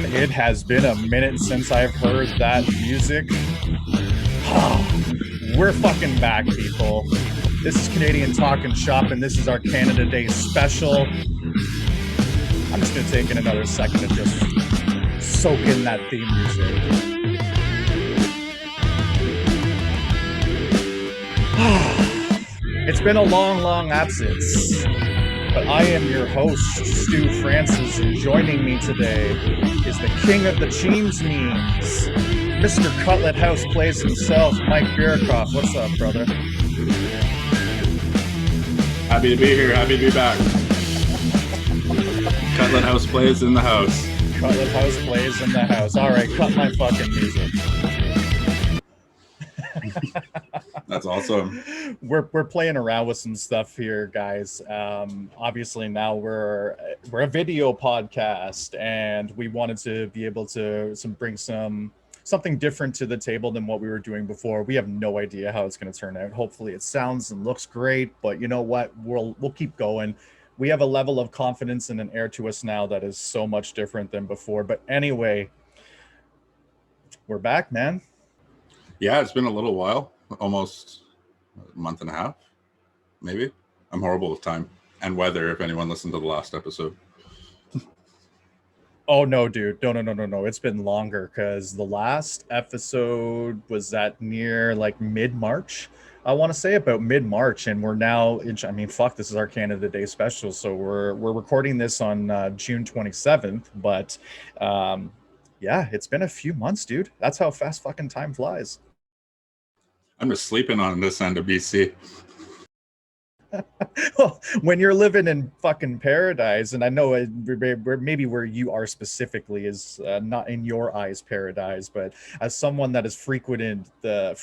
man, it has been a minute since I've heard that music. We're fucking back, people. This is Canadian Talkin Shop, and this is our Canada Day special. I'm just going to take in another second to just soak in that theme music. It's been a long absence, but I am your host, Stu Francis, and joining me today is the king of the Cheems memes, Mr. Cutlet House Plays himself, Mike Berikoff. What's up, brother? Happy to be here. Happy to be back. Cutlet House Plays in the house. Cutlet House Plays in the house. All right, cut my fucking music. That's awesome. We're playing around with some stuff here, guys. Obviously now we're a video podcast, and we wanted to be able to bring something different to the table than what we were doing before. We have no idea how it's going to turn out. Hopefully it sounds and looks great, but you know what? We'll keep going. We have a level of confidence and an air to us now that is so much different than before. But anyway, we're back, man. Yeah, it's been a little while, almost a month and a half, maybe. I'm horrible with time and weather, if anyone listened to the last episode. Oh, no, dude. No. It's been longer because the last episode was at near like mid-March. I want to say about mid-March, and we're now this is our Canada Day special. So we're recording this on June 27th. But yeah, it's been a few months, dude. That's how fast fucking time flies. I'm just sleeping on this end of BC. Well, when you're living in fucking paradise, and I know maybe where you are specifically is not in your eyes paradise, but as someone that has frequented, I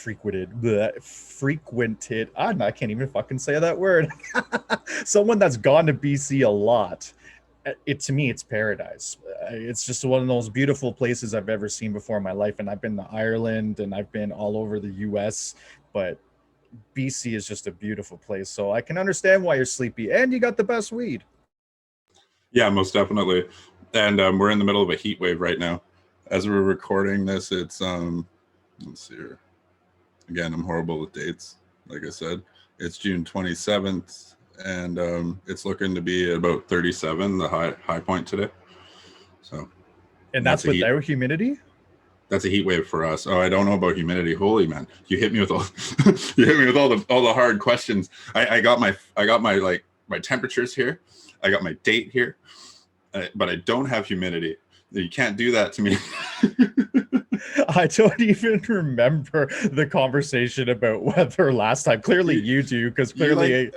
can't even fucking say that word. Someone that's gone to BC a lot. To me, it's paradise. It's just one of those beautiful places I've ever seen before in my life. And I've been to Ireland and I've been all over the US, but BC is just a beautiful place. So I can understand why you're sleepy, and you got the best weed. Yeah, most definitely. And we're in the middle of a heat wave right now. As we're recording this, it's let's see here. Again, I'm horrible with dates. Like I said, it's June 27th. And it's looking to be about 37, the high point today. So, and that's without humidity. That's a heat wave for us. Oh, I don't know about humidity. Holy man, you hit me with all the hard questions. I got my temperatures here. I got my date here, but I don't have humidity. You can't do that to me. I don't even remember the conversation about weather last time. Clearly you do, because clearly I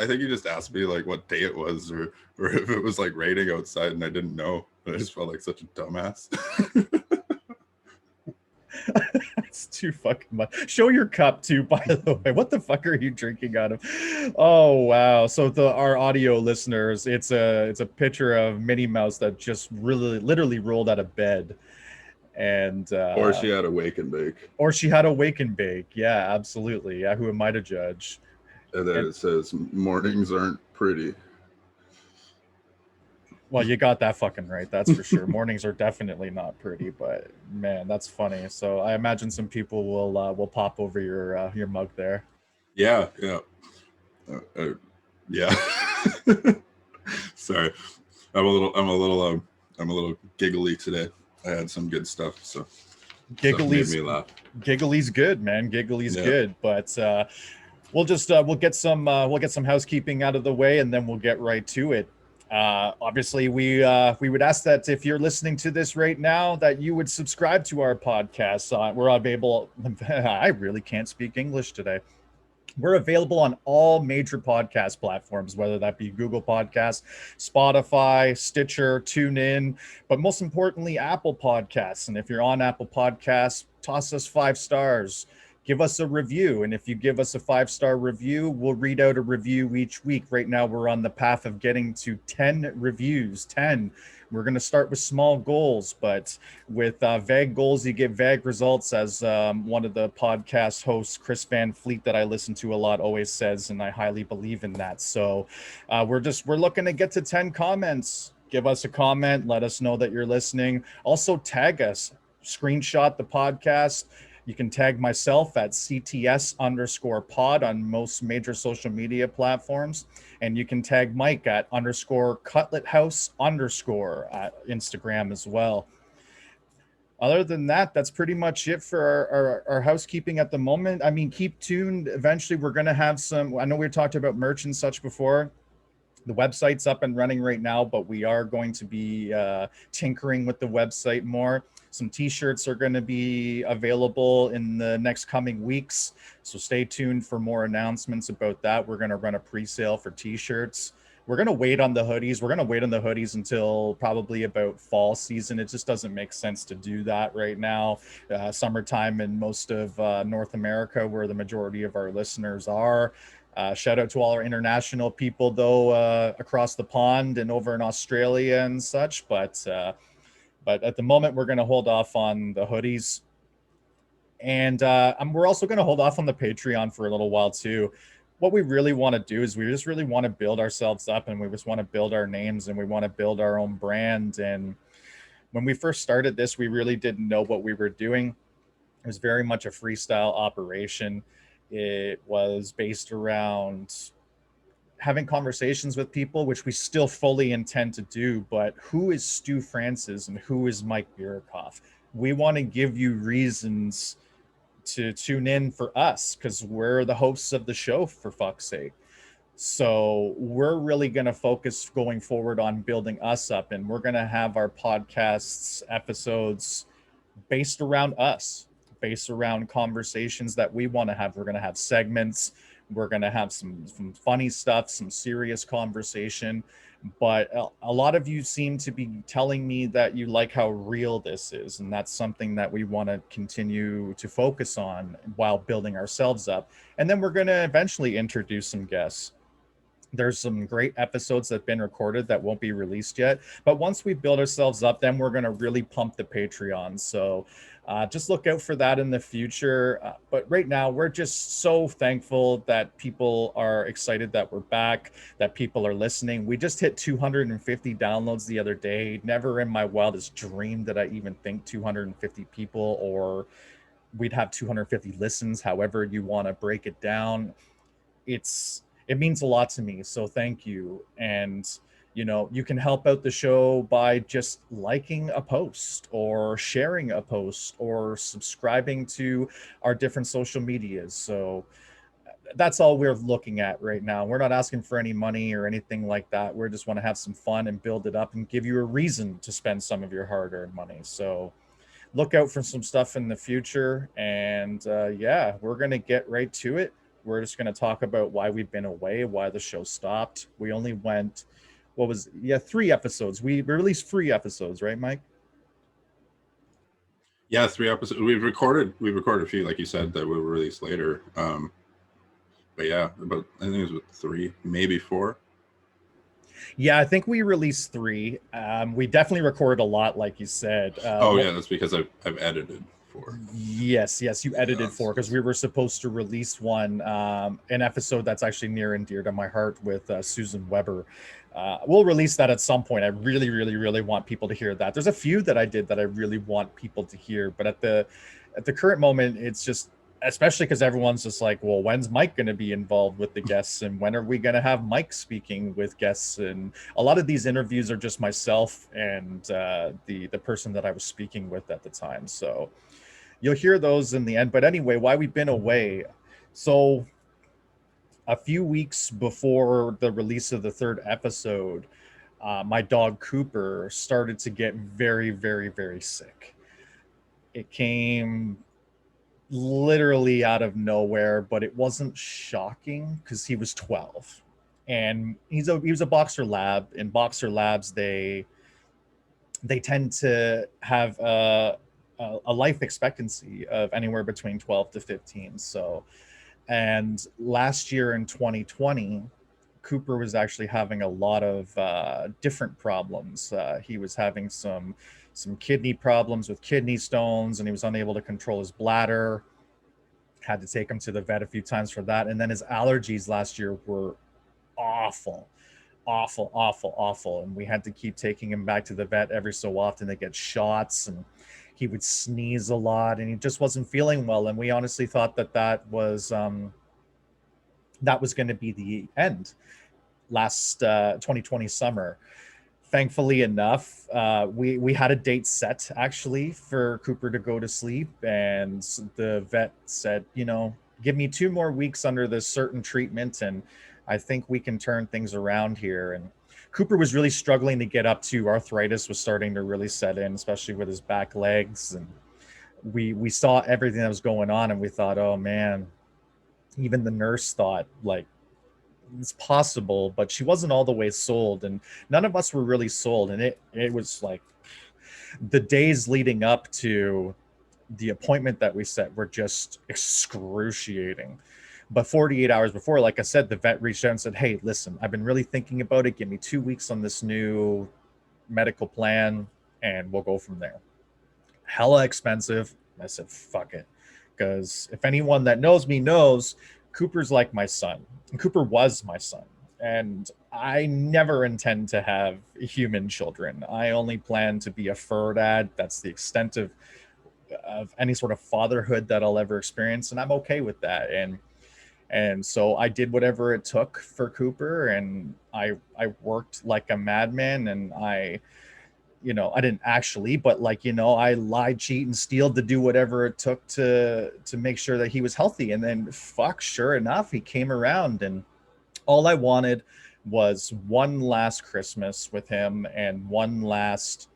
think you just asked me like what day it was or if it was like raining outside and I didn't know. I just felt like such a dumbass. It's too fucking much. Show your cup too, by the way. What the fuck are you drinking out of? Oh wow. So our audio listeners, it's a picture of Minnie Mouse that just literally rolled out of bed. And or she had a wake and bake. Yeah, absolutely. Yeah, who am I to judge? And then it says mornings aren't pretty. Well, you got that fucking right, that's for sure. Mornings are definitely not pretty, but man, that's funny. So I imagine some people will pop over your mug there. Yeah. Sorry, I'm a little giggly today. I had some good stuff, so Giggly's made me laugh. Giggly's good, man. Giggly's good, but we'll get some housekeeping out of the way, and then we'll get right to it. Obviously, we would ask that if you're listening to this right now, that you would subscribe to our podcast. We're available. I really can't speak English today. We're available on all major podcast platforms, whether that be Google Podcasts, Spotify, Stitcher, TuneIn, but most importantly, Apple Podcasts. And if you're on Apple Podcasts, toss us 5 stars. Give us a review. And if you give us a 5-star review, we'll read out a review each week. Right now, we're on the path of getting to 10 reviews. 10. We're going to start with small goals, but with vague goals, you get vague results, as one of the podcast hosts, Chris Van Fleet, that I listen to a lot, always says, and I highly believe in that. So we're looking to get to 10 comments. give us a comment. Let us know that you're listening. Also tag us, screenshot the podcast. You can tag myself at CTS_pod on most major social media platforms. And you can tag Mike at _Cutlet House_ at Instagram as well. Other than that, that's pretty much it for our housekeeping at the moment. I mean, keep tuned. Eventually, we're going to have some, I know we talked about merch and such before. The website's up and running right now, but we are going to be tinkering with the website more. Some t-shirts are going to be available in the next coming weeks. So stay tuned for more announcements about that. We're going to run a pre-sale for t-shirts. We're going to wait on the hoodies. We're going to wait on the hoodies until probably about fall season. It just doesn't make sense to do that right now. Summertime in most of North America, where the majority of our listeners are. Shout out to all our international people, though, across the pond and over in Australia and such. But at the moment, we're going to hold off on the hoodies. And we're also going to hold off on the Patreon for a little while, too. What we really want to do is we just really want to build ourselves up, and we just want to build our names, and we want to build our own brand. And when we first started this, we really didn't know what we were doing. It was very much a freestyle operation. It was based around having conversations with people, which we still fully intend to do. But who is Stu Francis and who is Mike Berikoff? We want to give you reasons to tune in for us, because we're the hosts of the show, for fuck's sake. So we're really going to focus going forward on building us up, and we're going to have our podcasts episodes based around us, based around conversations that we want to have. We're going to have segments. We're going to have some funny stuff, some serious conversation. But a lot of you seem to be telling me that you like how real this is. And that's something that we want to continue to focus on while building ourselves up. And then we're going to eventually introduce some guests. There's some great episodes that have been recorded that won't be released yet. But once we build ourselves up, then we're going to really pump the Patreon. So just look out for that in the future. But right now, we're just so thankful that people are excited that we're back, that people are listening. We just hit 250 downloads the other day. Never in my wildest dream did I even think 250 people, or we'd have 250 listens, however you want to break it down. It means a lot to me. So thank you. And, you know, you can help out the show by just liking a post or sharing a post or subscribing to our different social medias. So that's all we're looking at right now. We're not asking for any money or anything like that. We just want to have some fun and build it up and give you a reason to spend some of your hard-earned money. So look out for some stuff in the future. And yeah, we're going to get right to it. We're just going to talk about why we've been away, why the show stopped. We only went, 3 episodes. We released 3 episodes, right, Mike? Yeah, 3 episodes. We recorded a few, like you said, that will release later. But yeah, I think it was 3, maybe 4. Yeah, I think we released 3. We definitely recorded a lot, like you said. Yeah, that's because I've edited 4. Yes, you edited 4, because we were supposed to release one, an episode that's actually near and dear to my heart with Susan Weber. We'll release that at some point. I really, really, really want people to hear that. There's a few that I did that I really want people to hear, but at the current moment, it's just, especially because everyone's just like, well, when's Mike going to be involved with the guests, and when are we going to have Mike speaking with guests? And a lot of these interviews are just myself and the person that I was speaking with at the time. So you'll hear those in the end. But anyway, why we've been away. So a few weeks before the release of the 3rd episode, my dog Cooper started to get very, very, very sick. It came literally out of nowhere, but it wasn't shocking because he was 12. And he was a boxer lab. In boxer labs, they tend to have a life expectancy of anywhere between 12 to 15. So, and last year in 2020, Cooper was actually having a lot of different problems. He was having some kidney problems with kidney stones, and he was unable to control his bladder. Had to take him to the vet a few times for that. And then his allergies last year were awful. awful, awful, awful. And we had to keep taking him back to the vet every so often to get shots, and he would sneeze a lot and he just wasn't feeling well. And we honestly thought that that was going to be the end last 2020 summer. Thankfully enough, we had a date set actually for Cooper to go to sleep, and the vet said, you know, give me 2 more weeks under this certain treatment, and I think we can turn things around here. And Cooper was really struggling to get up to. Arthritis was starting to really set in, especially with his back legs, and we saw everything that was going on, and we thought, oh man. Even the nurse thought like it's possible, but she wasn't all the way sold, and none of us were really sold. And it was like the days leading up to the appointment that we set were just excruciating. But 48 hours before, like I said, the vet reached out and said, hey, listen, I've been really thinking about it. Give me 2 weeks on this new medical plan and we'll go from there. Hella expensive. I said, fuck it. Because if anyone that knows me knows, Cooper's like my son. And Cooper was my son. And I never intend to have human children. I only plan to be a fur dad. That's the extent of any sort of fatherhood that I'll ever experience. And I'm okay with that. And so I did whatever it took for Cooper, and I worked like a madman, and I didn't actually, but like, I lied, cheat, and steal to do whatever it took to make sure that he was healthy. And then sure enough, he came around, and all I wanted was one last Christmas with him and one last,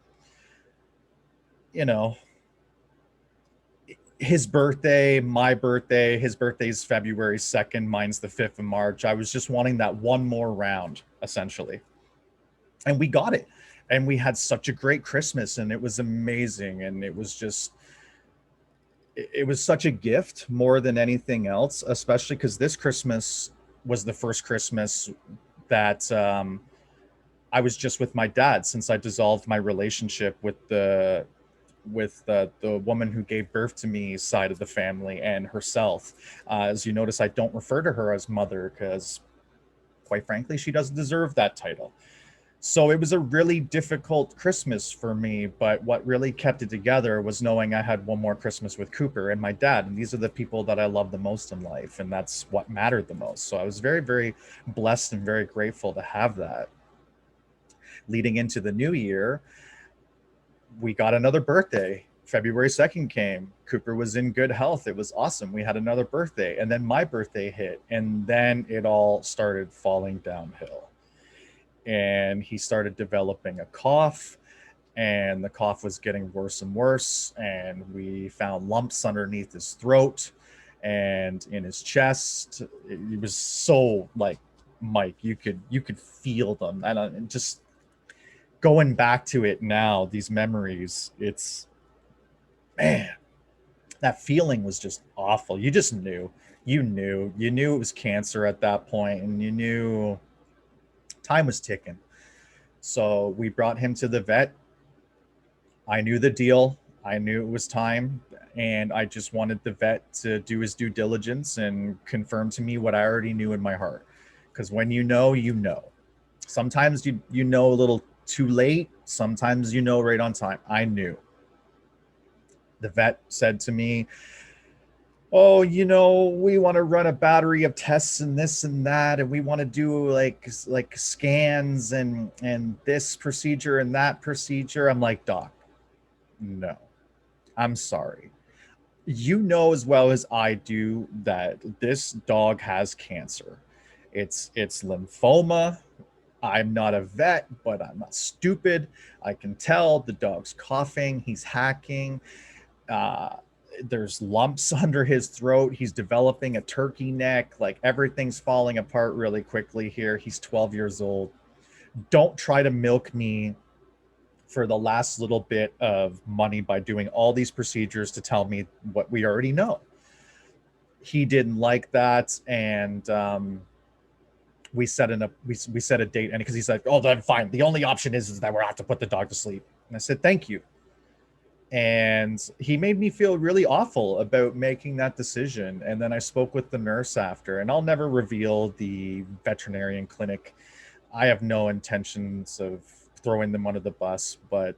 his birthday, my birthday. His birthday's February 2nd, mine's the 5th of March. I was just wanting that one more round, essentially. And we got it. And we had such a great Christmas, and it was amazing. And it was such a gift more than anything else, especially because this Christmas was the first Christmas that I was just with my dad, since I dissolved my relationship with the woman who gave birth to me side of the family and herself. As you notice, I don't refer to her as mother because, quite frankly, she doesn't deserve that title. So it was a really difficult Christmas for me, but what really kept it together was knowing I had one more Christmas with Cooper and my dad. And these are the people that I love the most in life, and that's what mattered the most. So I was very, very blessed and very grateful to have that. Leading into the new year, we got another birthday. February 2nd came. Cooper was in good health. It was awesome. We had another birthday, and then my birthday hit, and then it all started falling downhill. And he started developing a cough, and the cough was getting worse and worse. And we found lumps underneath his throat and in his chest. It was so like, Mike, you could feel them. And just going back to it now, these memories, it's, man, that feeling was just awful. You just knew it was cancer at that point, and you knew time was ticking. So we brought him to the vet. I knew the deal. I knew it was time, and I just wanted the vet to do his due diligence and confirm to me what I already knew in my heart. Because when you know, you know. Sometimes you know a little too late. Sometimes you know right on time. I knew. The vet said to me, oh, we want to run a battery of tests and this and that, and we want to do like scans and this procedure and that procedure. I'm like, doc, no, I'm sorry. You know as well as I do that this dog has cancer. It's lymphoma. I'm not a vet, but I'm not stupid. I can tell the dog's coughing. He's hacking. There's lumps under his throat. He's developing a turkey neck. Like, everything's falling apart really quickly here. He's 12 years old. Don't try to milk me for the last little bit of money by doing all these procedures to tell me what we already know. He didn't like that, and we set a date, and because he's like, oh, then fine. The only option is that we're have to put the dog to sleep. And I said, thank you. And he made me feel really awful about making that decision. And then I spoke with the nurse after, and I'll never reveal the veterinarian clinic I have no intentions of throwing them under the bus, but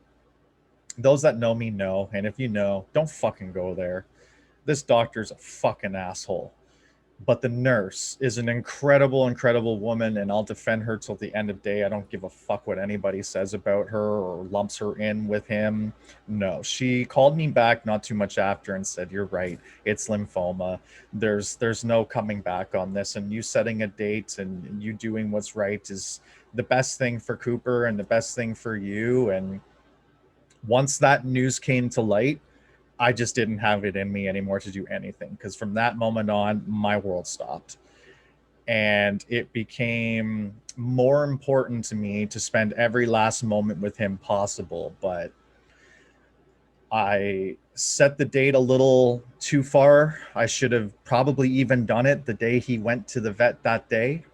those that know me know, and if you know, don't fucking go there. This doctor's a fucking asshole. But the nurse is an incredible woman, and I'll defend her till the end of day. I don't give a fuck what anybody says about her or lumps her in with him. No, she called me back not too much after and said, "You're right. It's lymphoma. There's no coming back on this, and you setting a date and you doing what's right is the best thing for Cooper and the best thing for you." And once that news came to light, I just didn't have it in me anymore to do anything, because from that moment on, my world stopped. And it became more important to me to spend every last moment with him possible. But I set the date a little too far. I should have probably even done it the day he went to the vet that day.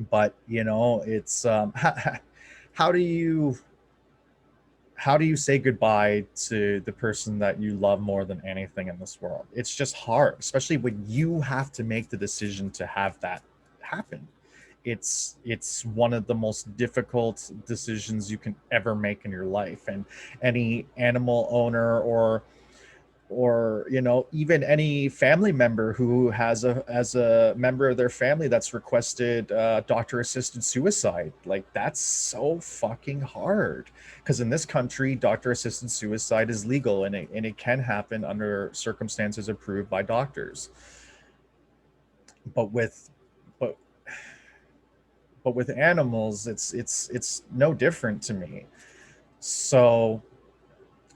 But, you know, it's how do you say goodbye to the person that you love more than anything in this world? It's just hard, especially when you have to make the decision to have that happen. It's one of the most difficult decisions you can ever make in your life. And any animal owner or you know, even any family member who has a member of their family that's requested doctor assisted suicide, like, that's so fucking hard, because in this country doctor assisted suicide is legal, and it can happen under circumstances approved by doctors. But with but but with animals, it's no different to me. So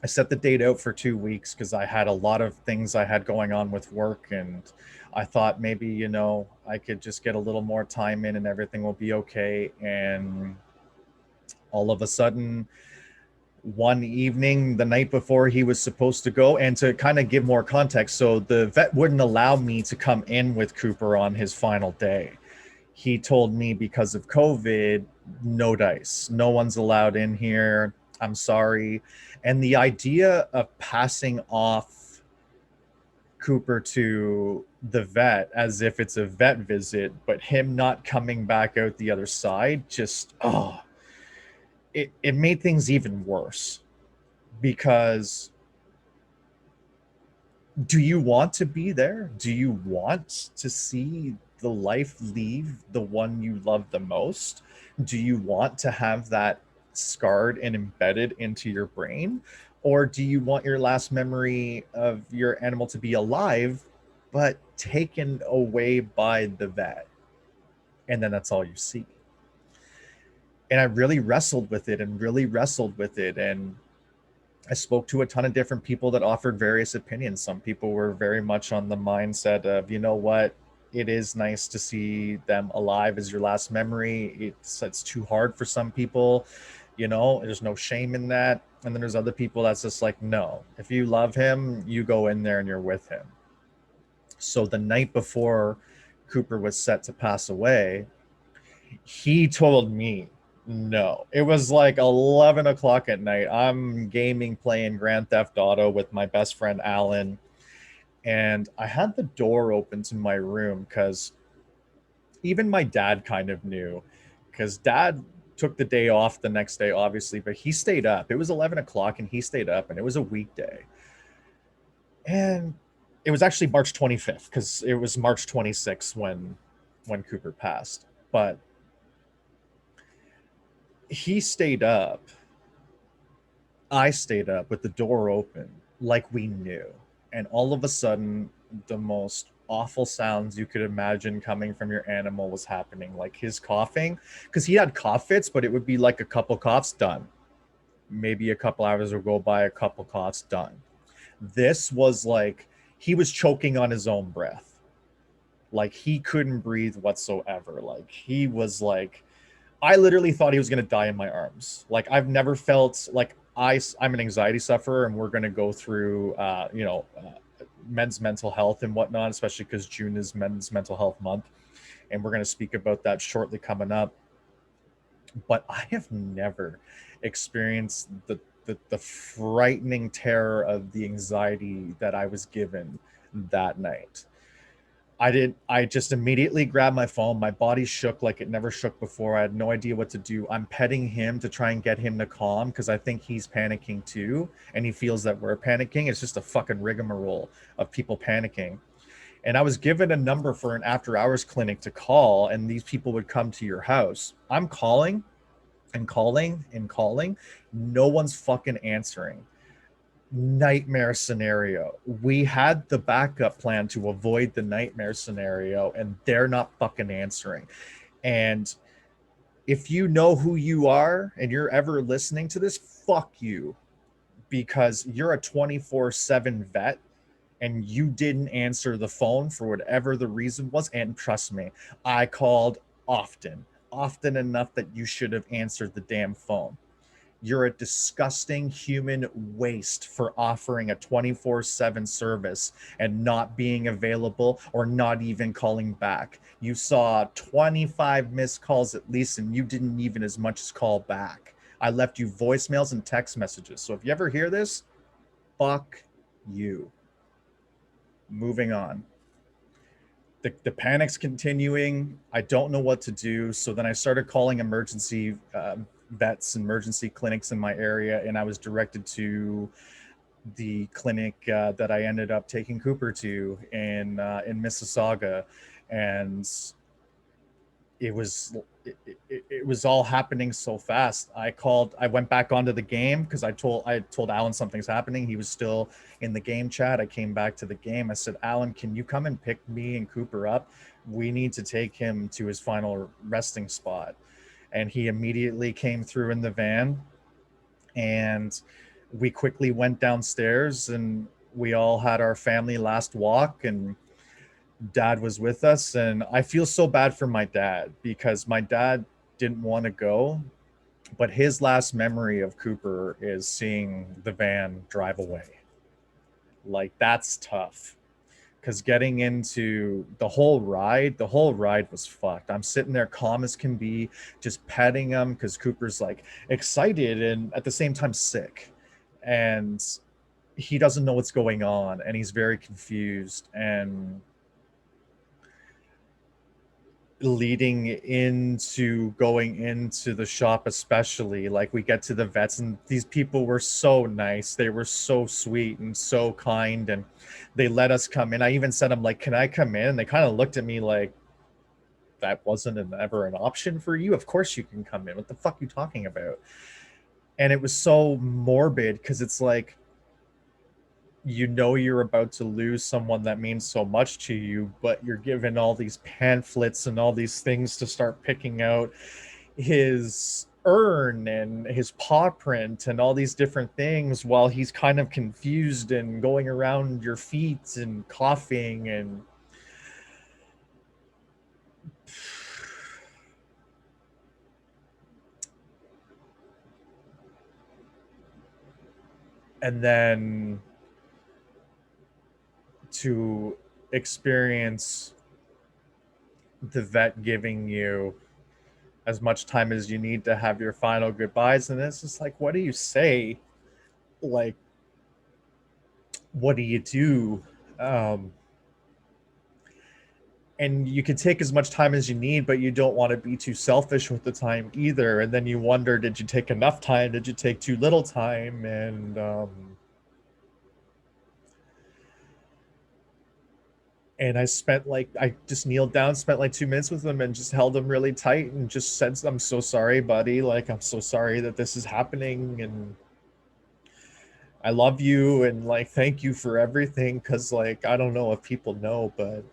I set the date out for 2 weeks because I had a lot of things I had going on with work, and I thought maybe, you know, I could just get a little more time in and everything will be okay. And all of a sudden, one evening, the night before he was supposed to go, and to kind of give more context, so the vet wouldn't allow me to come in with Cooper on his final day. He told me because of COVID, no dice, no one's allowed in here. I'm sorry. And the idea of passing off Cooper to the vet as if it's a vet visit, but him not coming back out the other side, just, it made things even worse. Because do you want to be there? Do you want to see the life leave the one you love the most? Do you want to have that scarred and embedded into your brain? Or do you want your last memory of your animal to be alive, but taken away by the vet? And then that's all you see. And I really wrestled with it and I spoke to a ton of different people that offered various opinions. Some people were very much on the mindset of, you know what, it is nice to see them alive as your last memory. It's too hard for some people, you know, there's no shame in that. And then there's other people that's just like, no, if you love him, you go in there and you're with him. So the night before Cooper was set to pass away, he told me, no, it was like 11 o'clock at night. I'm gaming, playing Grand Theft Auto with my best friend Alan, and I had the door open to my room because even my dad kind of knew, because dad took the day off the next day, obviously, but he stayed up. It was 11 o'clock and he stayed up, and it was a weekday. And it was actually March 25th, because it was March 26th when Cooper passed. But he stayed up. I stayed up with the door open, like we knew. And all of a sudden, the most awful sounds you could imagine coming from your animal was happening, like his coughing, because he had cough fits, but it would be like a couple coughs, done. Maybe a couple hours would go by, a couple coughs, done. This was like he was choking on his own breath. Like he couldn't breathe whatsoever. Like he was like, I literally thought he was going to die in my arms. Like I've never felt like I'm an anxiety sufferer, and we're going to go through, men's mental health and whatnot, especially because June is Men's Mental Health Month. And we're going to speak about that shortly coming up. But I have never experienced the frightening terror of the anxiety that I was given that night. I just immediately grabbed my phone. My body shook like it never shook before. I had no idea what to do. I'm petting him to try and get him to calm because I think he's panicking too. And he feels that we're panicking. It's just a fucking rigmarole of people panicking. And I was given a number for an after hours clinic to call, and these people would come to your house. I'm calling and calling and calling. No one's fucking answering. Nightmare scenario. We had the backup plan to avoid the nightmare scenario, and they're not fucking answering. And if you know who you are and you're ever listening to this, fuck you, because you're a 24/7 vet and you didn't answer the phone for whatever the reason was. And trust me, I called often enough that you should have answered the damn phone. You're a disgusting human waste for offering a 24/7 service and not being available or not even calling back. You saw 25 missed calls at least, and you didn't even as much as call back. I left you voicemails and text messages. So if you ever hear this, fuck you. Moving on. The panic's continuing. I don't know what to do. So then I started calling emergency vets, emergency clinics in my area, and I was directed to the clinic that I ended up taking Cooper to in Mississauga, and it was all happening so fast. I went back onto the game because I told Alan something's happening. He was still in the game chat. I came back to the game. I said, Alan, can you come and pick me and Cooper up? We need to take him to his final resting spot. And he immediately came through in the van, and we quickly went downstairs, and we all had our family last walk, and Dad was with us. And I feel so bad for my dad because my dad didn't want to go, but his last memory of Cooper is seeing the van drive away. Like, that's tough. Because getting into the whole ride was fucked. I'm sitting there calm as can be, just petting him because Cooper's like excited and at the same time sick. And he doesn't know what's going on, and he's very confused. And leading into going into the shop, especially, like, we get to the vets, and these people were so nice. They were so sweet and so kind, and they let us come in. I even said, I'm like, can I come in? And they kind of looked at me like, that wasn't ever an option for you. Of course you can come in. What the fuck are you talking about? And it was so morbid because it's like, you know, you're about to lose someone that means so much to you, but you're given all these pamphlets and all these things to start picking out his urn and his paw print and all these different things while he's kind of confused and going around your feet and coughing. And then to experience the vet giving you as much time as you need to have your final goodbyes. And it's just like, what do you say? Like, what do you do? And you can take as much time as you need, but you don't want to be too selfish with the time either. And then you wonder, did you take enough time? Did you take too little time? And I just kneeled down, spent like 2 minutes with him and just held him really tight and just said, I'm so sorry, buddy. Like, I'm so sorry that this is happening. And I love you. And like, thank you for everything. Cause like, I don't know if people know, but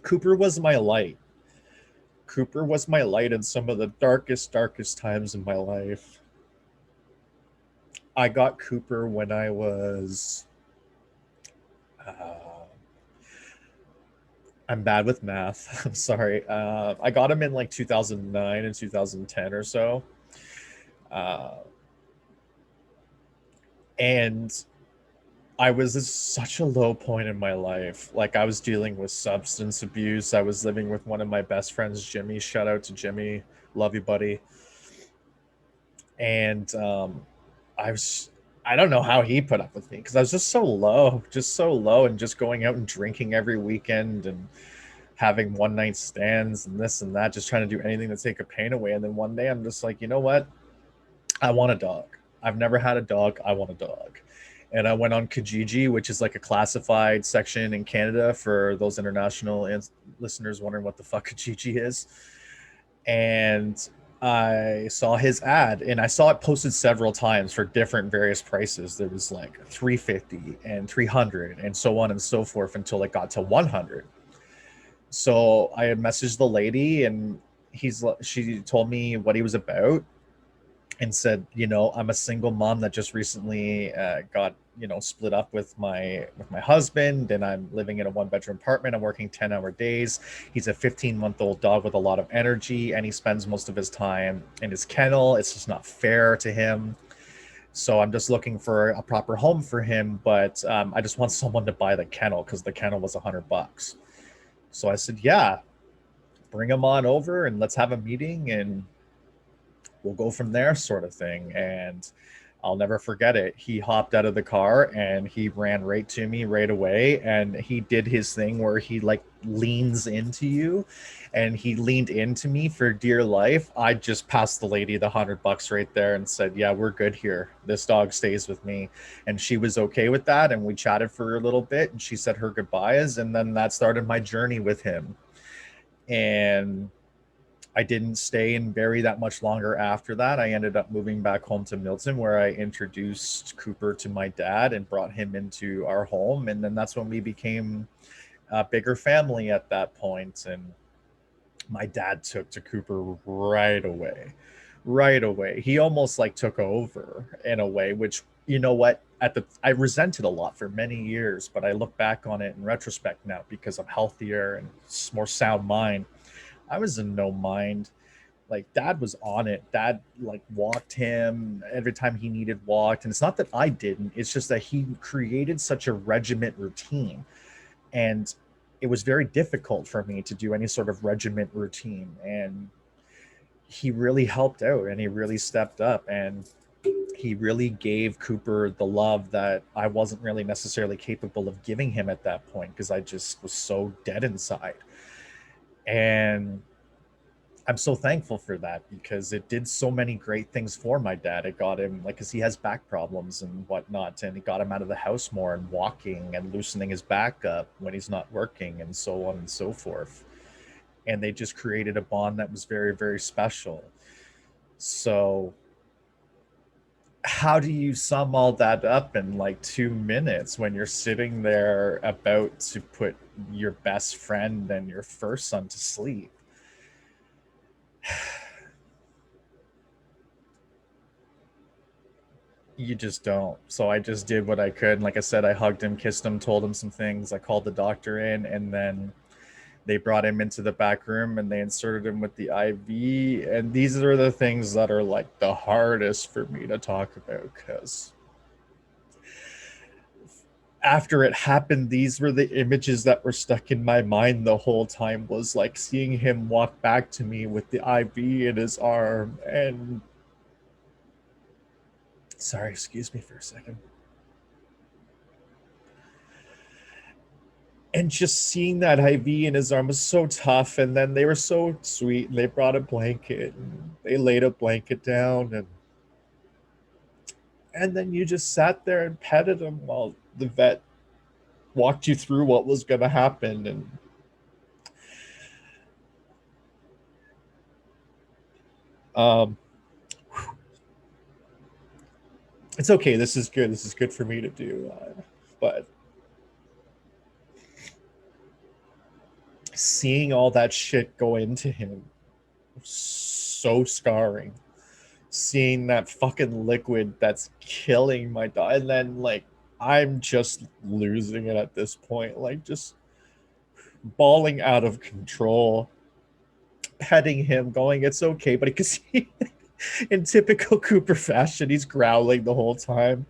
Cooper was my light. Cooper was my light in some of the darkest times in my life. I got Cooper when I was, I'm bad with math. I'm sorry. I got him in like 2009 and 2010 or so. And I was at such a low point in my life. Like, I was dealing with substance abuse. I was living with one of my best friends, Jimmy. Shout out to Jimmy. Love you, buddy. And I I don't know how he put up with me, because I was just so low, and just going out and drinking every weekend and having one night stands and this and that, just trying to do anything to take a pain away. And then one day I'm just like, you know what? I want a dog. I've never had a dog. I want a dog. And I went on Kijiji, which is like a classified section in Canada for those international listeners wondering what the fuck Kijiji is. And I saw his ad, and I saw it posted several times for different various prices. There was like 350 and 300 and so on and so forth until it got to 100. So I had messaged the lady, and she told me what he was about, and said, I'm a single mom that just recently got, split up with my husband, and I'm living in a 1-bedroom apartment. I'm working 10-hour days. He's a 15-month-old dog with a lot of energy, and he spends most of his time in his kennel. It's just not fair to him. So I'm just looking for a proper home for him, but I just want someone to buy the kennel, because the kennel was $100. So I said, yeah, bring him on over and let's have a meeting, and we'll go from there, sort of thing. And I'll never forget it. He hopped out of the car and he ran right to me right away. And he did his thing where he like leans into you, and he leaned into me for dear life. I just passed the lady the $100 right there and said, yeah, we're good here. This dog stays with me. And she was okay with that. And we chatted for a little bit, and she said her goodbyes. And then that started my journey with him. And I didn't stay in Barrie that much longer after that. I ended up moving back home to Milton, where I introduced Cooper to my dad and brought him into our home. And then that's when we became a bigger family at that point. And my dad took to Cooper right away. Right away. He almost like took over in a way, which, you know what, I resented a lot for many years, but I look back on it in retrospect now, because I'm healthier and more sound mind. I was in no mind. Like, dad was on it. Dad like walked him every time he needed walked. And it's not that I didn't, it's just that he created such a regiment routine. And it was very difficult for me to do any sort of regiment routine. And he really helped out, and he really stepped up, and he really gave Cooper the love that I wasn't really necessarily capable of giving him at that point, because I just was so dead inside. And I'm so thankful for that, because it did so many great things for my dad. It got him, like, because he has back problems and whatnot, and it got him out of the house more and walking and loosening his back up when he's not working, and so on and so forth. And they just created a bond that was very, very special. So how do you sum all that up in like 2 minutes when you're sitting there about to put your best friend and your first son to sleep? You just don't. So I just did what I could. And like I said, I hugged him, kissed him, told him some things. I called the doctor in, and then they brought him into the back room and they inserted him with the IV. And these are the things that are like the hardest for me to talk about, because after it happened, these were the images that were stuck in my mind the whole time, was like seeing him walk back to me with the IV in his arm. And sorry, excuse me for a second. And just seeing that IV in his arm was so tough. And then they were so sweet, and they brought a blanket and they laid a blanket down, and then you just sat there and petted him while the vet walked you through what was going to happen. And it's okay. This is good. This is good for me to do. But seeing all that shit go into him, so scarring. Seeing that fucking liquid that's killing my dog, and then like I'm just losing it at this point, like just bawling out of control, petting him, going, it's okay, but because in typical Cooper fashion, he's growling the whole time.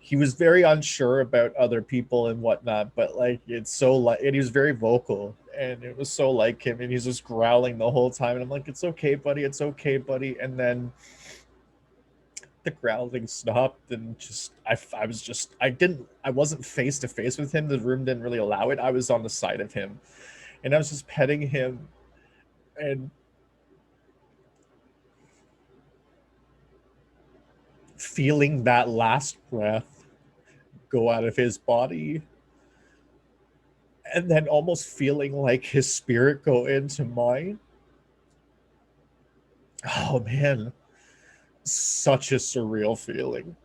He was very unsure about other people and whatnot, but like it's so like, and he was very vocal, and it was so like him, and he's just growling the whole time, and I'm like, it's okay, buddy, it's okay, buddy. And then the growling stopped, and just I wasn't face to face with him. The room didn't really allow it. I was on the side of him, and I was just petting him and feeling that last breath go out of his body, and then almost feeling like his spirit go into mine. Oh man, such a surreal feeling.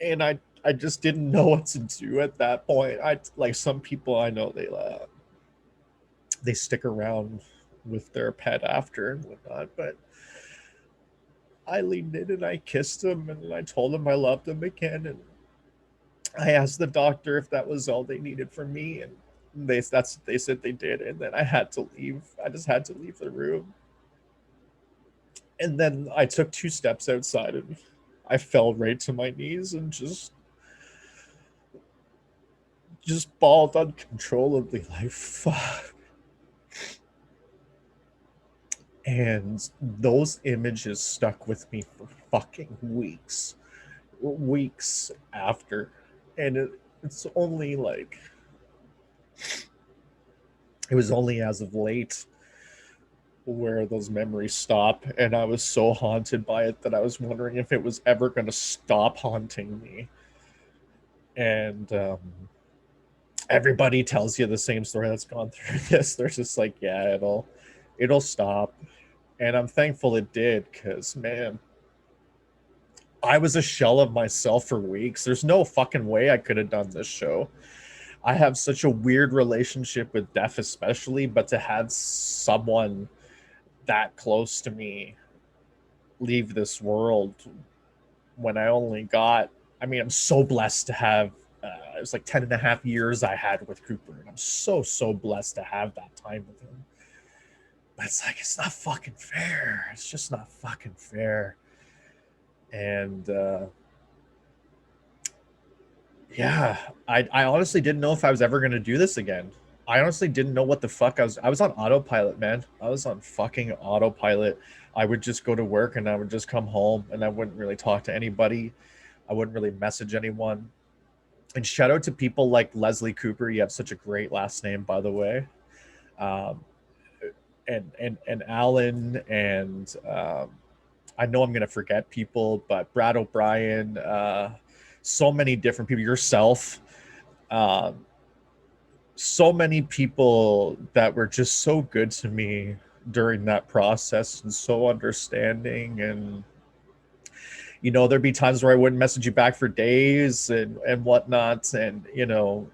And I just didn't know what to do at that point. I like some people I know they stick around with their pet after and whatnot, but I leaned in and I kissed him and I told him I loved him again, and I asked the doctor if that was all they needed from me, and they said they did, and then I had to leave. I just had to leave the room. And then I took 2 steps outside and I fell right to my knees and just bawled uncontrollably like fuck. And those images stuck with me for fucking weeks after. And it's only like, it was only as of late where those memories stop, and I was so haunted by it that I was wondering if it was ever going to stop haunting me. And everybody tells you the same story that's gone through this. They're just like, yeah, it'll stop. And I'm thankful it did, because man, I was a shell of myself for weeks. There's no fucking way I could have done this show. I have such a weird relationship with death, especially, but to have someone that close to me leave this world when I only got, I mean, I'm so blessed to have, it was like 10 and a half years I had with Cooper, and I'm so blessed to have that time with him. But it's like, it's not fucking fair. It's just not fucking fair. And yeah, I honestly didn't know if I was ever going to do this again. I honestly didn't know what the fuck I was on autopilot, man. I was on fucking autopilot. I would just go to work and I would just come home and I wouldn't really talk to anybody. I wouldn't really message anyone. And shout out to people like Leslie Cooper. You have such a great last name, by the way. And Alan, and I know I'm going to forget people, but Brad O'Brien, so many different people, yourself, so many people that were just so good to me during that process and so understanding. And you know, there'd be times where I wouldn't message you back for days and whatnot, and you know,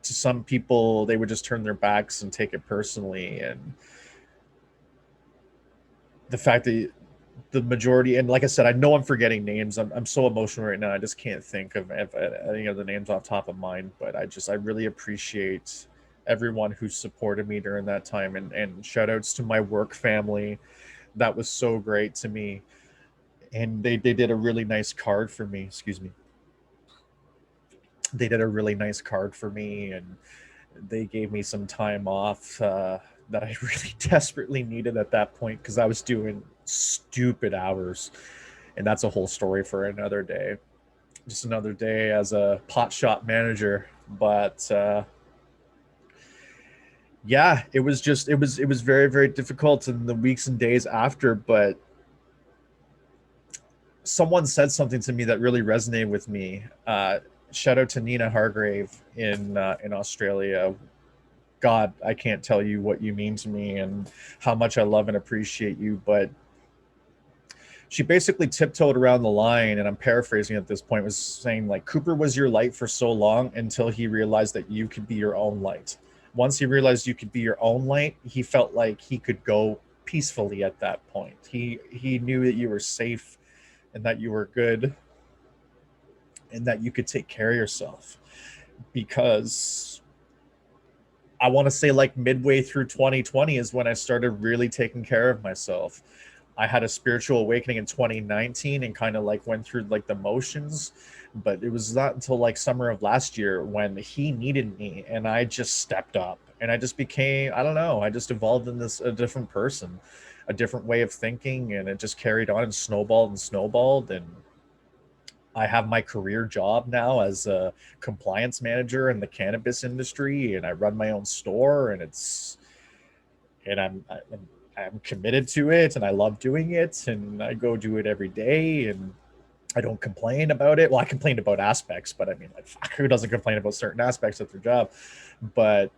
to some people they would just turn their backs and take it personally. And the fact that the majority, and like I said, I know I'm forgetting names. I'm so emotional right now. I just can't think of any of the names off the top of mind, but I really appreciate everyone who supported me during that time. And shout outs to my work family. That was so great to me. And they did a really nice card for me. Excuse me. They did a really nice card for me, and they gave me some time off that I really desperately needed at that point, because I was doing stupid hours. And that's a whole story for another day. Just another day as a pot shop manager. But yeah, it was very, very difficult in the weeks and days after. But someone said something to me that really resonated with me. Shout out to Nina Hargrave in Australia. God, I can't tell you what you mean to me and how much I love and appreciate you. But she basically tiptoed around the line, and I'm paraphrasing at this point, was saying like, Cooper was your light for so long until he realized that you could be your own light. Once he realized you could be your own light, he felt like he could go peacefully at that point. He knew that you were safe and that you were good and that you could take care of yourself. Because I want to say like midway through 2020 is when I started really taking care of myself. I had a spiritual awakening in 2019 and kind of like went through like the motions, but it was not until like summer of last year when he needed me and I just stepped up and I just became, I don't know, I just evolved in a different person. a different way of thinking, and it just carried on and snowballed and snowballed. And I have my career job now as a compliance manager in the cannabis industry, and I run my own store, and I'm committed to it, and I love doing it, and I go do it every day, and I don't complain about it. Well, I complain about aspects, but I mean, like, fuck, who doesn't complain about certain aspects of their job? But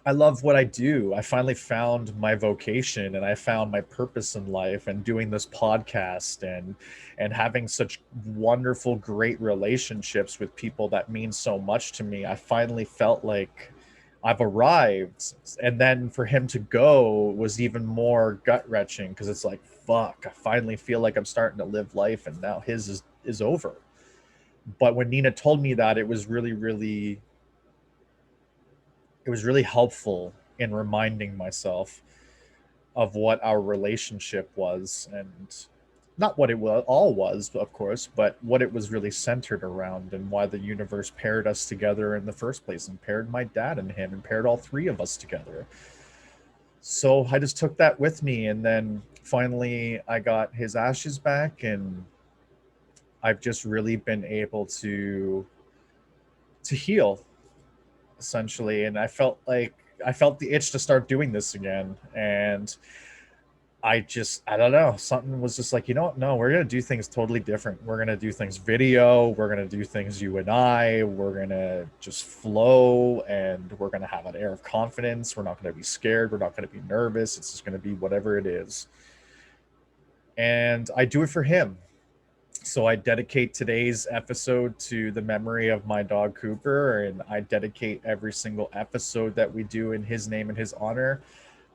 I love what I do. I finally found my vocation, and I found my purpose in life, and doing this podcast and having such wonderful, great relationships with people that mean so much to me. I finally felt like I've arrived. And then for him to go was even more gut wrenching, because it's like, fuck, I finally feel like I'm starting to live life, and now his is over. But when Nina told me that, it was really helpful in reminding myself of what our relationship was, and not what it all was, of course, but what it was really centered around, and why the universe paired us together in the first place, and paired my dad and him, and paired all three of us together. So I just took that with me, and then finally I got his ashes back, and I've just really been able to heal, essentially. And I felt the itch to start doing this again. And I don't know, something was just like, you know what, no, we're going to do things totally different. We're going to do things video, we're going to do things you and we're going to just flow, and we're going to have an air of confidence. We're not going to be scared, we're not going to be nervous. It's just going to be whatever it is. And I do it for him. So I dedicate today's episode to the memory of my dog Cooper, and I dedicate every single episode that we do in his name and his honor.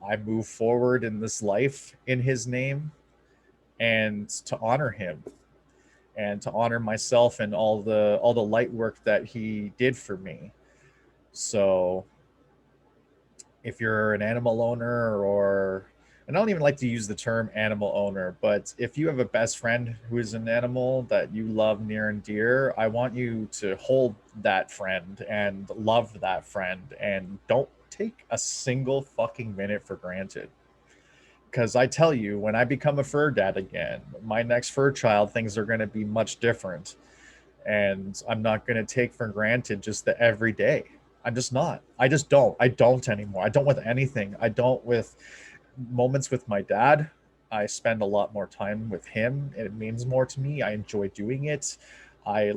I move forward in this life in his name, and to honor him, and to honor myself and all the light work that he did for me. So if you're an animal owner, or, and I don't even like to use the term animal owner, but if you have a best friend who is an animal that you love near and dear, I want you to hold that friend and love that friend, and don't take a single fucking minute for granted. Because I tell you, when I become a fur dad again, my next fur child, things are going to be much different. And I'm not going to take for granted just the everyday. I'm just not. I don't anymore. I don't with anything. I don't with moments with my dad. I spend a lot more time with him. It means more to me. I enjoy doing it. I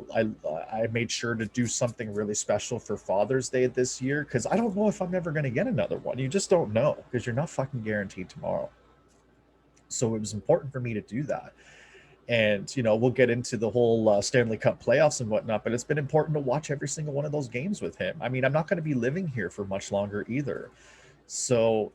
made sure to do something really special for Father's Day this year, because I don't know if I'm ever going to get another one. You just don't know, because you're not fucking guaranteed tomorrow. So it was important for me to do that. And, you know, we'll get into the whole Stanley Cup playoffs and whatnot, but it's been important to watch every single one of those games with him. I mean, I'm not going to be living here for much longer either. So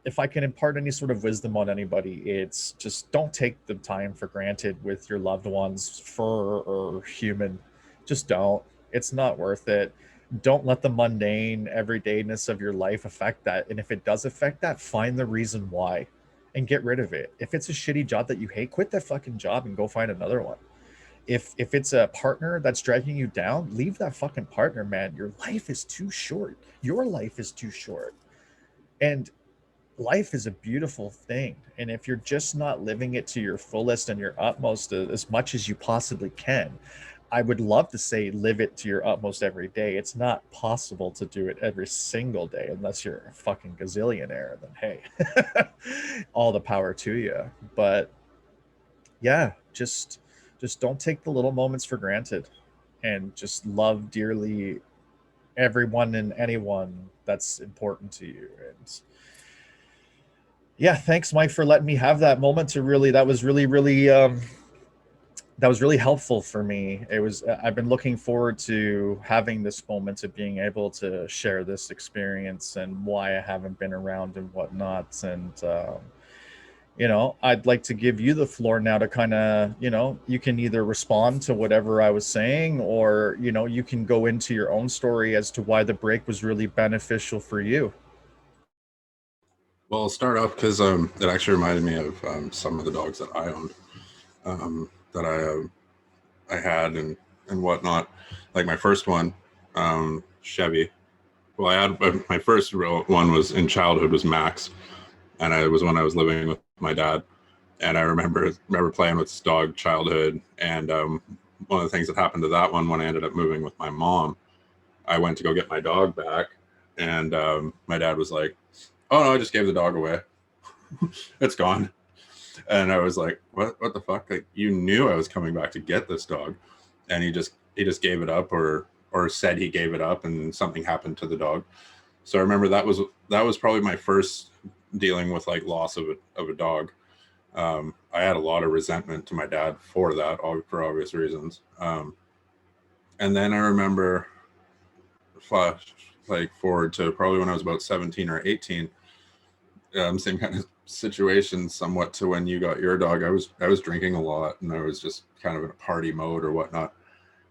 if I can impart any sort of wisdom on anybody, it's just don't take the time for granted with your loved ones, fur or human. Just don't. It's not worth it. Don't let the mundane everydayness of your life affect that. And if it does affect that, find the reason why and get rid of it. If it's a shitty job that you hate, quit that fucking job and go find another one. If it's a partner that's dragging you down, leave that fucking partner, man. Your life is too short. Your life is too short. And life is a beautiful thing. And if you're just not living it to your fullest and your utmost as much as you possibly can, I would love to say live it to your utmost every day. It's not possible to do it every single day unless you're a fucking gazillionaire. Then hey, all the power to you. But yeah, just don't take the little moments for granted, and just love dearly everyone and anyone that's important to you. And yeah, thanks, Mike, for letting me have that moment to really, that was really helpful for me. I've been looking forward to having this moment, to being able to share this experience and why I haven't been around and whatnot. And, you know, I'd like to give you the floor now to kind of, you know, you can either respond to whatever I was saying, or, you know, you can go into your own story as to why the break was really beneficial for you. Well, I'll start off because it actually reminded me of some of the dogs that I owned, that I had and whatnot. Like my first one, Chevy. Well, I had my first real one was in childhood was Max, and it was when I was living with my dad. And I remember playing with this dog childhood. And one of the things that happened to that one when I ended up moving with my mom, I went to go get my dog back, and my dad was like, "Oh no, I just gave the dog away. It's gone." And I was like, "What? What the fuck? Like, you knew I was coming back to get this dog," and he just gave it up, or said he gave it up, and something happened to the dog. So I remember that was probably my first dealing with like loss of a dog. I had a lot of resentment to my dad for that, for obvious reasons. And then I remember, flash like forward to probably when I was about 17 or 18, same kind of situation, somewhat to when you got your dog. I was drinking a lot, and I was just kind of in a party mode or whatnot.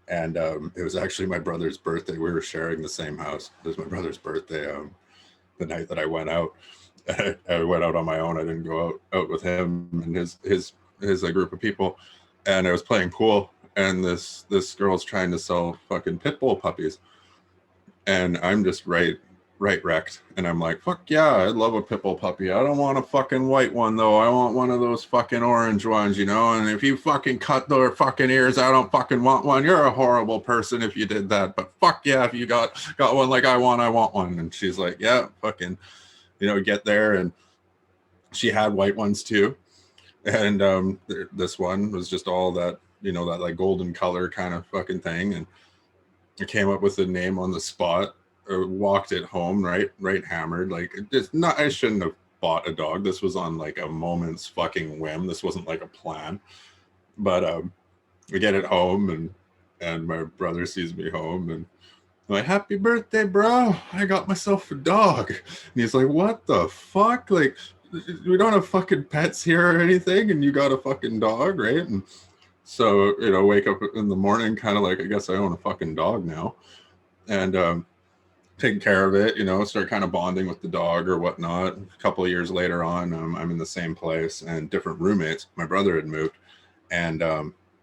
And it was actually my brother's birthday. We were sharing the same house. It was my brother's birthday. The night that I went out, I went out on my own. I didn't go out with him and his group of people. And I was playing pool, and this girl's trying to sell fucking pit bull puppies, and I'm just right wrecked. And I'm like, fuck yeah, I love a pit bull puppy. I don't want a fucking white one though. I want one of those fucking orange ones, you know. And if you fucking cut their fucking ears, I don't fucking want one. You're a horrible person if you did that. But fuck yeah, if you got one like I want one. And she's like, yeah, fucking, you know, get there. And she had white ones too. And this one was just all that, you know, that like golden color kind of fucking thing. And I came up with the name on the spot. Walked it home, right hammered. Like, it's not, I shouldn't have bought a dog. This was on like a moment's fucking whim. This wasn't like a plan. But we get it home, and my brother sees me home, and I'm like, happy birthday, bro, I got myself a dog. And he's like, what the fuck? Like, we don't have fucking pets here or anything, and you got a fucking dog, right? And so, you know, wake up in the morning kind of like, I guess I own a fucking dog now. And taking care of it, you know, start kind of bonding with the dog or whatnot. A couple of years later on, I'm in the same place and different roommates. My brother had moved, and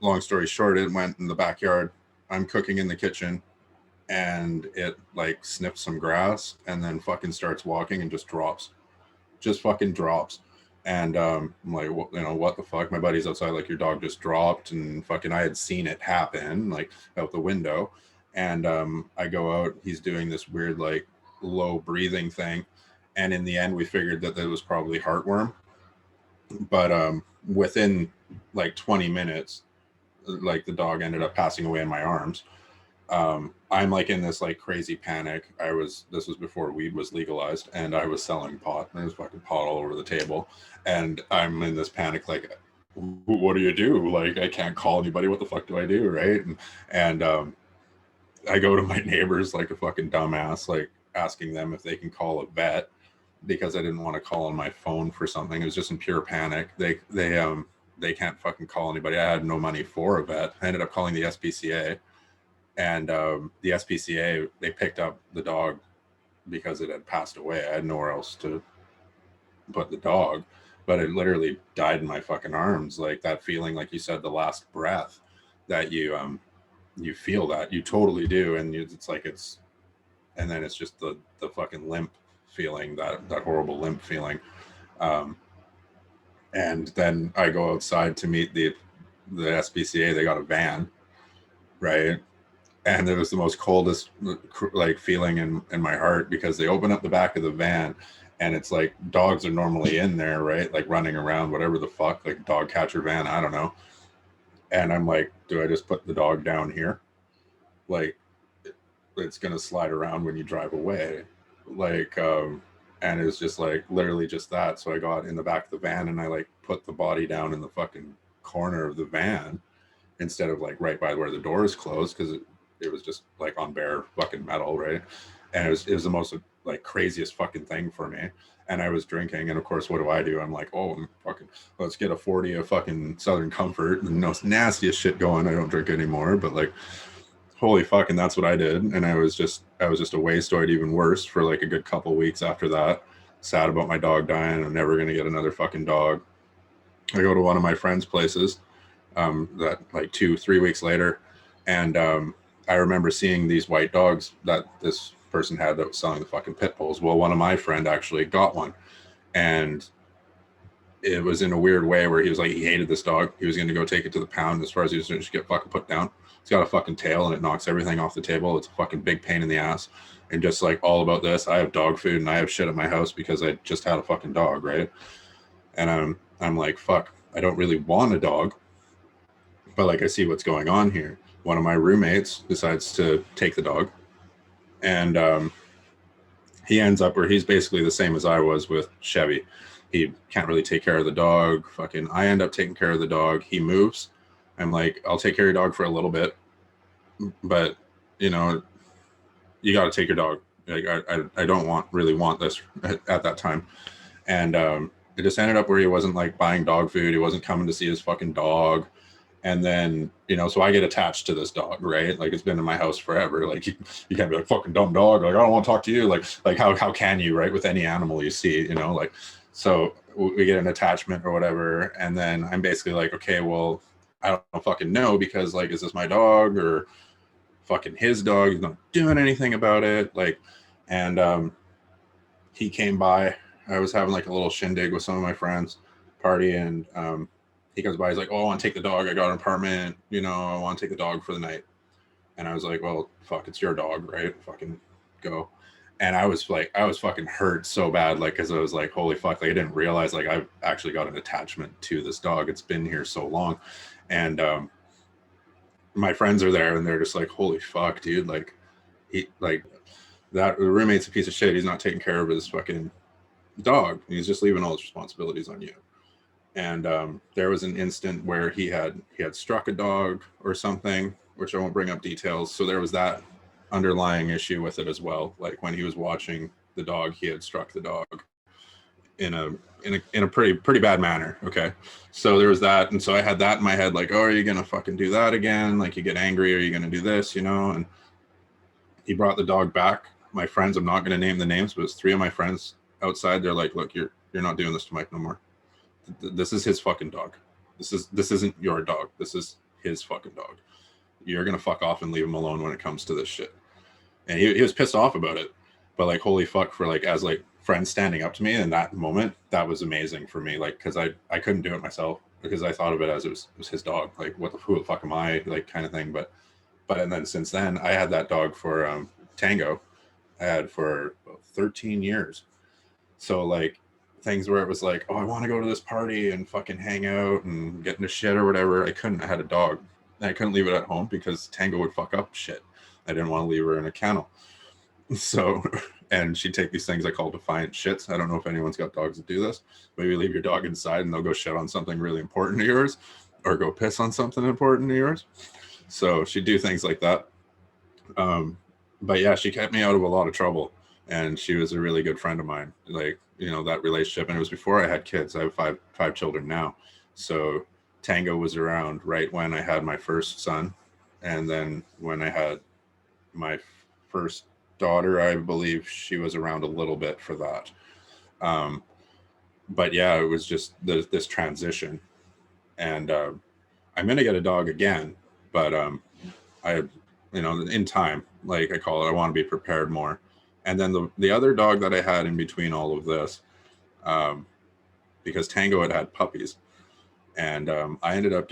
long story short, it went in the backyard. I'm cooking in the kitchen, and it like sniffs some grass and then fucking starts walking and just fucking drops. And I'm like, well, you know, what the fuck? My buddy's outside, like, your dog just dropped, and fucking I had seen it happen, like, out the window. And I go out, he's doing this weird like low breathing thing, and in the end we figured that was probably heartworm. But within like 20 minutes, like, the dog ended up passing away in my arms. I'm like in this like crazy panic. This was before weed was legalized, and I was selling pot, and there was fucking pot all over the table, and I'm in this panic, like, what do you do? Like, I can't call anybody. What the fuck do I do, right? And I go to my neighbors like a fucking dumbass, like asking them if they can call a vet, because I didn't want to call on my phone for something. It was just in pure panic. They can't fucking call anybody. I had no money for a vet. I ended up calling the SPCA, and the SPCA, they picked up the dog because it had passed away. I had nowhere else to put the dog, but it literally died in my fucking arms. Like, that feeling, like you said, the last breath that you feel, that you totally do. And it's like, and then it's just the fucking limp feeling, that horrible limp feeling. And then I go outside to meet the SPCA. They got a van, right? And it was the most coldest like feeling in my heart, because they open up the back of the van, and it's like dogs are normally in there, right? Like running around, whatever the fuck, like dog catcher van, I don't know. And I'm like, do I just put the dog down here? Like, it's going to slide around when you drive away. Like, and it was just like literally just that. So I got in the back of the van, and I like put the body down in the fucking corner of the van, instead of like right by where the door is closed, because it was just like on bare fucking metal, right? And it was the most like craziest fucking thing for me. And I was drinking, and of course, what do? I'm like, oh, I'm fucking, let's get a 40 of fucking Southern Comfort, and the nastiest shit going. I don't drink anymore, but like, holy fuck, and that's what I did. And I was just a wastoid, even worse, for like a good couple weeks after that. Sad about my dog dying. I'm never gonna get another fucking dog. I go to one of my friends' places, that like 2-3 weeks later, and I remember seeing these white dogs that this person had that was selling the fucking pit bulls. Well, one of my friend actually got one, And it was in a weird way where he was like, he hated this dog. He was going to go take it to the pound as far as he was going to get fucking put down. It's got a fucking tail and it knocks everything off the table. It's a fucking big pain in the ass. And just like all about this, I have dog food and I have shit at my house because I just had a fucking dog, right? And I'm like, fuck, I don't really want a dog, but like I see what's going on here. One of my roommates decides to take the dog, and he ends up where he's basically the same as I was with Chevy. He can't really take care of the dog. Fucking, I end up taking care of the dog. He moves. I'm like, I'll take care of your dog for a little bit, but you know, you got to take your dog. Like, I don't really want this at that time. And it just ended up where he wasn't like buying dog food. He wasn't coming to see his fucking dog. And then, you know, so I get attached to this dog, right? Like, it's been in my house forever. Like, you can't be like, fucking dumb dog. Like, I don't want to talk to you. Like how can you, right? With any animal you see, you know, like, so we get an attachment or whatever. And then I'm basically like, okay, well, I don't fucking know, because like, is this my dog or fucking his dog? He's not doing anything about it. Like, and he came by. I was having like a little shindig with some of my friends, party, and he comes by. He's like, "Oh, I want to take the dog. I got an apartment. You know, I want to take the dog for the night." And I was like, "Well, fuck, it's your dog, right? Fucking go." And I was fucking hurt so bad, like, because I was like, "Holy fuck!" Like, I didn't realize like I've actually got an attachment to this dog. It's been here so long, and my friends are there, and they're just like, "Holy fuck, dude!" Like, he like that. The roommate's a piece of shit. He's not taking care of his fucking dog. He's just leaving all his responsibilities on you. And there was an instant where he had struck a dog or something, which I won't bring up details. So there was that underlying issue with it as well. Like, when he was watching the dog, he had struck the dog in a pretty bad manner. Okay, so there was that, and so I had that in my head, like, oh, are you gonna fucking do that again? Like, you get angry, are you gonna do this, you know? And he brought the dog back. My friends, I'm not gonna name the names, but it's 3 of my friends outside. They're like, look, you're not doing this to Mike no more. This is his fucking dog. This isn't your dog. This is his fucking dog. You're gonna fuck off and leave him alone when it comes to this shit. And he was pissed off about it, but like, holy fuck, for like, as like friends standing up to me in that moment, that was amazing for me. Like, because I couldn't do it myself, because I thought of it as it was his dog. Like, who the fuck am I, like, kind of thing. But and then since then, I had that dog for Tango. I had for about 13 years. So like, things where it was like, oh, I want to go to this party and fucking hang out and get into shit or whatever. I couldn't. I had a dog. And I couldn't leave it at home because Tango would fuck up shit. I didn't want to leave her in a kennel. So, and she'd take these things I call defiant shits. I don't know if anyone's got dogs that do this. Maybe leave your dog inside and they'll go shit on something really important to yours, or go piss on something important to yours. So she'd do things like that. But yeah, she kept me out of a lot of trouble. And she was a really good friend of mine. Like, you know, that relationship. And it was before I had kids. I have five children now. So Tango was around right when I had my first son. And then when I had my first daughter, I believe she was around a little bit for that. But yeah, it was just this transition. And I'm going to get a dog again. But I, you know, in time, like I call it, I want to be prepared more. And then the other dog that I had in between all of this, because Tango had puppies, and I ended up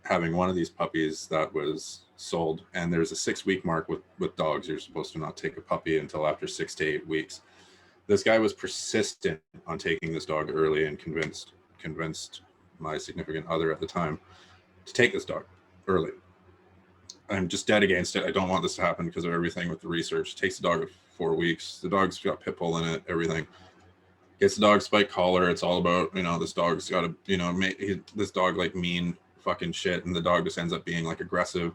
having one of these puppies that was sold. And there's a 6-week mark with dogs. You're supposed to not take a puppy until after 6 to 8 weeks. This guy was persistent on taking this dog early, and convinced my significant other at the time to take this dog early. I'm just dead against it. I don't want this to happen because of everything with the research. It takes the dog at 4 weeks. The dog's got pit bull in it, everything. Gets the dog spike collar. It's all about, you know, this dog's got to, you know, this dog like mean fucking shit. And the dog just ends up being like aggressive.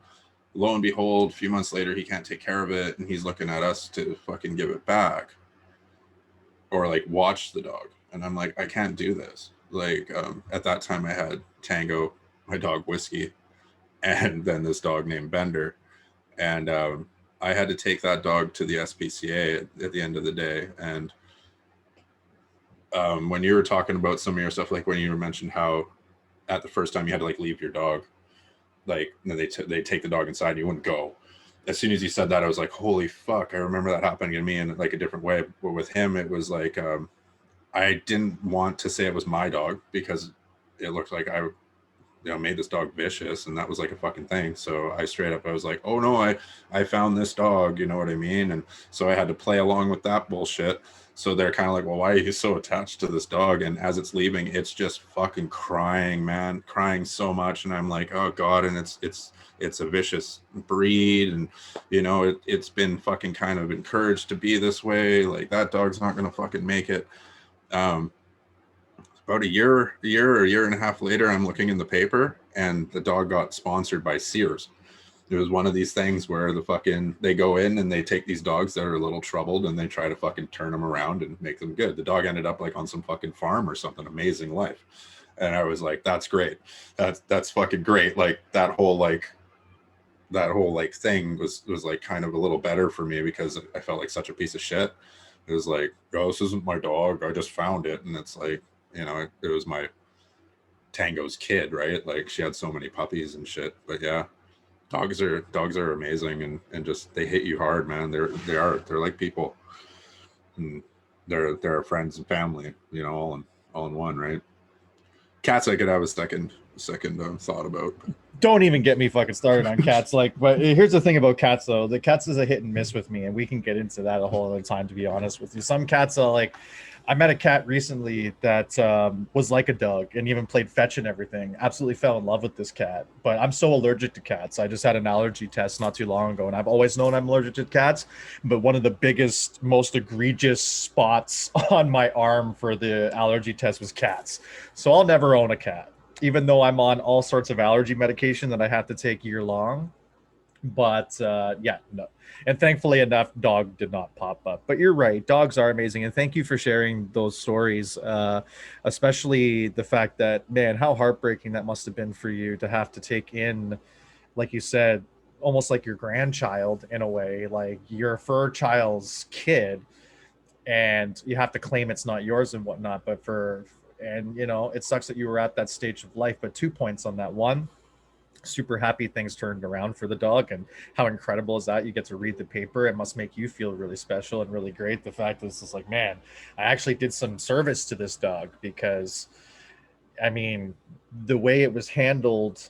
Lo and behold, a few months later, he can't take care of it. And he's looking at us to fucking give it back or like watch the dog. And I'm like, I can't do this. Like, at that time I had Tango, my dog Whiskey, and then this dog named Bender. And I had to take that dog to the SPCA at the end of the day. And when you were talking about some of your stuff, like when you mentioned how at the first time you had to like leave your dog, like they take the dog inside and you wouldn't go. As soon as you said that, I was like, holy fuck, I remember that happening to me in like a different way. But with him, it was like, I didn't want to say it was my dog because it looked like I, made this dog vicious, and that was like a fucking thing. So I straight up, I was like, oh no, I found this dog, you know what I mean? And so I had to play along with that bullshit. So they're kind of like, well, why are you so attached to this dog? And as it's leaving, it's just fucking crying, man, crying so much. And I'm like, oh God. And it's a vicious breed. And, it's been fucking kind of encouraged to be this way. Like that dog's not going to fucking make it. About a year or a year and a half later, I'm looking in the paper and the dog got sponsored by Sears. It was one of these things where they go in and they take these dogs that are a little troubled and they try to fucking turn them around and make them good. The dog ended up like on some fucking farm or something. Amazing life. And I was like, that's great. That's fucking great. Like that whole thing was like kind of a little better for me because I felt like such a piece of shit. It was like, oh, this isn't my dog. I just found it. And it's like, it was my Tango's kid, right? Like she had so many puppies and shit. But yeah, dogs are amazing and just they hit you hard, man. They're like people, and they're our friends and family, all in one, right? Cats I could have a second thought about. Don't even get me fucking started on cats. But here's the thing about cats though. The cats is a hit and miss with me, and we can get into that a whole other time, to be honest with you. Some cats are like, I met a cat recently that was like a dog and even played fetch and everything. Absolutely fell in love with this cat. But I'm so allergic to cats. I just had an allergy test not too long ago, and I've always known I'm allergic to cats. But one of the biggest, most egregious spots on my arm for the allergy test was cats. So I'll never own a cat, even though I'm on all sorts of allergy medication that I have to take year long. But yeah, no. And thankfully enough, dog did not pop up. But you're right, dogs are amazing. And thank you for sharing those stories, especially the fact that, man, how heartbreaking that must have been for you to have to take in, like you said, almost like your grandchild in a way, like your fur child's kid, and you have to claim it's not yours and whatnot. And it sucks that you were at that stage of life. But 2 points on that. One, super happy things turned around for the dog, and how incredible is that? You get to read the paper. It must make you feel really special and really great. The fact that it's just like, man, I actually did some service to this dog, because I mean, the way it was handled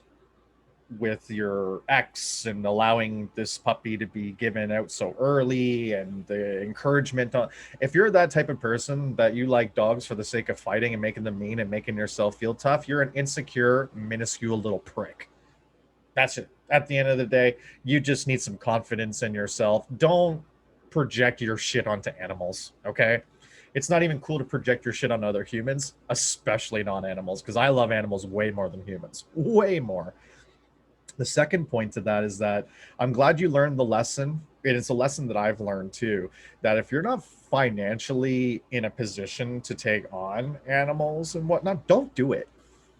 with your ex and allowing this puppy to be given out so early, and the encouragement on, if you're that type of person that you like dogs for the sake of fighting and making them mean and making yourself feel tough, you're an insecure, minuscule little prick. That's it. At the end of the day, you just need some confidence in yourself. Don't project your shit onto animals, okay? It's not even cool to project your shit on other humans, especially non-animals, because I love animals way more than humans. Way more. The second point to that is that I'm glad you learned the lesson. And it's a lesson that I've learned too, that if you're not financially in a position to take on animals and whatnot, don't do it.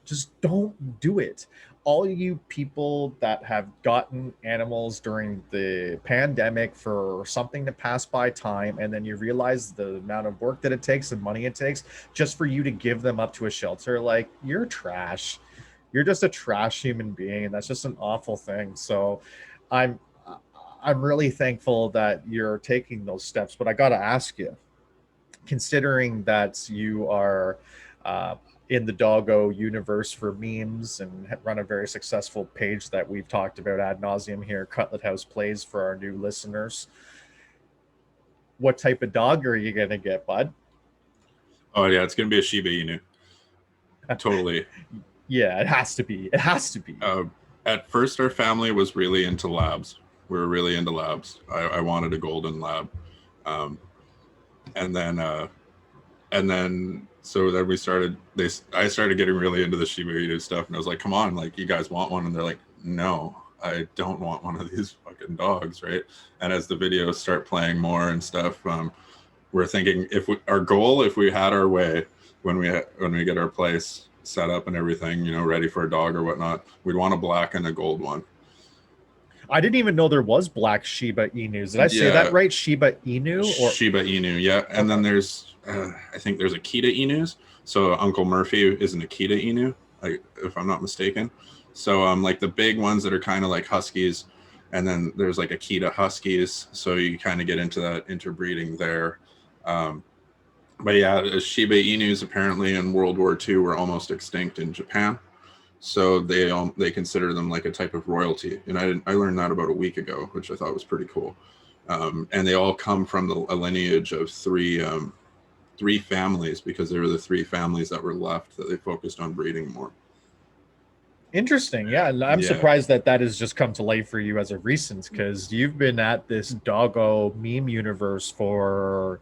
Just don't do it. All you people that have gotten animals during the pandemic for something to pass by time, and then you realize the amount of work that it takes and money it takes just for you to give them up to a shelter, like, you're trash. You're just a trash human being, and that's just an awful thing. So I'm really thankful that you're taking those steps. But I got to ask you, considering that you are in the doggo universe for memes and run a very successful page that we've talked about ad nauseum here, Cutlet House Plays, for our new listeners, what type of dog are you going to get, bud? Oh yeah, it's going to be a Shiba Inu. Totally. Yeah, it has to be. It has to be. At first, our family was really into labs. We were really into labs. I wanted a golden lab. And then so then I started getting really into the Shiba Inu stuff, and I was like, come on, like, you guys want one? And they're like, no, I don't want one of these fucking dogs, right? And as the videos start playing more and stuff, we're thinking, if we had our way, when we get our place set up and everything, ready for a dog or whatnot, we'd want a black and a gold one. I didn't even know there was black Shiba Inus. Did I say that right? Shiba Inu? Or Shiba Inu, yeah. Okay. And then there's, I think there's Akita Inus. So Uncle Murphy is an Akita Inu, if I'm not mistaken. So like the big ones that are kind of like Huskies, and then there's like Akita Huskies. So you kind of get into that interbreeding there. But yeah, Shiba Inus apparently in World War II were almost extinct in Japan, so they consider them like a type of royalty. And I learned that about a week ago, which I thought was pretty cool. And they all come from a lineage of three families, because they were the three families that were left that they focused on breeding more. Interesting. Yeah, I'm Yeah, surprised that has just come to light for you as of recent, because you've been at this doggo meme universe for,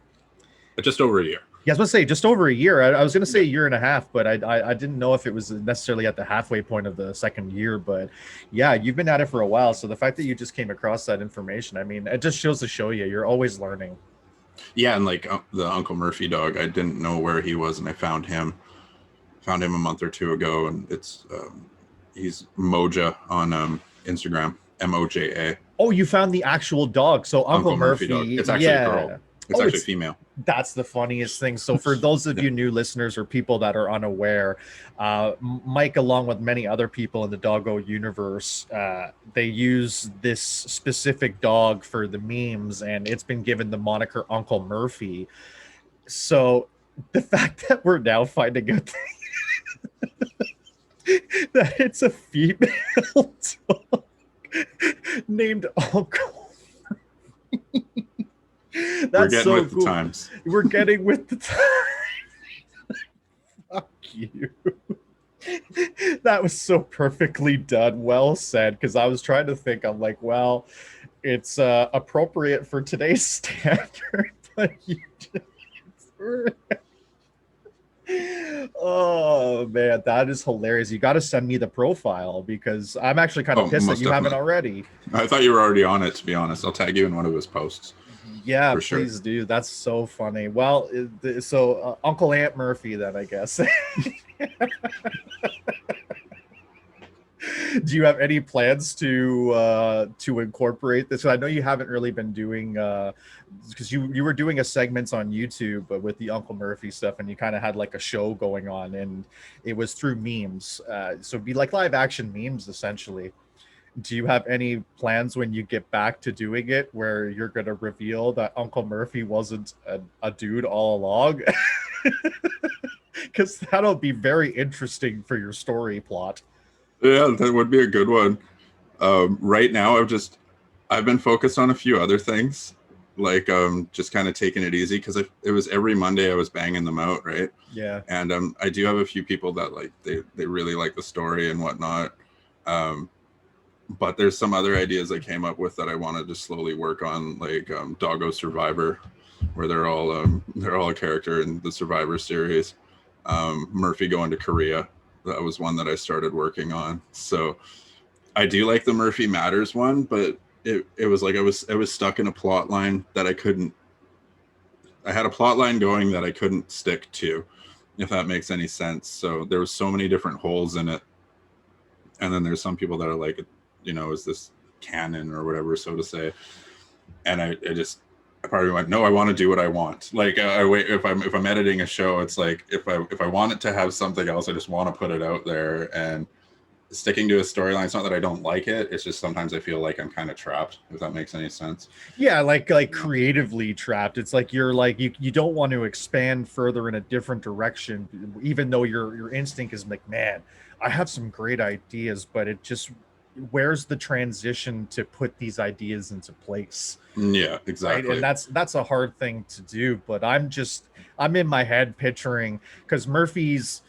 just over a year. yeah, I was going to say just over a year. I was going to say a year and a half, but I didn't know if it was necessarily at the halfway point of the second year. But yeah, you've been at it for a while. So the fact that you just came across that information, I mean, it just shows to show you're always learning. Yeah, and like the Uncle Murphy dog, I didn't know where he was, and I found him a month or two ago, and it's he's Moja on Instagram, Moja. Oh, you found the actual dog. So Uncle Murphy dog. It's actually a girl. It's actually female. That's the funniest thing. So for those of you new listeners or people that are unaware, Mike, along with many other people in the doggo universe, they use this specific dog for the memes, and it's been given the moniker Uncle Murphy. So the fact that we're now finding out that it's a female dog named Uncle Murphy. We're getting so with cool. The times. We're getting with the times. Fuck you. That was so perfectly done. Well said. Because I was trying to think, I'm like, well, it's appropriate for today's standard, but you just... Oh man, that is hilarious. You got to send me the profile, because I'm actually kind of pissed that you haven't already. I thought you were already on it, to be honest. I'll tag you in one of his posts. Yeah, please do. That's so funny. Well, so Uncle Aunt Murphy then, I guess. Do you have any plans to incorporate this? I know you haven't really been doing, because you were doing a segments on YouTube with the Uncle Murphy stuff, and you kind of had like a show going on, and it was through memes. So it'd be like live action memes essentially. Do you have any plans when you get back to doing it where you're going to reveal that Uncle Murphy wasn't a dude all along? Because that'll be very interesting for your story plot. Yeah, that would be a good one. Right now, I've been focused on a few other things, like just kind of taking it easy, because it was every Monday I was banging them out, right? Yeah. And I do have a few people that like they really like the story and whatnot. But there's some other ideas I came up with that I want to just slowly work on, like Doggo Survivor, where they're all a character in the Survivor series. Murphy going to Korea, that was one that I started working on. So I do like the Murphy Matters one, but it was like I was stuck in a plot line that I had a plot line going that I couldn't stick to, if that makes any sense. So there was so many different holes in it. And then there's some people that are like, is this canon or whatever, so to say? And I probably went, no, I want to do what I want. Like if I'm editing a show, it's like if I want it to have something else, I just want to put it out there. And sticking to a storyline, it's not that I don't like it, it's just sometimes I feel like I'm kind of trapped, if that makes any sense. Yeah, like creatively trapped. It's like you're like you don't want to expand further in a different direction, even though your instinct is like, man, I have some great ideas, but it just, where's the transition to put these ideas into place? Yeah, exactly. Right? And that's a hard thing to do, but I'm in my head picturing, because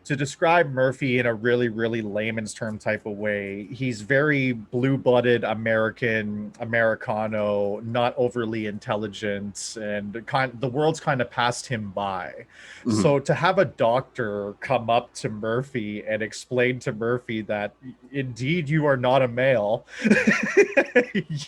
to describe Murphy in a really, really layman's term type of way, he's very blue-blooded Americano, not overly intelligent, and the world's kind of passed him by. Mm-hmm. So to have a doctor come up to Murphy and explain to Murphy that indeed you are not a male,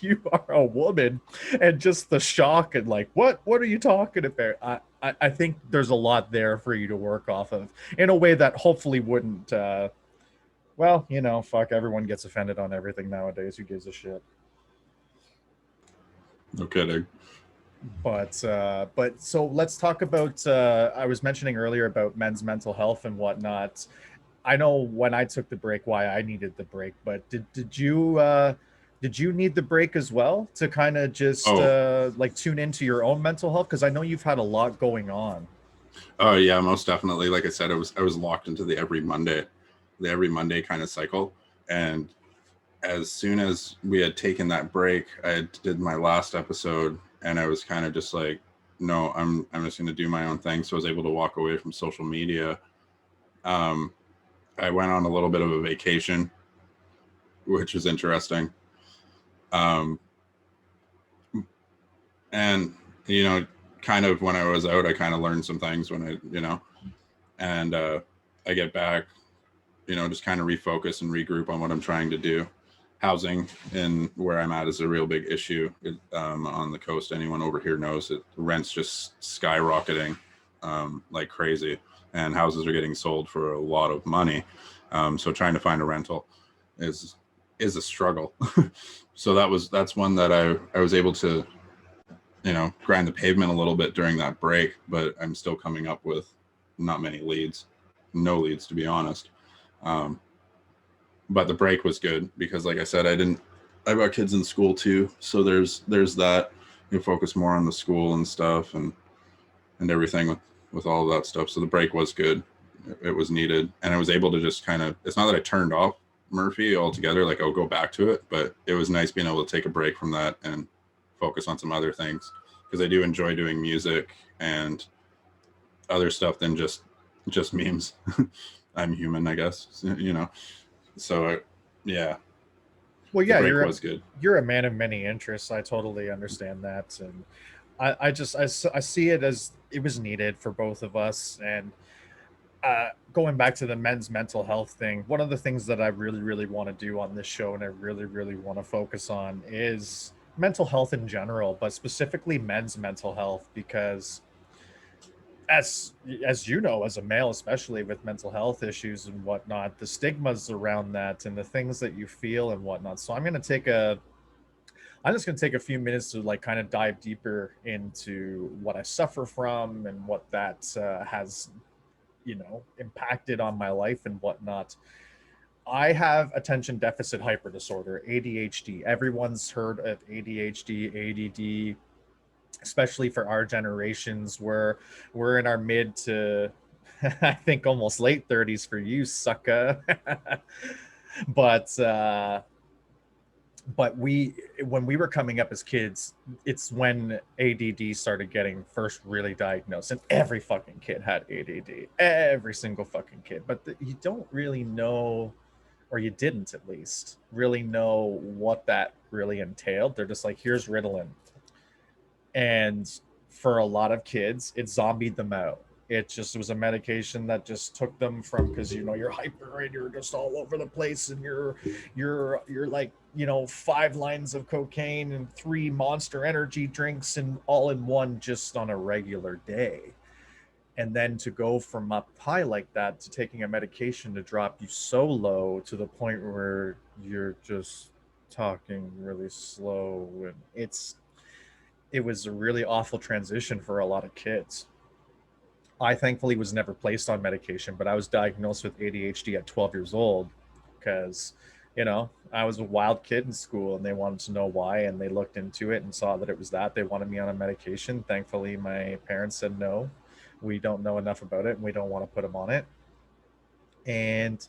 you are a woman, and just the shock and like, what are you talking about? I think there's a lot there for you to work off of in a way that hopefully wouldn't, fuck, everyone gets offended on everything nowadays. Who gives a shit? No kidding. But so let's talk about, I was mentioning earlier about men's mental health and whatnot. I know when I took the break, why I needed the break, but did you Did you need the break as well to kind of just Oh, like tune into your own mental health? Because I know you've had a lot going on. oh yeah, most definitely. Like I said, I was locked into the every Monday kind of cycle. And as soon as we had taken that break, I did my last episode, and I was kind of just like, no, I'm just going to do my own thing. So I was able to walk away from social media. Um, I went on a little bit of a vacation, which was interesting. Um, and you know, kind of when I was out, I kind of learned some things when and I get back, just kind of refocus and regroup on what I'm trying to do. Housing in where I'm at is a real big issue on the coast. Anyone over here knows it. Rent's just skyrocketing like crazy, and houses are getting sold for a lot of money. So trying to find a rental is is a struggle. So that's one that I was able to grind the pavement a little bit during that break, but I'm still coming up with not many leads, no leads to be honest. Um, but the break was good because, like I said, I've got kids in school too, so there's that. You focus more on the school and stuff and everything with all of that stuff. So the break was good. It was needed, and I was able to just kind of. It's not that I turned off Murphy altogether, like I'll go back to it, but it was nice being able to take a break from that and focus on some other things because I do enjoy doing music and other stuff than just memes. I'm human, I guess. So yeah, Well, the yeah, break was good. you're a man of many interests. I totally understand that, and I see it as it was needed for both of us. And going back to the men's mental health thing, one of the things that I really, really want to do on this show, and I really, really want to focus on, is mental health in general, but specifically men's mental health, because as you know, as a male, especially with mental health issues and whatnot, the stigmas around that and the things that you feel and whatnot. So I'm just going to take a few minutes to like kind of dive deeper into what I suffer from and what that has impacted on my life and whatnot. I have attention deficit hyper disorder, ADHD. Everyone's heard of ADHD, ADD, especially for our generations where we're in our mid to I think almost late 30s for you, sucker. but we when we were coming up as kids, it's when ADD started getting first really diagnosed, and every fucking kid had ADD, every single fucking kid. But you don't really know, or you didn't at least really know what that really entailed. They're just like, here's Ritalin, and for a lot of kids it zombied them out. It was a medication that just took them from, because you're hyper and you're just all over the place, and you're like 5 lines of cocaine and 3 monster energy drinks and all in one just on a regular day. And then to go from up high like that to taking a medication to drop you so low to the point where you're just talking really slow, and it was a really awful transition for a lot of kids. I thankfully was never placed on medication, but I was diagnosed with ADHD at 12 years old because, I was a wild kid in school and they wanted to know why. And they looked into it and saw that it was that. They wanted me on a medication. Thankfully, my parents said no. We don't know enough about it and we don't want to put them on it. And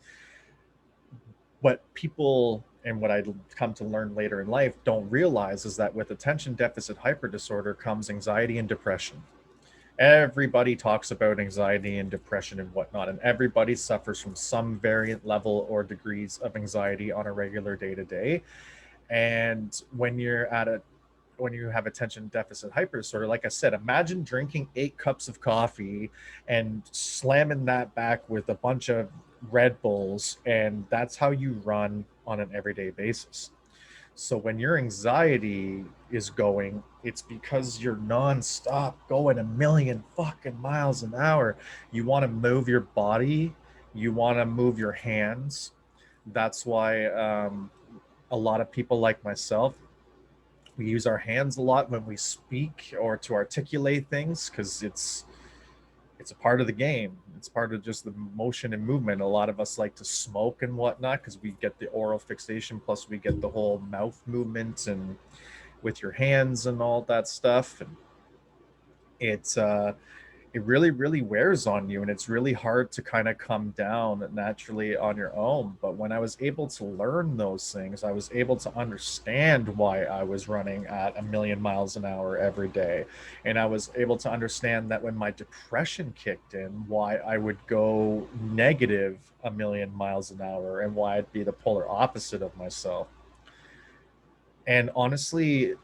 what people and what I come to learn later in life don't realize is that with attention deficit hyper disorder comes anxiety and depression. Everybody talks about anxiety and depression and whatnot, and everybody suffers from some variant level or degrees of anxiety on a regular day to day. And when you have attention deficit hyper disorder, like I said, imagine drinking 8 cups of coffee and slamming that back with a bunch of Red Bulls, and that's how you run on an everyday basis. So when your anxiety is going, it's because you're nonstop going a million fucking miles an hour. You want to move your body, you want to move your hands. That's why a lot of people like myself, we use our hands a lot when we speak or to articulate things, because it's a part of the game. It's part of just the motion and movement. A lot of us like to smoke and whatnot because we get the oral fixation, plus we get the whole mouth movement and with your hands and all that stuff. And it's it really really wears on you, and it's really hard to kind of come down naturally on your own. But when I was able to learn those things, I was able to understand why I was running at 1,000,000 miles an hour every day, and I was able to understand that when my depression kicked in, why I would go negative 1,000,000 miles an hour, and why I'd be the polar opposite of myself. And honestly,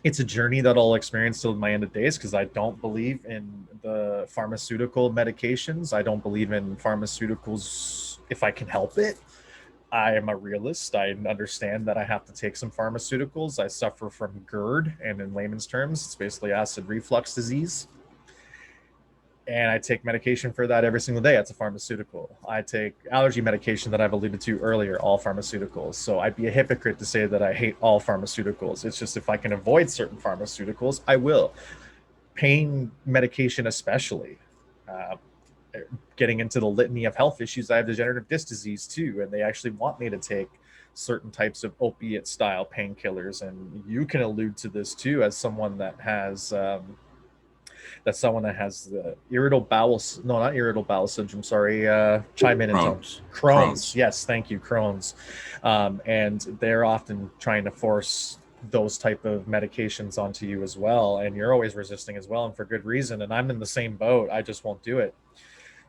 it's a journey that I'll experience till my end of days, because I don't believe in the pharmaceutical medications. I don't believe in pharmaceuticals if I can help it. I am a realist. I understand that I have to take some pharmaceuticals. I suffer from GERD, and in layman's terms, it's basically acid reflux disease. And I take medication for that every single day. It's a pharmaceutical. I take allergy medication that I've alluded to earlier, all pharmaceuticals. So I'd be a hypocrite to say that I hate all pharmaceuticals. It's just if I can avoid certain pharmaceuticals, I will. Pain medication especially. Getting into the litany of health issues, I have degenerative disc disease too, and they actually want me to take certain types of opiate style painkillers. And you can allude to this too, as someone that has the irritable bowel, no, not irritable bowel syndrome, sorry, chime in and tell Crohn's. Yes, thank you, Crohn's. And they're often trying to force those type of medications onto you as well, and you're always resisting as well, and for good reason. And I'm in the same boat. I just won't do it.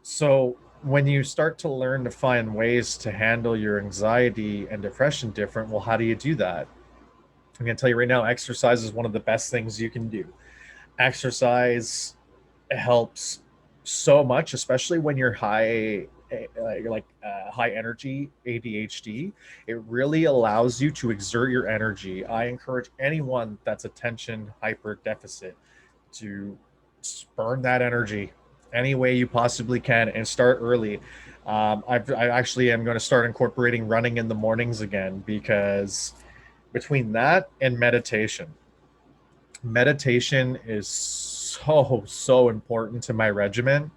So when you start to learn to find ways to handle your anxiety and depression different, well, how do you do that? I'm going to tell you right now, exercise is one of the best things you can do. Exercise helps so much, especially when you're high, high energy ADHD. It really allows you to exert your energy. I encourage anyone that's attention hyper deficit to burn that energy any way you possibly can and start early. I actually am going to start incorporating running in the mornings again, because between that and meditation is so important to my regimen.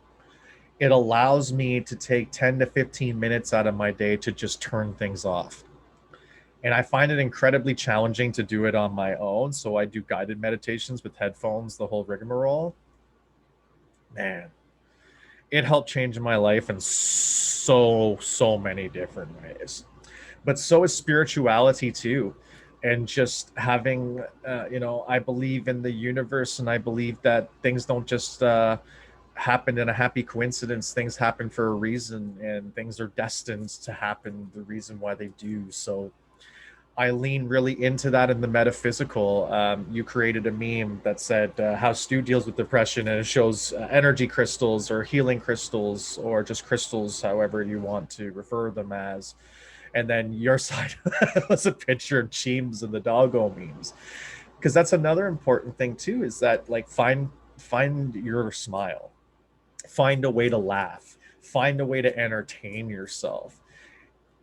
It allows me to take 10 to 15 minutes out of my day to just turn things off. And I find it incredibly challenging to do it on my own. So I do guided meditations with headphones, the whole rigmarole. Man, it helped change my life in so many different ways. But so is spirituality too. And just having, I believe in the universe, and I believe that things don't just happen in a happy coincidence. Things happen for a reason, and things are destined to happen the reason why they do. So I lean really into that in the metaphysical. You created a meme that said how Stu deals with depression, and it shows energy crystals or healing crystals or just crystals, however you want to refer them as. And then your side was a picture of Cheems and the doggo memes, because that's another important thing too, is that like find your smile, find a way to laugh, find a way to entertain yourself.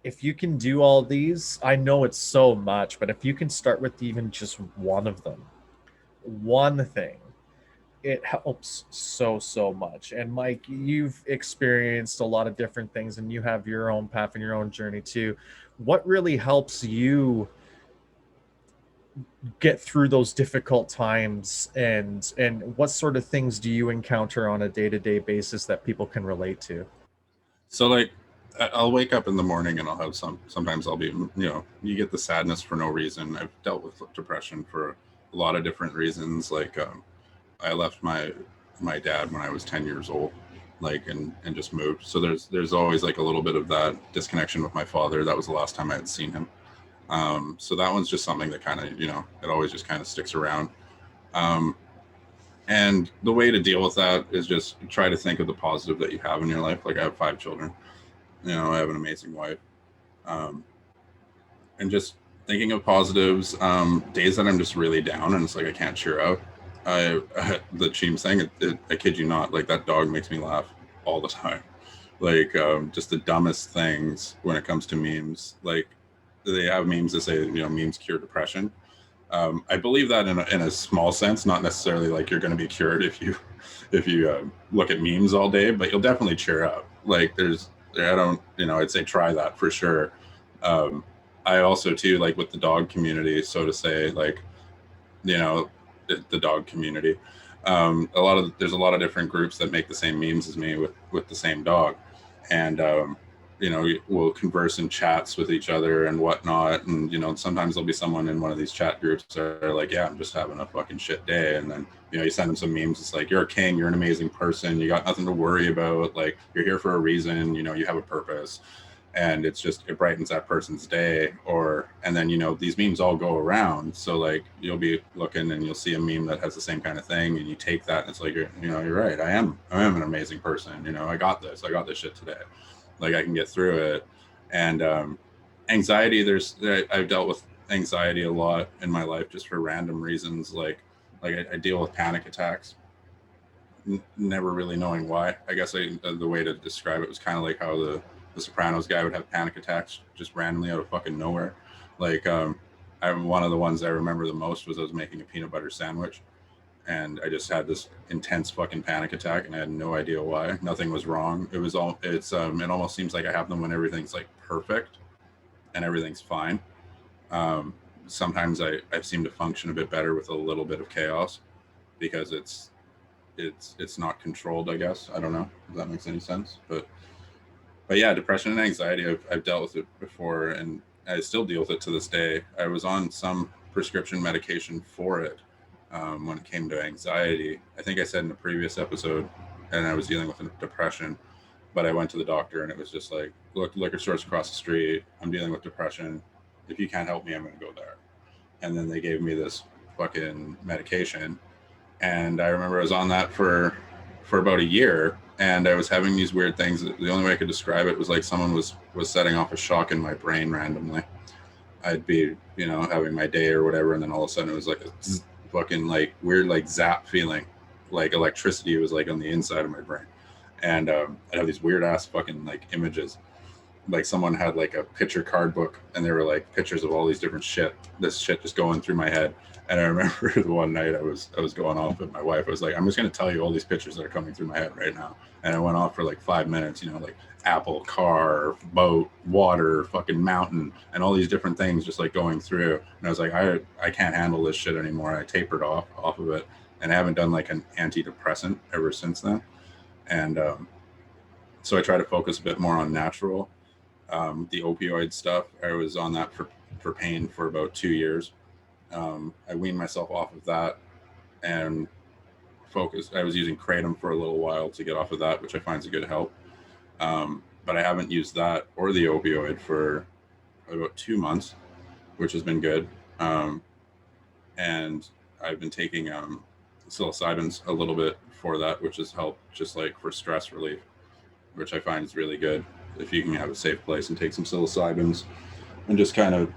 If you can do all these, I know it's so much, but if you can start with even just one of them, one thing, it helps so much. And Mike, you've experienced a lot of different things, and you have your own path and your own journey too. What really helps you get through those difficult times, and what sort of things do you encounter on a day-to-day basis that people can relate to? So like I'll wake up in the morning and I'll have sometimes I'll be, you get the sadness for no reason. I've dealt with depression for a lot of different reasons. Like I left my dad when I was 10 years old, and just moved. So there's always like a little bit of that disconnection with my father. That was the last time I had seen him. So that one's just something that kind of, it always just kind of sticks around. And the way to deal with that is just try to think of the positive that you have in your life. Like I have 5 children, I have an amazing wife. And just thinking of positives, days that I'm just really down and it's like I can't cheer out. The Cheems thing, I kid you not, like that dog makes me laugh all the time. Like just the dumbest things when it comes to memes. Like they have memes that say, memes cure depression. I believe that in a small sense, not necessarily like you're going to be cured if you look at memes all day, but you'll definitely cheer up. Like I don't, I'd say try that for sure. I also too, like with the dog community, so to say, like, the dog community, there's a lot of different groups that make the same memes as me with the same dog. And, we'll converse in chats with each other and whatnot. And, sometimes there'll be someone in one of these chat groups that are like, yeah, I'm just having a fucking shit day. And then, you send them some memes. It's like, you're a king, you're an amazing person. You got nothing to worry about. Like, you're here for a reason, you have a purpose. And it brightens that person's day. And then, these memes all go around. So like, you'll be looking and you'll see a meme that has the same kind of thing. And you take that and it's like, you're right. I am an amazing person. I got this shit today. Like, I can get through it. And anxiety, I've dealt with anxiety a lot in my life just for random reasons. Like I deal with panic attacks, never really knowing why. I guess the way to describe it was kind of like how the Sopranos guy would have panic attacks just randomly out of fucking nowhere. Like, one of the ones I remember the most was I was making a peanut butter sandwich. And I just had this intense fucking panic attack, and I had no idea why. Nothing was wrong. It almost seems like I have them when everything's like perfect and everything's fine. Sometimes I seem to function a bit better with a little bit of chaos because it's not controlled, I guess. I don't know if that makes any sense, but yeah, depression and anxiety, I've dealt with it before, and I still deal with it to this day. I was on some prescription medication for it. When it came to anxiety, I think I said in a previous episode, and I was dealing with depression, but I went to the doctor and it was just like, look, liquor store's across the street. I'm dealing with depression. If you can't help me, I'm going to go there. And then they gave me this fucking medication. And I remember I was on that for about a year, and I was having these weird things. The only way I could describe it was like someone was setting off a shock in my brain randomly. I'd be, having my day or whatever, and then all of a sudden it was like a fucking like weird like zap feeling, like electricity was like on the inside of my brain. And I'd have these weird ass fucking like images, like someone had like a picture card book and there were like pictures of all these different this shit just going through my head. And I remember the one night I was going off with my wife. I was like, I'm just going to tell you all these pictures that are coming through my head right now. And I went off for like 5 minutes, like apple, car, boat, water, fucking mountain, and all these different things just like going through. And I was like, I can't handle this shit anymore. I tapered off of it, and I haven't done like an antidepressant ever since then. And so I try to focus a bit more on natural. The opioid stuff, I was on that for pain for about 2 years. I weaned myself off of that and focused. I was using kratom for a little while to get off of that, which I find is a good help. But I haven't used that or the opioid for about 2 months, which has been good. And I've been taking psilocybins a little bit for that, which has helped just like for stress relief, which I find is really good. If you can have a safe place and take some psilocybins and just kind of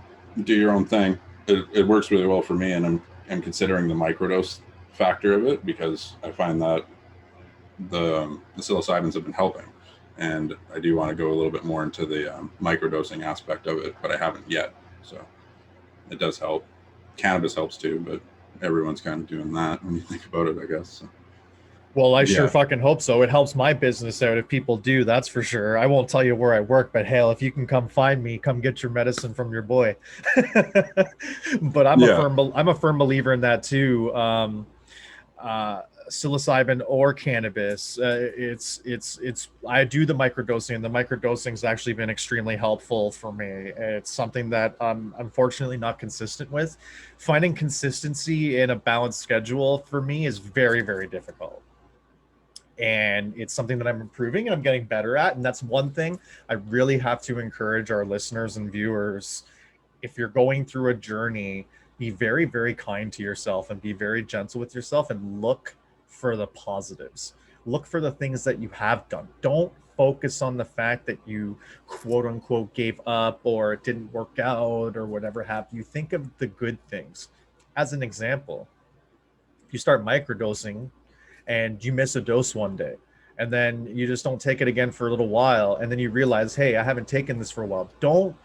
do your own thing, it works really well for me. And I'm considering the microdose factor of it because I find that the psilocybins have been helping. And I do want to go a little bit more into the microdosing aspect of it, but I haven't yet. So it does help. Cannabis helps too, but everyone's kind of doing that when you think about it, I guess. So. Well, I sure fucking hope so. It helps my business out if people do, that's for sure. I won't tell you where I work, but hell, if you can come find me, come get your medicine from your boy. But I'm a firm believer in that too. Psilocybin or cannabis, I do the microdosing, and the microdosing has actually been extremely helpful for me. It's something that I'm unfortunately not consistent with. Finding consistency in a balanced schedule for me is very, very difficult. And it's something that I'm improving and I'm getting better at. And that's one thing I really have to encourage our listeners and viewers. If you're going through a journey, be very, very kind to yourself and be very gentle with yourself and look for the positives. Look for the things that you have done. Don't focus on the fact that you quote unquote gave up or it didn't work out or whatever have you. Think of the good things. As an example, if you start microdosing and you miss a dose one day and then you just don't take it again for a little while and then you realize, hey, I haven't taken this for a while. Don't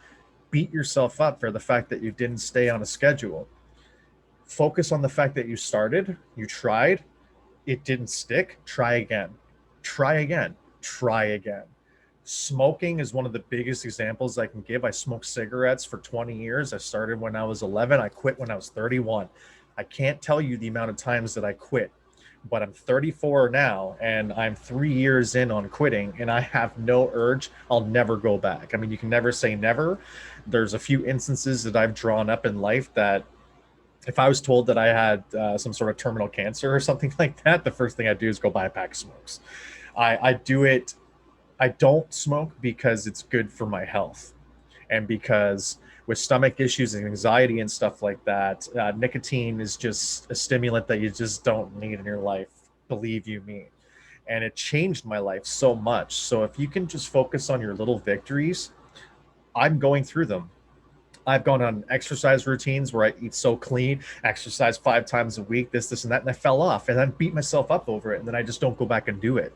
beat yourself up for the fact that you didn't stay on a schedule. Focus on the fact that you started, you tried, it didn't stick. Try again, try again, try again. Smoking is one of the biggest examples I can give. I smoked cigarettes for 20 years. I started when I was 11. I quit when I was 31. I can't tell you the amount of times that I quit, but I'm 34 now and I'm 3 years in on quitting and I have no urge. I'll never go back. I mean, you can never say never. There's a few instances that I've drawn up in life that if I was told that I had some sort of terminal cancer or something like that, the first thing I'd do is go buy a pack of smokes. I do it. I don't smoke because it's good for my health, and because with stomach issues and anxiety and stuff like that, nicotine is just a stimulant that you just don't need in your life. Believe you me. And it changed my life so much. So if you can just focus on your little victories, I'm going through them. I've gone on exercise routines where I eat so clean, exercise 5 times a week, this, and that, and I fell off and then beat myself up over it. And then I just don't go back and do it.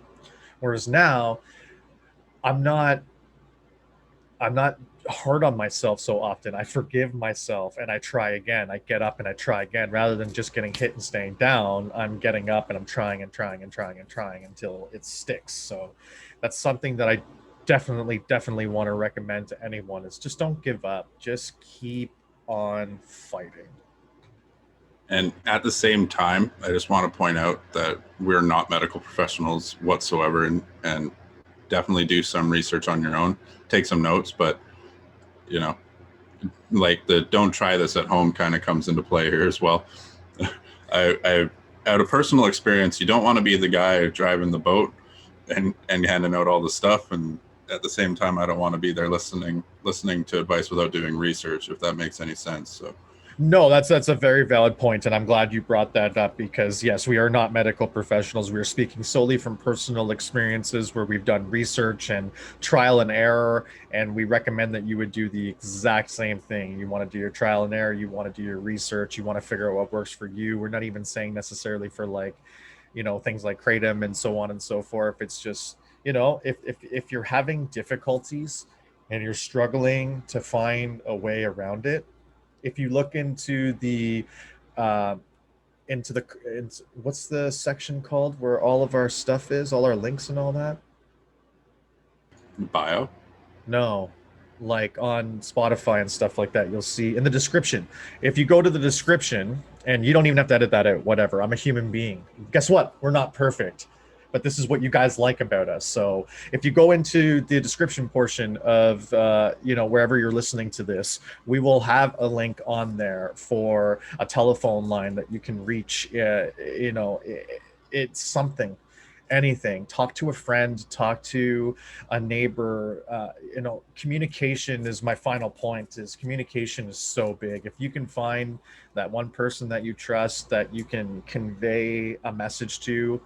Whereas now I'm not hard on myself so often. I forgive myself and I try again. I get up and I try again. Rather than just getting hit and staying down, I'm getting up and I'm trying and trying and trying and trying until it sticks. So that's something that I definitely want to recommend to anyone is just don't give up. Just keep on fighting. And at the same time, I just want to point out that we're not medical professionals whatsoever, and definitely do some research on your own, take some notes, but you know, like the don't try this at home kind of comes into play here as well. I out of personal experience, you don't want to be the guy driving the boat and handing out all the stuff, and at the same time, I don't want to be there listening to advice without doing research, if that makes any sense. So no, that's a very valid point, and I'm glad you brought that up because yes, we are not medical professionals. We are speaking solely from personal experiences where we've done research and trial and error, and we recommend that you would do the exact same thing. You want to do your trial and error, you want to do your research, you want to figure out what works for you. We're not even saying necessarily for like, you know, things like kratom and so on and so forth. It's just, you know, if you're having difficulties and you're struggling to find a way around it, if you look into the what's the section called where all of our stuff is, all our links and all that? Bio? No, like on Spotify and stuff like that, you'll see in the description. If you go to the description, and you don't even have to edit that out, whatever. I'm a human being. Guess what? We're not perfect, but this is what you guys like about us. So if you go into the description portion of, you know, wherever you're listening to this, we will have a link on there for a telephone line that you can reach. You know, it's something, anything. Talk to a friend, talk to a neighbor. You know, communication is my final point. Is communication is so big. If you can find that one person that you trust, that you can convey a message to,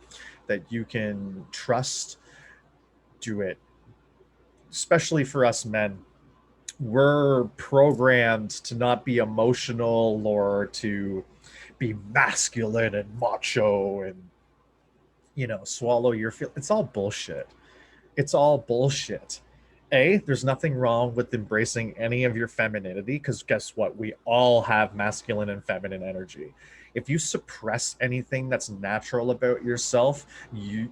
that you can trust, do it. Especially for us men, we're programmed to not be emotional or to be masculine and macho and, you know, swallow your feel. It's all bullshit. It's all bullshit. There's nothing wrong with embracing any of your femininity, because guess what? We all have masculine and feminine energy. If you suppress anything that's natural about yourself,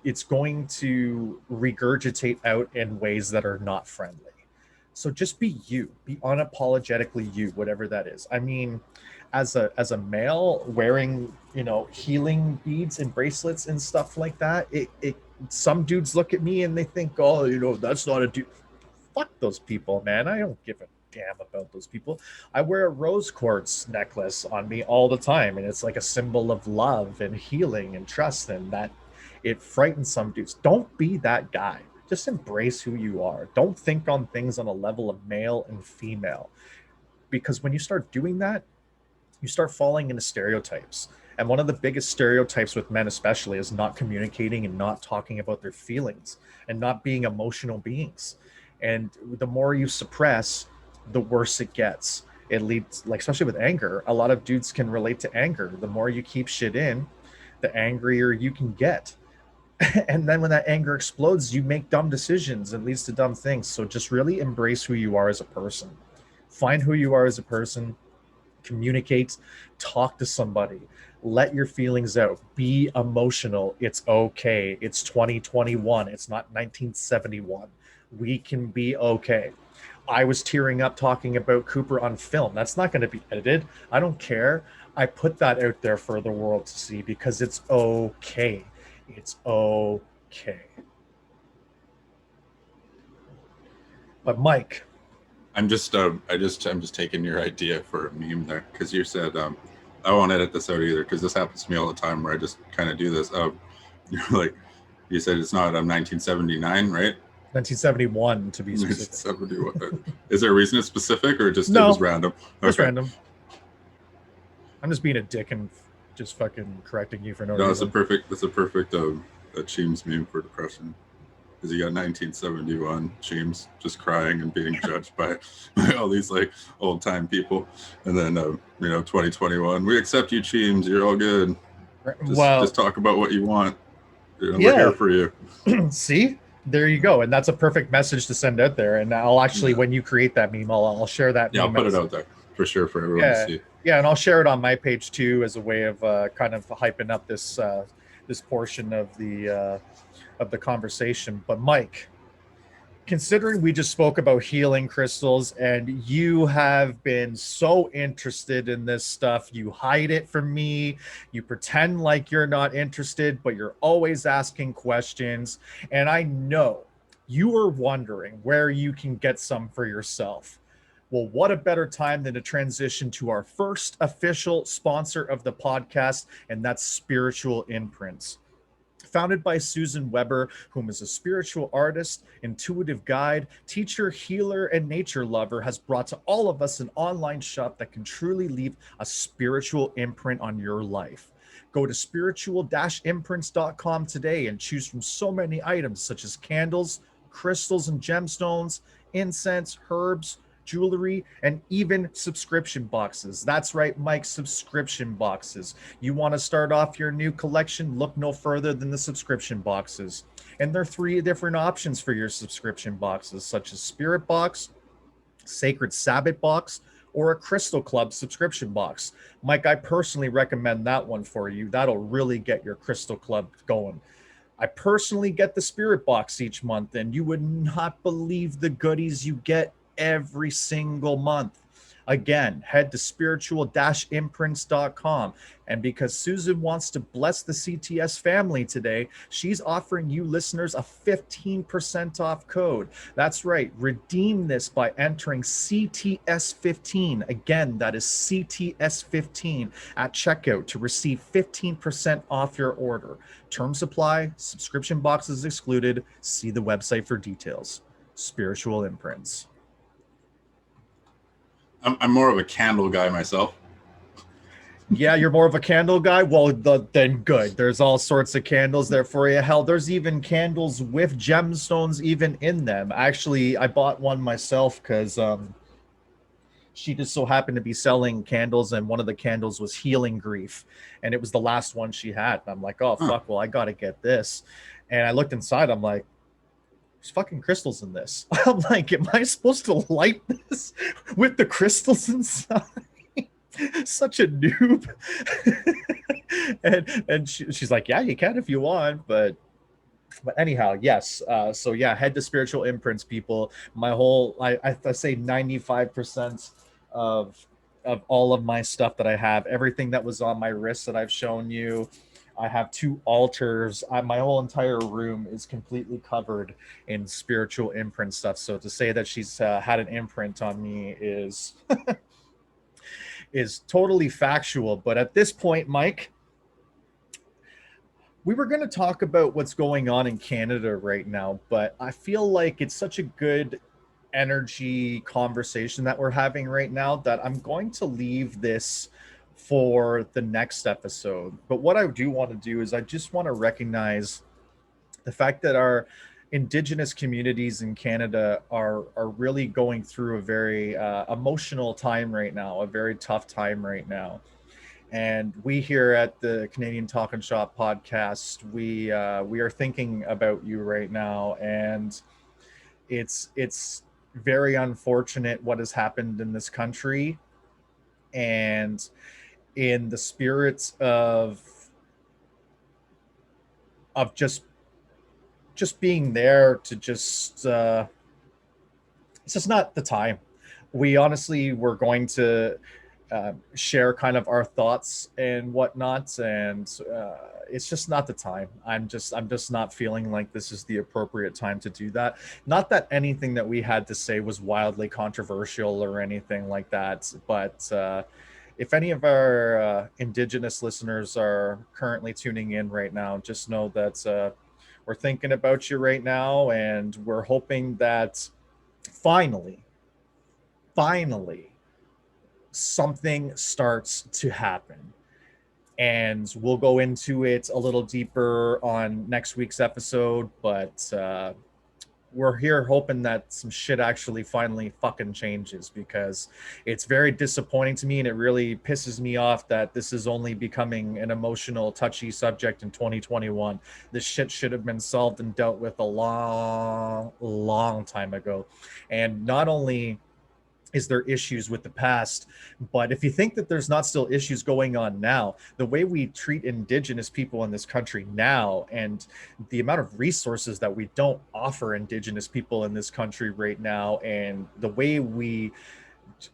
it's going to regurgitate out in ways that are not friendly. So just be you, be unapologetically you, whatever that is. I mean, as a male wearing, you know, healing beads and bracelets and stuff like that, it some dudes look at me and they think, oh, you know, that's not a dude. Fuck those people, man. I don't give a damn about those people. I wear a rose quartz necklace on me all the time, and it's like a symbol of love and healing and trust, and that it frightens some dudes. Don't be that guy. Just embrace who you are. Don't think on things on a level of male and female, because when you start doing that, you start falling into stereotypes. And one of the biggest stereotypes with men especially is not communicating and not talking about their feelings and not being emotional beings. And the more you suppress, the worse it gets. It leads, like, especially with anger, a lot of dudes can relate to anger. The more you keep shit in, the angrier you can get. And then when that anger explodes, you make dumb decisions and leads to dumb things. So just really embrace who you are as a person. Find who you are as a person. Communicate, talk to somebody, let your feelings out, be emotional. It's okay. It's 2021. It's not 1971. We can be okay. I was tearing up talking about Cooper on film. That's not going to be edited. I don't care. I put that out there for the world to see because it's okay. It's okay. But Mike, I'm just taking your idea for a meme there, because you said I won't edit this out either, because this happens to me all the time where I just kind of do this. You're like, you said it's not 1979, right? 1971 to be specific. 1971. Is there a reason it's specific, or just No, it was random? Okay. It's random. I'm just being a dick and just fucking correcting you for no reason. That's a perfect Cheems meme for depression. Because you got 1971 Cheems just crying and being judged by all these like old time people, and then 2021, we accept you, Cheems, you're all good. Just talk about what you want. We're here for you. See, there you go, and that's a perfect message to send out there. And I'll actually, when you create that meme, I'll share that. Yeah, I'll put it out there for sure for everyone to see. Yeah, and I'll share it on my page too as a way of kind of hyping up this portion of the conversation. But Mike, considering we just spoke about healing crystals and you have been so interested in this stuff, you hide it from me, you pretend like you're not interested, but you're always asking questions, and I know you are wondering where you can get some for yourself. Well, what a better time than to transition to our first official sponsor of the podcast, and that's Spiritual Imprints. Founded by Susan Weber, whom is a spiritual artist, intuitive guide, teacher, healer, and nature lover, has brought to all of us an online shop that can truly leave a spiritual imprint on your life. Go to spiritual-imprints.com today and choose from so many items such as candles, crystals and gemstones, incense, herbs, jewelry, and even subscription boxes. That's right, Mike, subscription boxes. You want to start off your new collection? Look no further than the subscription boxes. And there are 3 different options for your subscription boxes, such as Spirit Box, Sacred Sabbath Box, or a Crystal Club subscription box. Mike, I personally recommend that one for you. That'll really get your Crystal Club going. I personally get the Spirit Box each month, and you would not believe the goodies you get every single month. Again, head to spiritual-imprints.com. And because Susan wants to bless the CTS family today, she's offering you listeners a 15% off code. That's right. Redeem this by entering CTS15. Again, that is CTS15 at checkout to receive 15% off your order. Terms apply. Subscription boxes excluded. See the website for details. Spiritual Imprints. I'm more of a candle guy myself. Yeah, you're more of a candle guy? Well, then good. There's all sorts of candles there for you. Hell, there's even candles with gemstones even in them. Actually, I bought one myself because she just so happened to be selling candles, and one of the candles was healing grief, and it was the last one she had. And I'm like, oh, fuck, well, I got to get this. And I looked inside. I'm like, there's fucking crystals in this. I'm like, am I supposed to light this with the crystals inside? Such a noob. and she's like, yeah, you can if you want, but anyhow, yes. So yeah, head to Spiritual Imprints, people. My whole, I say 95% of all of my stuff that I have, everything that was on my wrist that I've shown you. I have 2 altars. My whole entire room is completely covered in Spiritual Imprint stuff. So to say that she's had an imprint on me is is totally factual. But at this point, Mike, we were going to talk about what's going on in Canada right now, but I feel like it's such a good energy conversation that we're having right now that I'm going to leave this for the next episode. But what I do want to do is I just want to recognize the fact that our Indigenous communities in Canada are really going through a very emotional time right now, a very tough time right now. And we here at the Canadian Talkin Shop podcast, we are thinking about you right now, and it's very unfortunate what has happened in this country. And in the spirit of just being there to just it's just not the time. We honestly were going to share kind of our thoughts and whatnot, and it's just not the time. I'm just not feeling like this is the appropriate time to do that. Not that anything that we had to say was wildly controversial or anything like that, but if any of our Indigenous listeners are currently tuning in right now, just know that we're thinking about you right now, and we're hoping that finally, finally, something starts to happen. And we'll go into it a little deeper on next week's episode, but we're here hoping that some shit actually finally fucking changes, because it's very disappointing to me, and it really pisses me off that this is only becoming an emotional, touchy subject in 2021. This shit should have been solved and dealt with a long time ago. And not only is there issues with the past, but if you think that there's not still issues going on now, the way we treat Indigenous people in this country now, and the amount of resources that we don't offer Indigenous people in this country right now, and the way we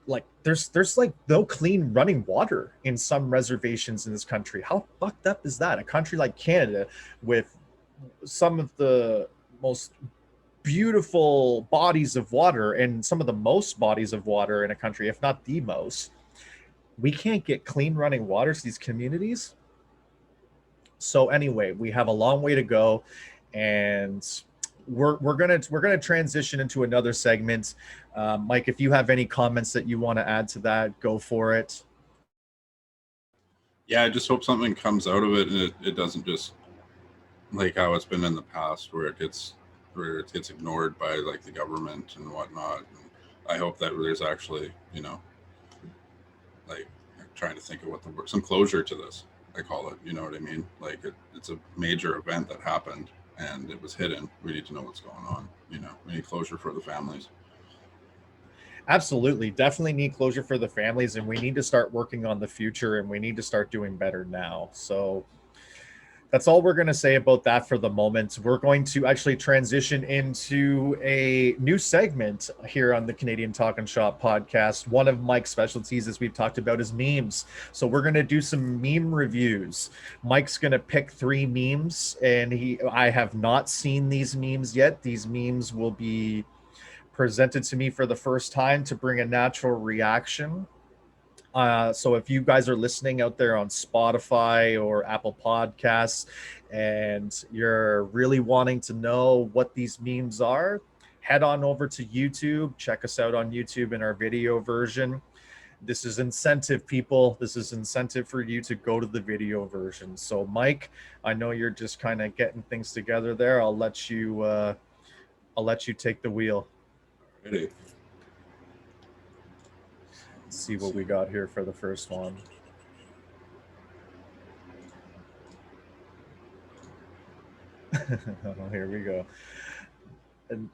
like there's like no clean running water in some reservations in this country. How fucked up is that? A country like Canada, with some of the most beautiful bodies of water and some of the most bodies of water in a country, if not the most, we can't get clean running water to these communities. So anyway, we have a long way to go, and we're gonna transition into another segment. Mike, if you have any comments that you want to add to that, go for it. Yeah, I just hope something comes out of it, and it doesn't just like how it's been in the past, where it gets ignored by like the government and whatnot. And I hope that there's actually, like, I'm trying to think of what the word, some closure to this, I call it, you know what I mean? Like it's a major event that happened and it was hidden. We need to know what's going on. We need closure for the families. Absolutely. Definitely need closure for the families, and we need to start working on the future, and we need to start doing better now. So that's all we're going to say about that for the moment. We're going to actually transition into a new segment here on the Canadian Talkin Shop podcast. One of Mike's specialties, as we've talked about, is memes. So we're going to do some meme reviews. Mike's going to pick 3 memes, and I have not seen these memes yet. These memes will be presented to me for the first time to bring a natural reaction. So if you guys are listening out there on Spotify or Apple Podcasts, and you're really wanting to know what these memes are, head on over to YouTube. Check us out on YouTube in our video version. This is incentive, people. This is incentive for you to go to the video version. So Mike, I know you're just kind of getting things together there. I'll let you take the wheel. Ready. Let's see what we got here for the first one. Oh, here we go. And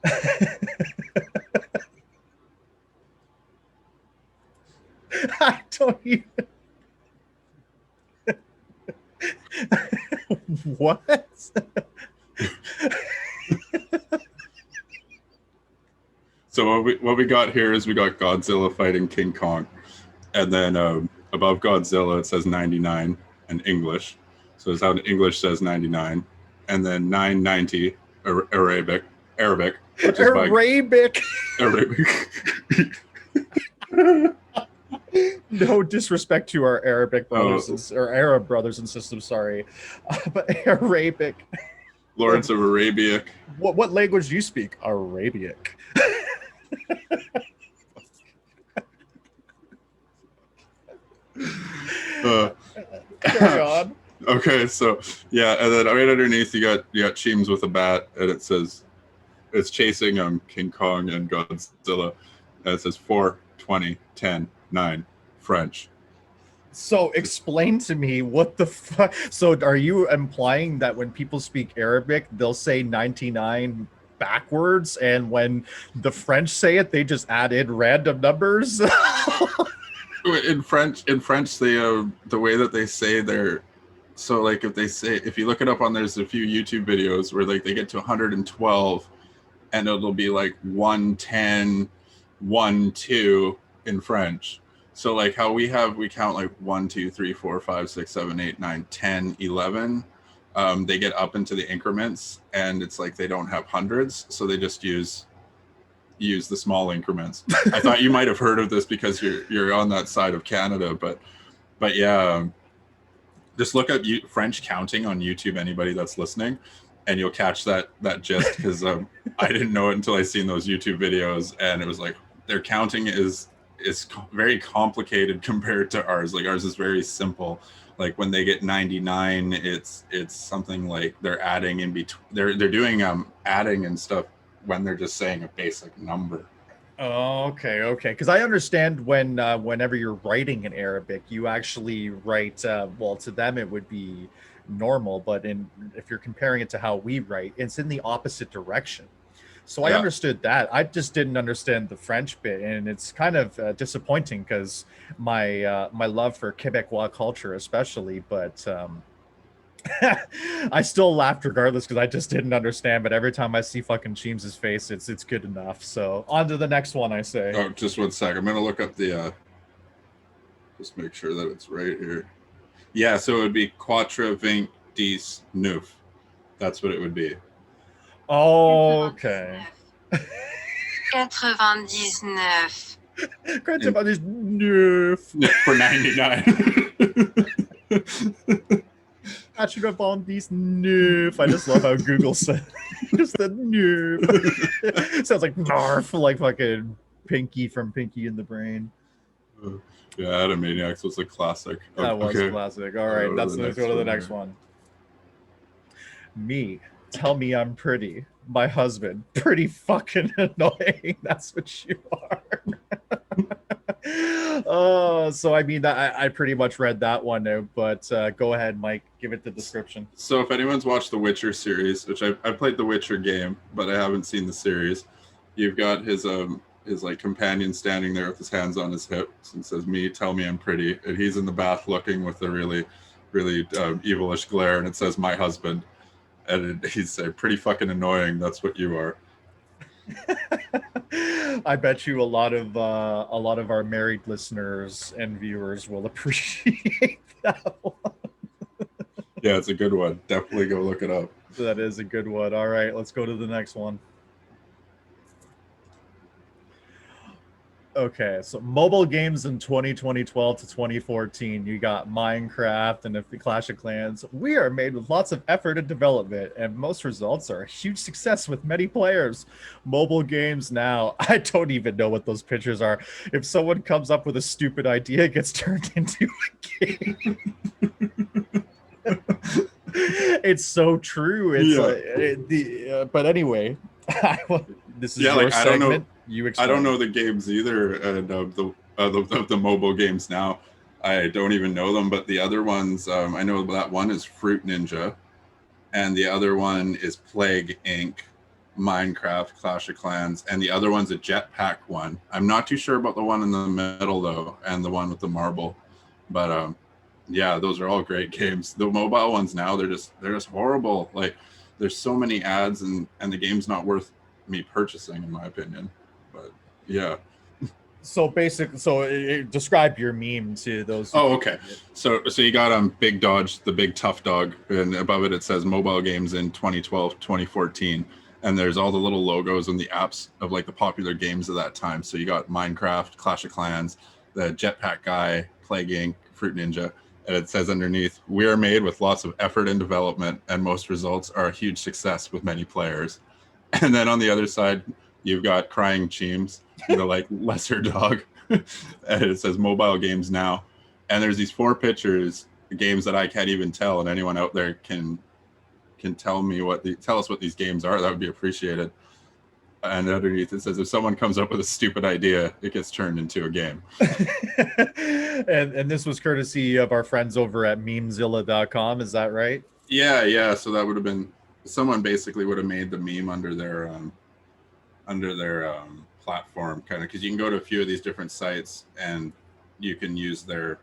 I don't even. What? So what we got here is we got Godzilla fighting King Kong, and then above Godzilla it says 99 in English, so it's how in English says 99, and then 990 Arabic, which is Arabic. Arabic. No disrespect to our Arabic brothers or Arab brothers and sisters, sorry, but Arabic. Lawrence of Arabia. What language do you speak? Arabic. Carry on. Okay, so yeah, and then right underneath you got Cheems with a bat, and it says it's chasing King Kong and Godzilla, and it says 4, 20, 10, 9 French. So explain to me what the fuck. So are you implying that when people speak Arabic, they'll say 99 backwards, and when the French say it, they just add in random numbers? In French, they the way that they say their, so like if you look it up on, there's a few YouTube videos where like they get to 112 and it'll be like 110, 1, 2 in French. So like how we count like 1, 2, 3, 4, 5, 6, 7, 8, 9, 10, 11. They get up into the increments, and it's like they don't have hundreds, so they just use the small increments. I thought you might have heard of this because you're on that side of Canada, but yeah, just look up French counting on YouTube, anybody that's listening, and you'll catch that gist, because I didn't know it until I seen those YouTube videos, and it was like their counting is very complicated compared to ours. Like ours is very simple. Like when they get 99, it's something like they're adding in between. They're doing adding and stuff when they're just saying a basic number. Oh, okay. Because I understand whenever you're writing in Arabic, you actually write. Well, to them it would be normal, but if you're comparing it to how we write, it's in the opposite direction. So I understood that. I just didn't understand the French bit, and it's kind of disappointing because my love for Quebecois culture, especially, but I still laughed regardless because I just didn't understand. But every time I see fucking Cheems's face, it's good enough. So on to the next one, I say. Oh, just 1 sec. I'm gonna look up the. Just make sure that it's right here. Yeah, so it would be 99. That's what it would be. Oh, okay. 99. 99. For 99. I should have on these nerf. I just love how Google said just the nerf. Sounds like narf, like fucking Pinky from Pinky in the Brain. Yeah, Animaniacs was a classic. That was a classic. All right, let's go to the next one. Me. Tell me I'm pretty. My husband. Pretty fucking annoying. That's what you are. So I mean, I pretty much read that one out, but go ahead, Mike, give it the description. So if anyone's watched the Witcher series, which I played the Witcher game, but I haven't seen the series, you've got his like companion standing there with his hands on his hips and says, "Me, tell me I'm pretty," and he's in the bath looking with a really, really evilish glare, and it says, "My husband," and he's pretty fucking annoying. That's what you are. I bet you a lot of our married listeners and viewers will appreciate that one. Yeah, it's a good one. Definitely go look it up. That is a good one. All right, let's go to the next one. Okay, so mobile games in 2012 to 2014, you got Minecraft and the Clash of Clans. We are made with lots of effort and development, and most results are a huge success with many players. Mobile games now, I don't even know what those pictures are. If someone comes up with a stupid idea, it gets turned into a game. It's so true. It's but anyway, this is your segment. I don't know the games either, and the mobile games now. I don't even know them, but the other ones, I know that one is Fruit Ninja, and the other one is Plague Inc., Minecraft, Clash of Clans, and the other one's a jetpack one. I'm not too sure about the one in the middle though, and the one with the marble, but yeah, those are all great games. The mobile ones now, they're just horrible. Like there's so many ads, and the game's not worth me purchasing, in my opinion. But yeah. So describe your meme to those. Oh, okay. So you got Big Dodge, the big tough dog, and above it says mobile games in 2012, 2014, and there's all the little logos and the apps of like the popular games of that time. So you got Minecraft, Clash of Clans, the Jetpack Guy, Plague Inc., Fruit Ninja, and it says underneath, "We are made with lots of effort and development, and most results are a huge success with many players." And then on the other side, you've got Crying Cheems, the like lesser dog, and it says mobile games now. And there's these 4 pictures, games that I can't even tell, and anyone out there can tell us what these games are. That would be appreciated. And underneath it says, if someone comes up with a stupid idea, it gets turned into a game. and this was courtesy of our friends over at memezilla.com, is that right? Yeah. So that would have been, someone basically would have made the meme under their platform, kind of, because you can go to a few of these different sites and you can use their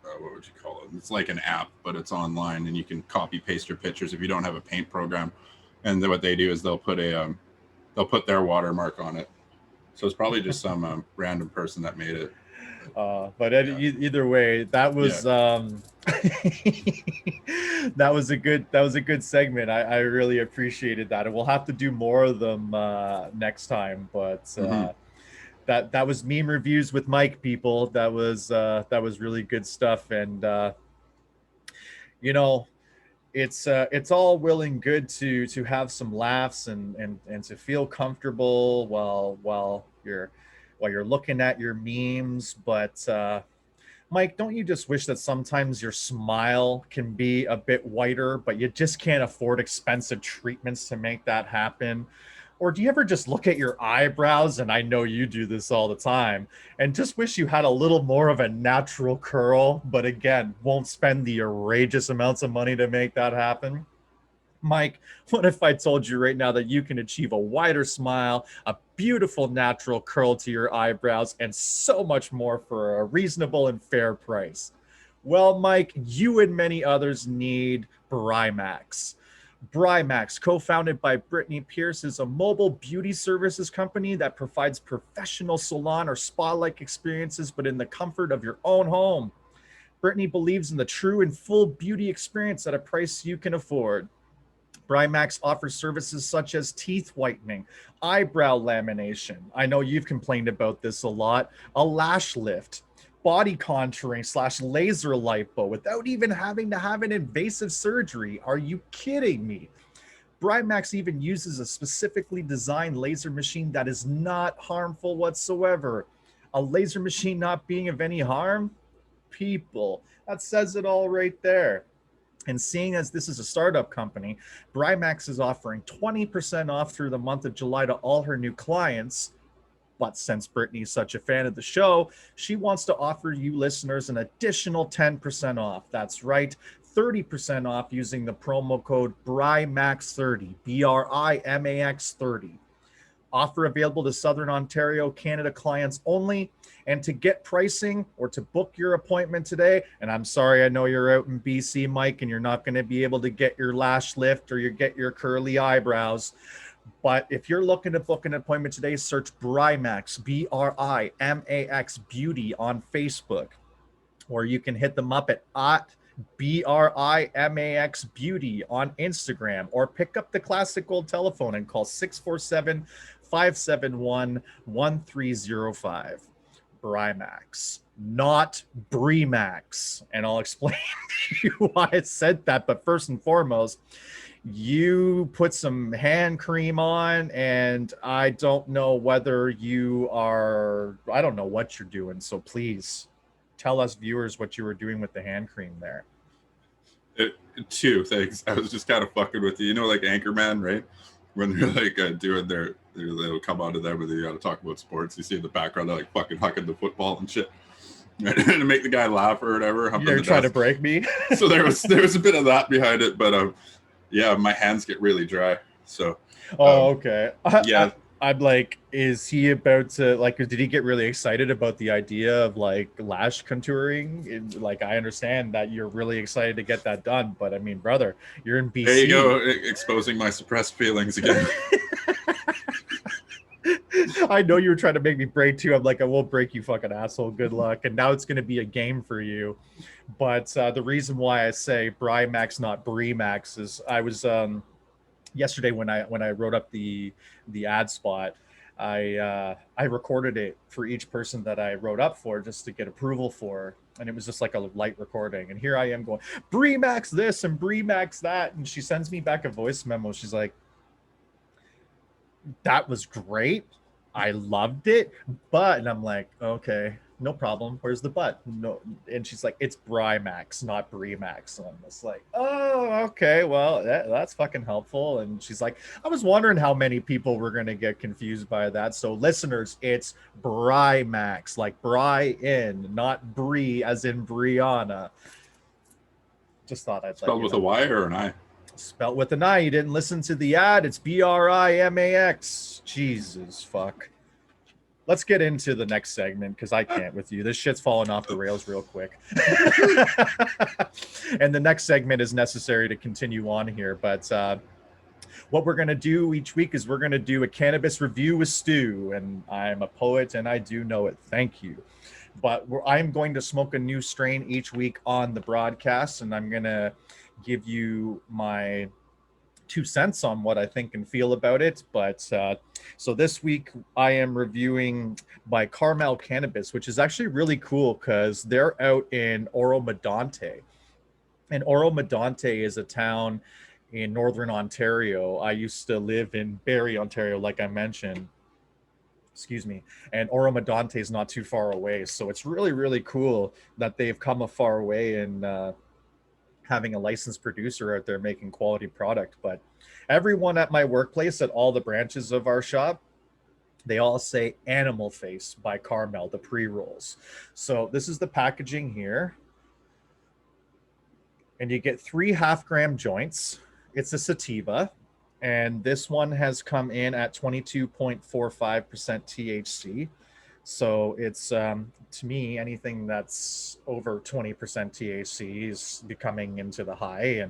what would you call it? It's like an app, but it's online, and you can copy paste your pictures if you don't have a paint program. And then what they do is they'll put their watermark on it. So it's probably just some random person that made it. But either way, that was that was a good segment. I really appreciated that, and we'll have to do more of them next time. But that was meme reviews with Mike, people. That was really good stuff. And you know, it's all well and good to have some laughs and to feel comfortable while you're looking at your memes. But Mike, don't you just wish that sometimes your smile can be a bit whiter, but you just can't afford expensive treatments to make that happen? Or do you ever just look at your eyebrows, and I know you do this all the time, and just wish you had a little more of a natural curl, but again, won't spend the outrageous amounts of money to make that happen? Mike, what if I told you right now that you can achieve a wider smile, a beautiful natural curl to your eyebrows, and so much more for a reasonable and fair price? Well, Mike, you and many others need Brimax. Brimax, co-founded by Brittany Pierce, is a mobile beauty services company that provides professional salon or spa-like experiences, but in the comfort of your own home. Brittany believes in the true and full beauty experience at a price you can afford. Brimax offers services such as teeth whitening, eyebrow lamination. I know you've complained about this a lot. A lash lift, body contouring / laser lipo without even having to have an invasive surgery. Are you kidding me? Brimax even uses a specifically designed laser machine that is not harmful whatsoever. A laser machine not being of any harm? People, that says it all right there. And seeing as this is a startup company, Brimax is offering 20% off through the month of July to all her new clients. But since Brittany is such a fan of the show, she wants to offer you listeners an additional 10% off. That's right, 30% off using the promo code BRIMAX30, BRIMAX30. Offer available to Southern Ontario, Canada clients only. And to get pricing or to book your appointment today, and I'm sorry, I know you're out in BC, Mike, and you're not going to be able to get your lash lift or you get your curly eyebrows. But if you're looking to book an appointment today, search Brimax, BRIMAX Beauty on Facebook. Or you can hit them up at BRIMAX Beauty on Instagram, or pick up the classic old telephone and call 647-571-1305. Brimax, not Brimax. And I'll explain to you why I said that. But first and foremost, you put some hand cream on, and I don't know whether you are, I don't know what you're doing. So please tell us viewers what you were doing with the hand cream there. Two things. I was just kind of fucking with you. You know, like Anchorman, right? When they're like doing they'll come out of there, but they got to talk about sports. You see in the background, they're like fucking hucking the football and shit. Right? To make the guy laugh or whatever. You're trying to break me. So there was a bit of that behind it, but yeah, my hands get really dry. So okay. Yeah. I'm like, is he about to, like, did he get really excited about the idea of like lash contouring? Like, I understand that you're really excited to get that done, but I mean, brother, you're in BC. There you go, exposing my suppressed feelings again. I know you were trying to make me break too. I'm like, I won't break you, fucking asshole. Good luck. And now it's going to be a game for you. But the reason why I say Brimax, not Brimax, is I was yesterday when I wrote up the ad spot, I recorded it for each person that I wrote up for just to get approval for, and it was just like a light recording. And here I am going, Brimax this and Brimax that, and she sends me back a voice memo. She's like, that was great, I loved it, but, and I'm like, okay, no problem, where's the but? No. And she's like, it's Brimax, not Brimax. And I'm just like, oh, okay, well, that's fucking helpful. And she's like, I was wondering how many people were going to get confused by that. So listeners, it's Brimax, like Brian, not Brie as in Brianna. Just thought I'd spelled with a Y or an I? Spelled with an I. You didn't listen to the ad. It's Brimax. Jesus fuck. let's get into the next segment because I can't with you. This shit's falling off the rails real quick. And the next segment is necessary to continue on here. But what we're going to do each week is we're going to do a cannabis review with Stu. And I'm a poet and I do know it. Thank you. But I'm going to smoke a new strain each week on the broadcast. And I'm going to give you my 2 cents on what I think and feel about it. But so this week I am reviewing by Carmel Cannabis, which is actually really cool because they're out in Oro-Medonte. And Oro-Medonte is a town in northern Ontario. I used to live in Barrie, Ontario, like I mentioned. Excuse me. And Oro-Medonte is not too far away. So it's really, really cool that they've come a far way and having a licensed producer out there making quality product. But everyone at my workplace, at all the branches of our shop, they all say Animal Face by Carmel, the pre-rolls. So this is the packaging here. And you get 3 half-gram joints. It's a sativa. And this one has come in at 22.45% THC. So it's, to me, anything that's over 20% THC is becoming into the high.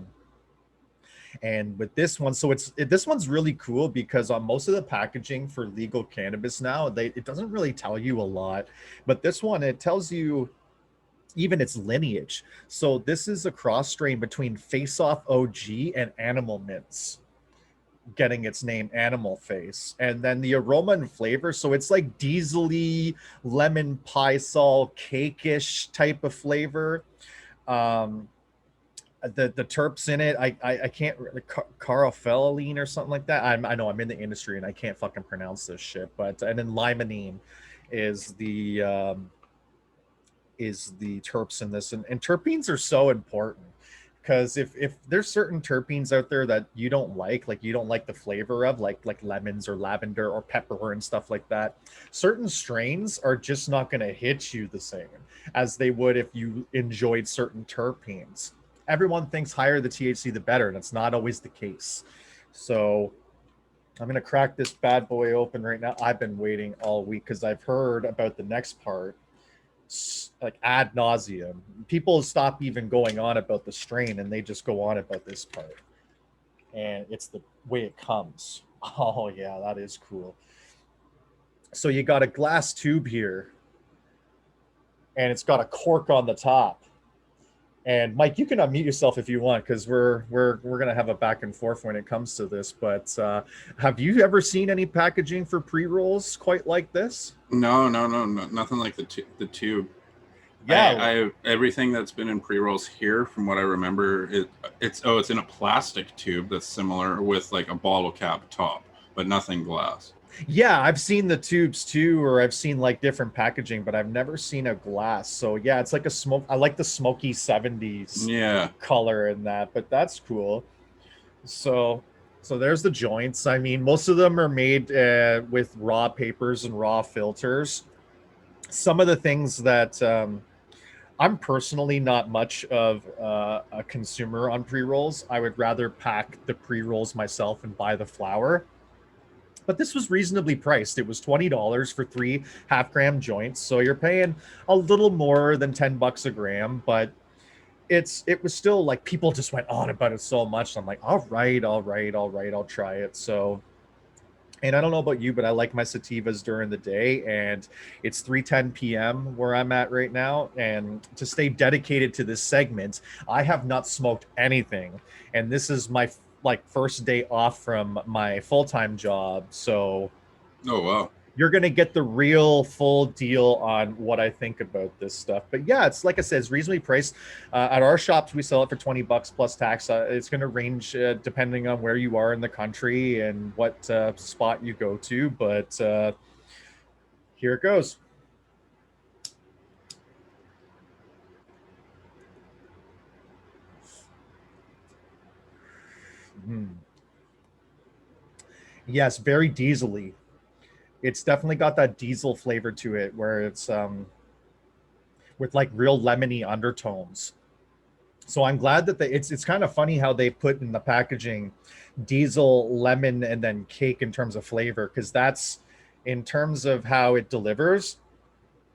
And with this one, so this one's really cool because on most of the packaging for legal cannabis now, it doesn't really tell you a lot. But this one, it tells you even its lineage. So this is a cross strain between Face Off OG and Animal Mints, getting its name Animal Face. And then the aroma and flavor, so it's like diesel-y, lemon pie sol, cake-ish type of flavor. The terps in it, I can't, carofeleline or something like that. I know I'm in the industry and I can't fucking pronounce this shit. But and then limonene is the terps in this, and terpenes are so important. Because if there's certain terpenes out there that you don't like you don't like the flavor of, like lemons or lavender or pepper and stuff like that, certain strains are just not going to hit you the same as they would if you enjoyed certain terpenes. Everyone thinks higher the THC, the better, and it's not always the case. So I'm going to crack this bad boy open right now. I've been waiting all week because I've heard about the next part like ad nauseum. People stop even going on about the strain and they just go on about this part, and it's the way it comes. Oh yeah, that is cool. So you got a glass tube here and it's got a cork on the top. And Mike, you can unmute yourself if you want, because we're gonna have a back and forth when it comes to this. But have you ever seen any packaging for pre-rolls quite like this? No, nothing like the tube. Yeah, I everything that's been in pre-rolls here, from what I remember, it's in a plastic tube that's similar with like a bottle cap top, but nothing glass. Yeah, I've seen the tubes too, or I've seen like different packaging, but I've never seen a glass. So yeah, it's like a smoke. I like the smoky 70s color in that, but that's cool. So there's the joints. I mean, most of them are made with raw papers and raw filters. Some of the things that I'm personally not much of a consumer on pre-rolls. I would rather pack the pre-rolls myself and buy the flower. But this was reasonably priced. It was $20 for 3 half-gram joints. So you're paying a little more than $10 a gram, but it was still like, people just went on about it so much. So I'm like, all right, I'll try it. So, and I don't know about you, but I like my sativas during the day, and it's 3:10 p.m. where I'm at right now. And to stay dedicated to this segment, I have not smoked anything. And this is my first day off from my full-time job. So oh wow, you're going to get the real full deal on what I think about this stuff. But yeah, it's like I said, it's reasonably priced. At our shops, we sell it for $20 plus tax. It's going to range depending on where you are in the country and what spot you go to. But here it goes. Yes, very diesel-y. It's definitely got that diesel flavor to it, where it's with like real lemony undertones. So I'm glad that it's kind of funny how they put in the packaging diesel, lemon, and then cake in terms of flavor, because that's In terms of how it delivers,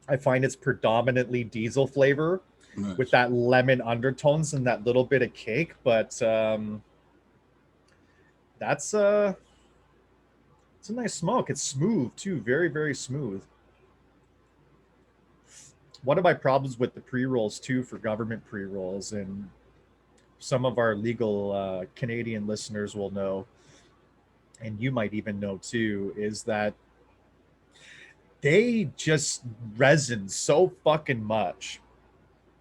I find it's predominantly diesel flavor Nice. with that lemon undertones and that little bit of cake. But that's it's a nice smoke. It's smooth too, very, very smooth. One of my problems with the pre-rolls too for government pre-rolls, and some of our legal Canadian listeners will know, and you might even know too, is that they just resin so fucking much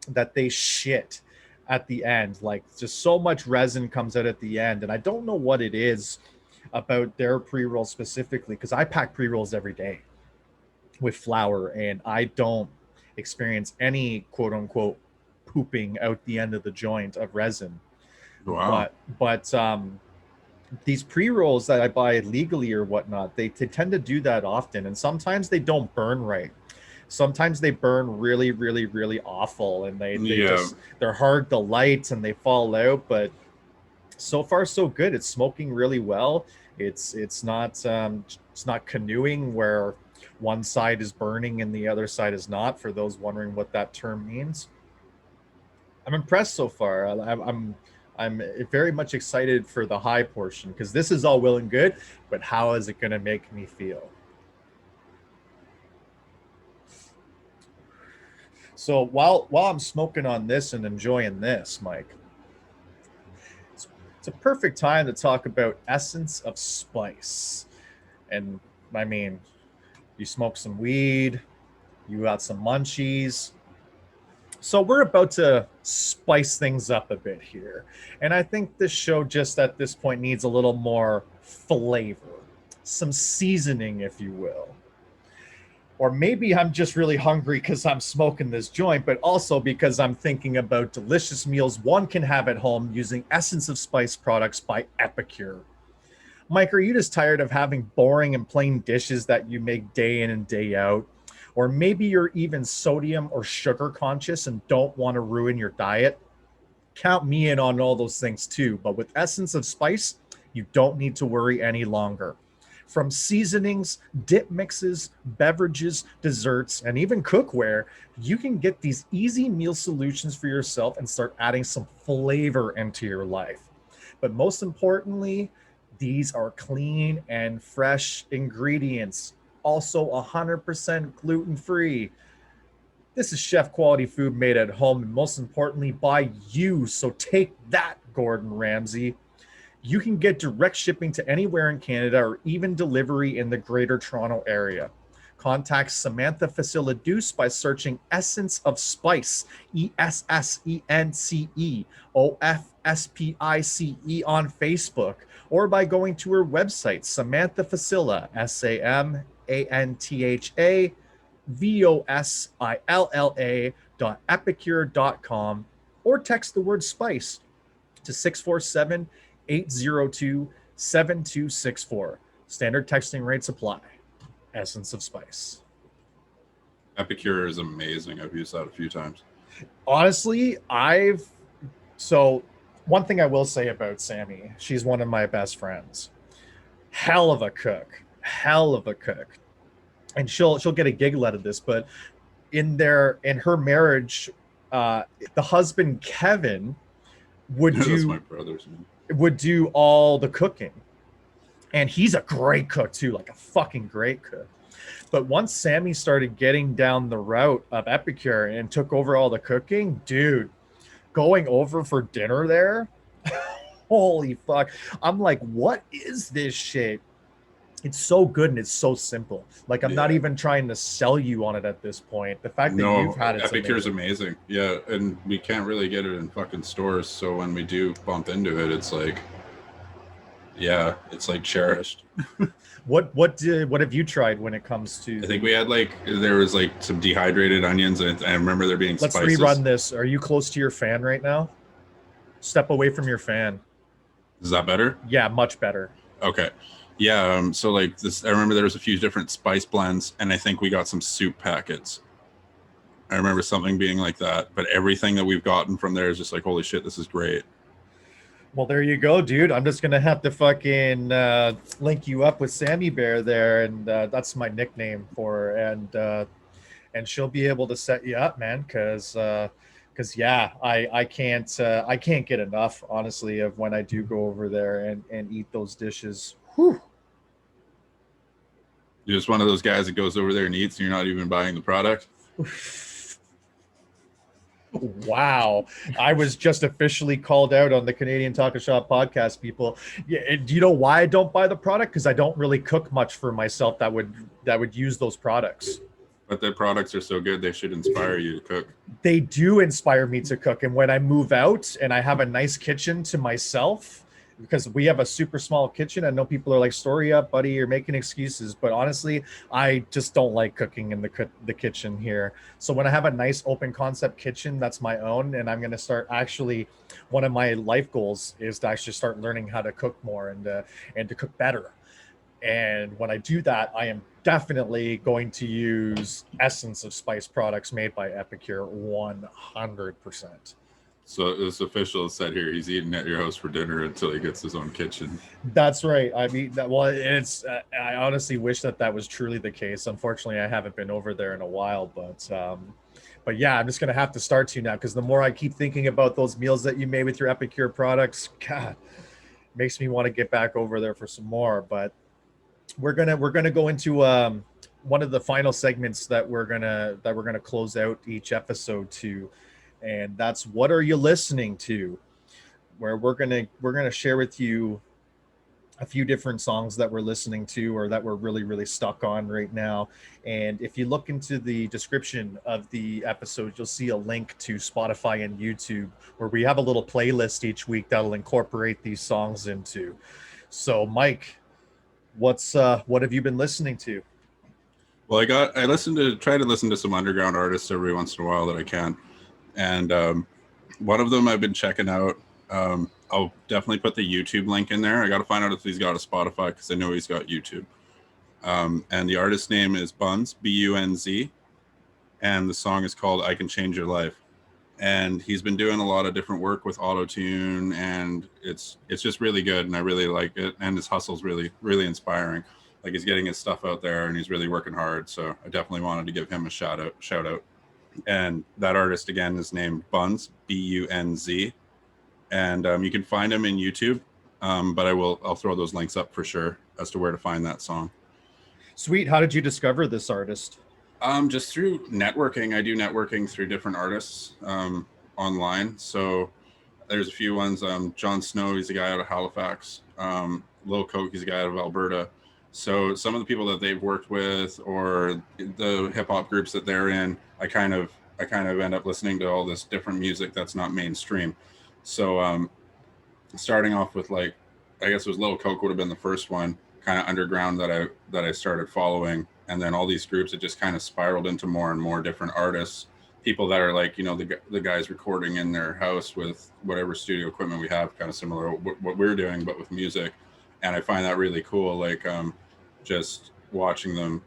that they shit at the end. Like, just so much resin comes out at the end, and I don't know what it is about their pre-rolls specifically, because I pack pre-rolls every day with flour, and I don't experience any quote unquote pooping out the end of the joint of resin. Wow. But these pre-rolls that I buy legally or whatnot, they tend to do that often, and sometimes they don't burn right. Sometimes they burn really, really, really awful, and they're hard to light and they fall out. But so far so good. It's smoking really well. It's not canoeing where one side is burning and the other side is not, for those wondering what that term means. I'm impressed so far. I'm very much excited for the high portion, because this is all well and good, but how is it going to make me feel? So while I'm smoking on this and enjoying this, Mike, it's a perfect time to talk about essence of spice. And I mean, you smoke some weed, you got some munchies. So we're about to spice things up a bit here. And I think this show just at this point needs a little more flavor, some seasoning, if you will. Or maybe I'm just really hungry because I'm smoking this joint, but also because I'm thinking about delicious meals one can have at home using Essence of Spice products by Epicure. Mike, are you just tired of having boring and plain dishes that you make day in and day out? Or maybe you're even sodium or sugar conscious and don't want to ruin your diet? Count me in on all those things too, but with Essence of Spice, you don't need to worry any longer. From seasonings, dip mixes, beverages, desserts, and even cookware, you can get these easy meal solutions for yourself and start adding some flavor into your life. But most importantly, these are clean and fresh ingredients, also 100% gluten-free. This is chef quality food made at home, and most importantly by you. So take that, Gordon Ramsay. You can get direct shipping to anywhere in Canada, or even delivery in the Greater Toronto area. Contact Samantha Facilla Deuce by searching Essence of Spice, ESSENCEOFSPICE on Facebook, or by going to her website, Samantha Facilla, SAMANTHAVOSILLA.epicure.com, or text the word spice to 647-802-7264. Standard texting rates apply. Essence of Spice. Epicure is amazing. I've used that a few times. Honestly, so one thing I will say about Sammy, she's one of my best friends. Hell of a cook. And she'll get a giggle out of this, but in her marriage, the husband Kevin would do all the cooking, and he's a great cook too, like a fucking great cook. But once Sammy started getting down the route of Epicure and took over all the cooking, dude, going over for dinner there, holy fuck, I'm like, what is this shit? It's so good and it's so simple. Like, I'm not even trying to sell you on it at this point. The fact that you've had it, Epicure's amazing. Yeah, and we can't really get it in fucking stores. So when we do bump into it, it's like, yeah, it's like cherished. What have you tried when it comes to? I think we had there was some dehydrated onions, and I remember there being spices. Let's rerun this. Are you close to your fan right now? Step away from your fan. Is that better? Yeah, much better. Okay. Yeah, so this, I remember there was a few different spice blends, and I think we got some soup packets. I remember something being like that, but everything that we've gotten from there is just like, holy shit, this is great. Well, there you go, dude. I'm just gonna have to fucking link you up with Sammy Bear there, and that's my nickname for her, and she'll be able to set you up, man. Because yeah, I can't get enough, honestly, of when I do go over there and eat those dishes. Whew. You're just one of those guys that goes over there and eats, and you're not even buying the product. Wow, I was just officially called out on the Canadian Talkin Shop podcast, people. Yeah, do you know why I don't buy the product? Because I don't really cook much for myself that would use those products. But their products are so good, they should inspire you to cook. They do inspire me to cook, and when I move out and I have a nice kitchen to myself, because we have a super small kitchen. I know people are like, "Story up, buddy, you're making excuses," but honestly, I just don't like cooking in the kitchen here. So when I have a nice open concept kitchen that's my own, and I'm going to start, actually, one of my life goals is to actually start learning how to cook more and to cook better. And when I do that, I am definitely going to use Essence of Spice products made by Epicure 100%. So it's official. It's said here he's eating at your house for dinner until he gets his own kitchen. That's right. I mean, well, it's. I honestly wish that was truly the case. Unfortunately, I haven't been over there in a while, but yeah, I'm just gonna have to start to now, because the more I keep thinking about those meals that you made with your Epicure products, God, it makes me want to get back over there for some more. But we're gonna go into one of the final segments that we're gonna close out each episode to. And that's, what are you listening to, where we're gonna share with you a few different songs that we're listening to or that we're really stuck on right now. And if you look into the description of the episode, you'll see a link to Spotify and YouTube, where we have a little playlist each week that'll incorporate these songs into. So Mike, what have you been listening to? Well, I try to listen to some underground artists every once in a while that I can. And one of them I've been checking out. I'll definitely put the YouTube link in there. I got to find out if he's got a Spotify, because I know he's got YouTube. And the artist name is Bunz, B-U-N-Z. And the song is called I Can Change Your Life. And he's been doing a lot of different work with auto-tune, and it's just really good, and I really like it. And his hustle's really inspiring. Like, he's getting his stuff out there, and he's really working hard. So I definitely wanted to give him a shout out. And that artist, again, is named Bunz, B-U-N-Z. And you can find him in YouTube, but I'll throw those links up for sure as to where to find that song. Sweet. How did you discover this artist? Just through networking. I do networking through different artists online. So there's a few ones. John Snow, he's a guy out of Halifax. Lil Coke, he's a guy out of Alberta. So some of the people that they've worked with, or the hip hop groups that they're in, I kind of end up listening to all this different music that's not mainstream. So starting off with, like, I guess it was Lil Coke would have been the first one, kind of underground, that I started following. And then all these groups, it just kind of spiraled into more and more different artists, people that are like, the guys recording in their house with whatever studio equipment we have, kind of similar to what we're doing, but with music. And I find that really cool. Like, just watching them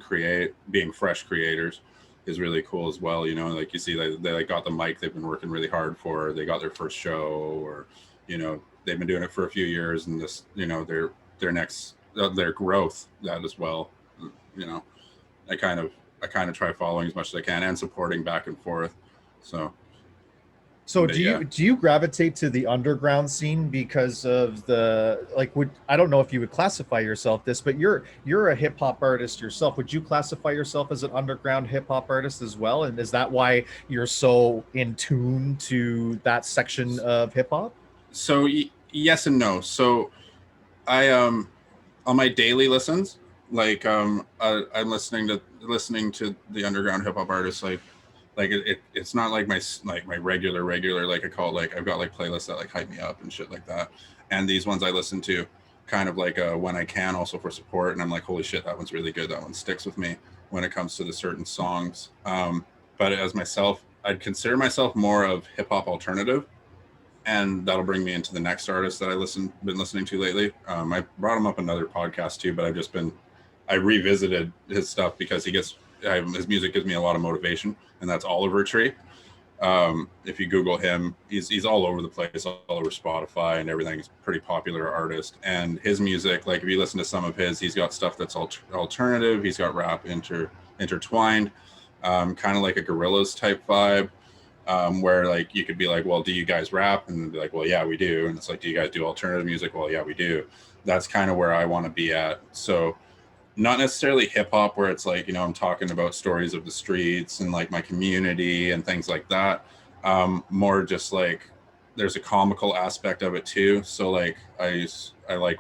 create, being fresh creators is really cool as well. Like, you see they like got the mic they've been working really hard for, they got their first show, or they've been doing it for a few years, and this their growth, that as well. I kind of try following as much as I can and supporting back and forth. So do you gravitate to the underground scene because of I don't know if you would classify yourself this, but you're a hip hop artist yourself. Would you classify yourself as an underground hip hop artist as well? And is that why you're so in tune to that section of hip hop? So yes and no. So I on my daily listens, like I'm listening to the underground hip hop artists, like it's not like my regular, like I call it, like I've got like playlists that like hype me up and shit like that. And these ones I listen to kind of like when I can, also for support, and I'm like, holy shit, that one's really good, that one sticks with me when it comes to the certain songs. But as myself, I'd consider myself more of hip hop alternative, and that'll bring me into the next artist that been listening to lately. I brought him up another podcast too, but I revisited his stuff because his music gives me a lot of motivation, and that's Oliver Tree. If you Google him, he's all over the place, all over Spotify and everything. He's a pretty popular artist, and his music, like if you listen to some of his, he's got stuff that's alternative. He's got rap intertwined, kind of like a Gorillaz type vibe, where like you could be like, well, do you guys rap? And they'd be like, well, yeah, we do. And it's like, do you guys do alternative music? Well, yeah, we do. That's kind of where I want to be at. So not necessarily hip hop where it's like, you know, I'm talking about stories of the streets and like my community and things like that. More just like there's a comical aspect of it too. So like I like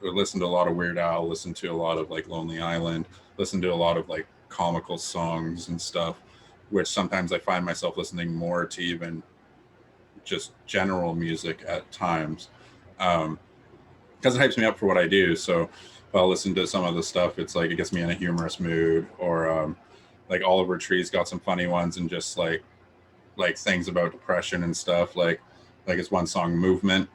listen to a lot of Weird Al, listen to a lot of like Lonely Island, listen to a lot of like comical songs and stuff, which sometimes I find myself listening more to even just general music at times. Because it hypes me up for what I do. So if I'll listen to some of the stuff, it's like it gets me in a humorous mood, or like Oliver Tree's got some funny ones, and just like things about depression and stuff. Like his one song Movement,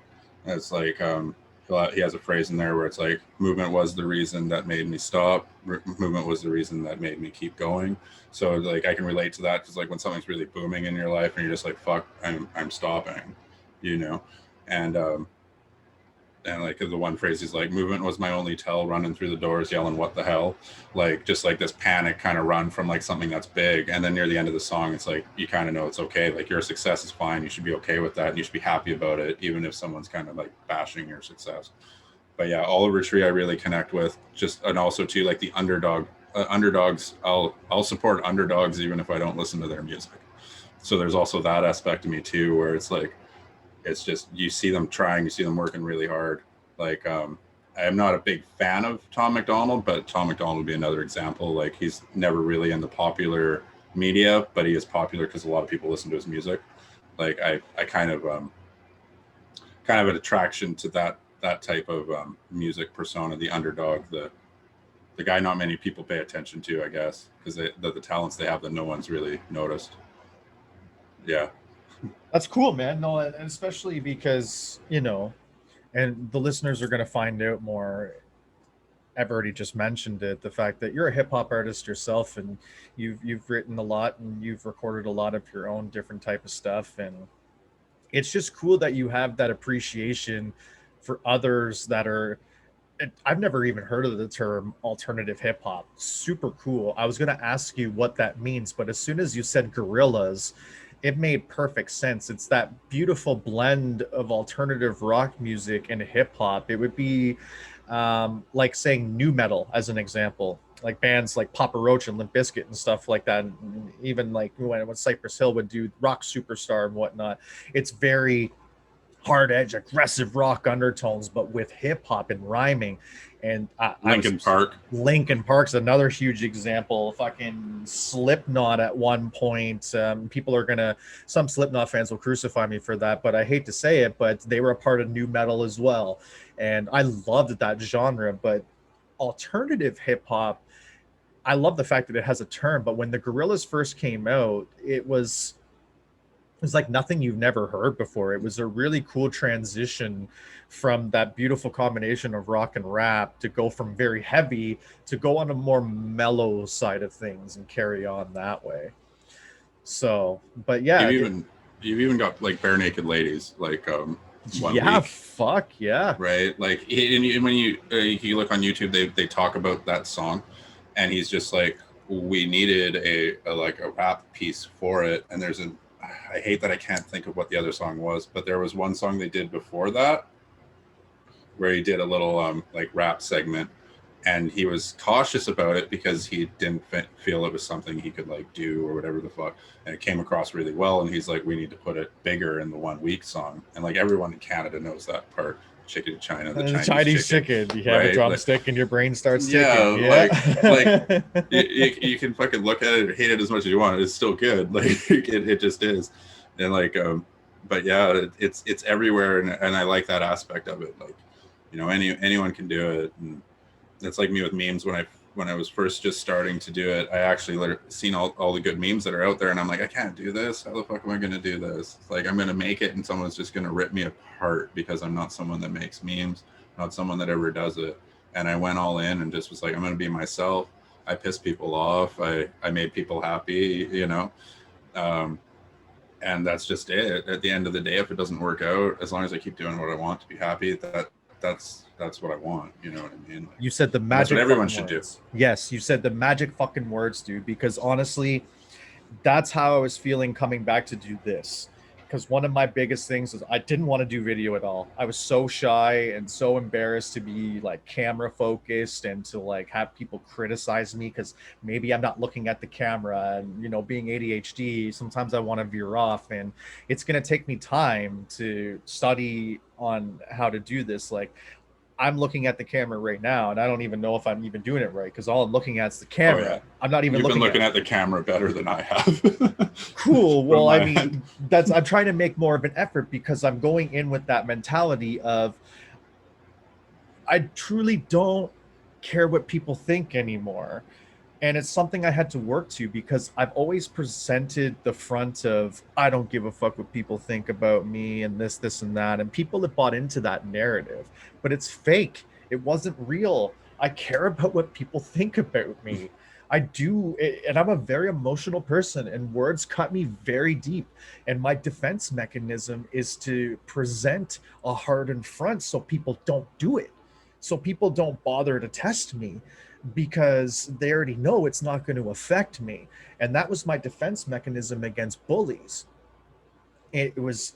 it's like he has a phrase in there where it's like, movement was the reason that made me stop, movement was the reason that made me keep going. So like I can relate to that, because like when something's really booming in your life and you're just like, fuck, I'm stopping, you know. And like the one phrase is like, movement was my only tell, running through the doors yelling what the hell, like just like this panic kind of run from like something that's big. And then near the end of the song, it's like you kind of know it's okay, like your success is fine, you should be okay with that, and you should be happy about it, even if someone's kind of like bashing your success. But yeah, Oliver Tree I really connect with, just, and also too like the underdogs. I'll support underdogs even if I don't listen to their music. So there's also that aspect of me too, where it's like, it's just, you see them trying, you see them working really hard. Like I'm not a big fan of Tom MacDonald, but Tom MacDonald would be another example. Like he's never really in the popular media, but he is popular because a lot of people listen to his music. Like I kind of an attraction to that type of music persona, the underdog, the guy not many people pay attention to, I guess, because the talents they have that no one's really noticed. Yeah. That's cool, man. No, and especially because, you know, and the listeners are going to find out more. I've already just mentioned it, the fact that you're a hip hop artist yourself, and you've written a lot and you've recorded a lot of your own different type of stuff, and it's just cool that you have that appreciation for others that are, I've never even heard of the term alternative hip hop. Super cool. I was going to ask you what that means, but as soon as you said gorillas, it made perfect sense. It's that beautiful blend of alternative rock music and hip hop. It would be like saying new metal as an example, like bands like Papa Roach and Limp Bizkit and stuff like that. And even like when Cypress Hill would do Rock Superstar and whatnot, it's very hard edge, aggressive rock undertones, but with hip hop and rhyming. And Linkin Park's another huge example. Fucking Slipknot at one point. Some Slipknot fans will crucify me for that, but I hate to say it, but they were a part of new metal as well. And I loved that genre. But alternative hip hop, I love the fact that it has a term. But when the Gorillaz first came out, it was like nothing you've never heard before. It was a really cool transition from that beautiful combination of rock and rap to go from very heavy to go on a more mellow side of things and carry on that way. So, but yeah, you've even got like Bare Naked Ladies, like yeah, fuck yeah, right. Like and when you look on YouTube, they talk about that song, and he's just like, we needed a rap piece for it, and I hate that I can't think of what the other song was, but there was one song they did before that where he did a little like rap segment, and he was cautious about it because he didn't feel it was something he could like do or whatever the fuck, and it came across really well, and he's like, we need to put it bigger in the 1 week song. And like everyone in Canada knows that part. Chicken to China, the Chinese chicken. You have a drumstick and your brain starts ticking. Yeah, like you can fucking look at it or hate it as much as you want. It's still good. Like it just is. And like, but yeah, it's everywhere, and I like that aspect of it. Like, you know, anyone can do it, and it's like me with memes. When I was first just starting to do it, I actually seen all the good memes that are out there, and I'm like, I can't do this. How the fuck am I going to do this? It's like, I'm going to make it, and someone's just going to rip me apart because I'm not someone that makes memes, not someone that ever does it. And I went all in and just was like, I'm going to be myself. I pissed people off. I made people happy, you know. And that's just it. At the end of the day, if it doesn't work out, as long as I keep doing what I want to be happy, that's what I want. You know what I mean? You said the That's magic what everyone fucking should words. do. Yes, you said the magic fucking words, dude, because honestly, that's how I was feeling coming back to do this. Because one of my biggest things is I didn't want to do video at all. I was so shy and so embarrassed to be like camera focused and to like have people criticize me because maybe I'm not looking at the camera. And you know, being ADHD, sometimes I want to veer off, and it's gonna take me time to study on how to do this. Like I'm looking at the camera right now, and I don't even know if I'm even doing it right because all I'm looking at is the camera. Oh, yeah. I'm not even You've been looking at at the camera better than I have. cool. Well, I mean, end. I'm trying to make more of an effort because I'm going in with that mentality of I truly don't care what people think anymore. And it's something I had to work to because I've always presented the front of I don't give a fuck what people think about me and this and that, and people have bought into that narrative, but it's fake. It wasn't real. I care about what people think about me. I do, and I'm a very emotional person, and words cut me very deep. And my defense mechanism is to present a hardened front so people don't do it, so people don't bother to test me because they already know it's not going to affect me. And that was my defense mechanism against bullies. It was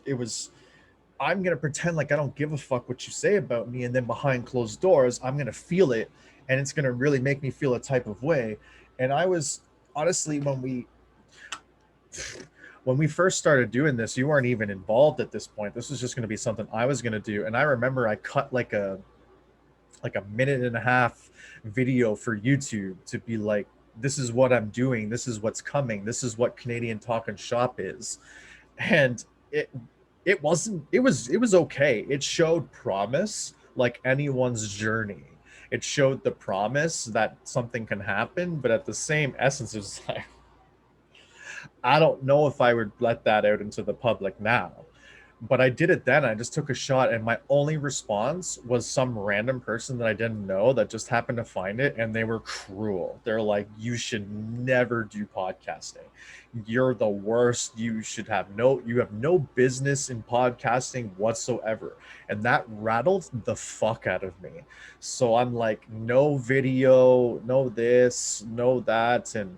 I'm going to pretend like I don't give a fuck what you say about me, and then behind closed doors I'm going to feel it, and it's going to really make me feel a type of way. And I was honestly, when we first started doing this, you weren't even involved at this point. This was just going to be something I was going to do. And I remember I cut like a minute and a half video for YouTube to be like, this is what I'm doing, this is what's coming, this is what Canadian Talkin Shop is. And it wasn't, it was okay. It showed promise, like anyone's journey. It showed the promise that something can happen, but at the same essence, it was like, I don't know if I would let that out into the public now. But I did it then. I just took a shot, and my only response was some random person that I didn't know that just happened to find it, and they were cruel. They're like, you should never do podcasting. You're the worst. You have no business in podcasting whatsoever. And that rattled the fuck out of me. So I'm like, no video, no this, no that. And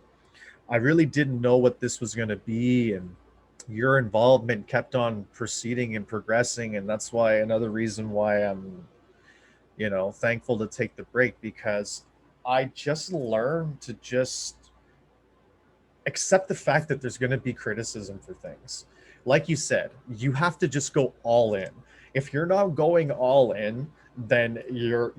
I really didn't know what this was going to be. And your involvement kept on proceeding and progressing, and that's why another reason why I'm thankful to take the break, because I just learned to just accept the fact that there's going to be criticism for things. Like you said, you have to just go all in. If you're not going all in, then you're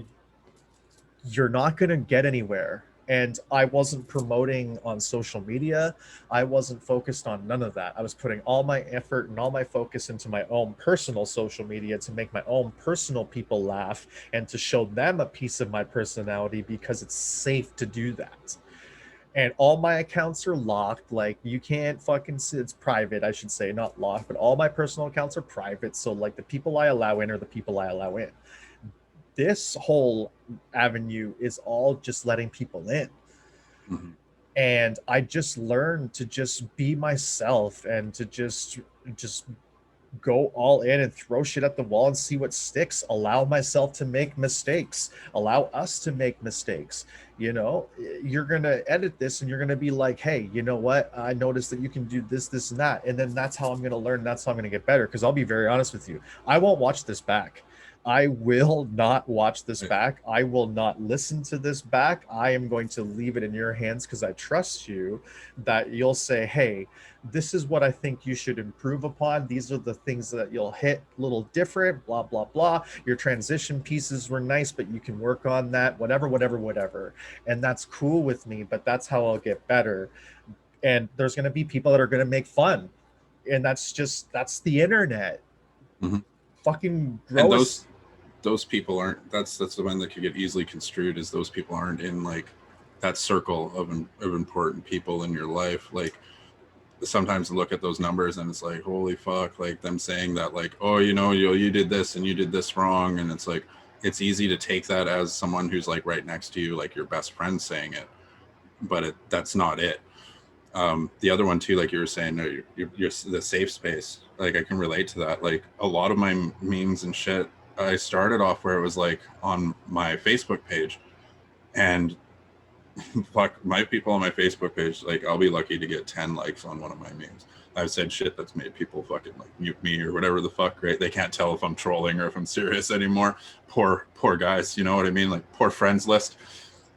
not going to get anywhere. And I wasn't promoting on social media. I wasn't focused on none of that. I was putting all my effort and all my focus into my own personal social media to make my own personal people laugh and to show them a piece of my personality, because it's safe to do that. And all my accounts are locked. Like, you can't fucking see, it's private, I should say, not locked, but all my personal accounts are private. So like the people I allow in are the people I allow in. This whole avenue is all just letting people in. Mm-hmm. And I just learned to just be myself and to just go all in and throw shit at the wall and see what sticks. Allow myself to make mistakes. Allow us to make mistakes. You're going to edit this and you're going to be like, hey, you know what? I noticed that you can do this, this, and that. And then that's how I'm going to learn. That's how I'm going to get better. Because I'll be very honest with you. I won't watch this back. I will not watch this back. I will not listen to this back. I am going to leave it in your hands because I trust you that you'll say, hey, this is what I think you should improve upon. These are the things that you'll hit a little different, blah, blah, blah. Your transition pieces were nice, but you can work on that, whatever. And that's cool with me, but that's how I'll get better. And there's going to be people that are going to make fun. And that's the internet. Mm-hmm. Fucking gross. And those people aren't, that's the one that could get easily construed as those people aren't in like that circle of important people in your life. Like sometimes I look at those numbers and it's like, holy fuck, like them saying that like, oh, you did this and you did this wrong. And it's like, it's easy to take that as someone who's like right next to you, like your best friend saying it, but that's not it. The other one too, like you were saying, you're the safe space. Like I can relate to that. Like a lot of my memes and shit, I started off where it was like on my Facebook page, and fuck, my people on my Facebook page, like I'll be lucky to get 10 likes on one of my memes. I've said shit that's made people fucking like mute me or whatever the fuck, right? They can't tell if I'm trolling or if I'm serious anymore. Poor guys, you know what I mean? Like poor friends list.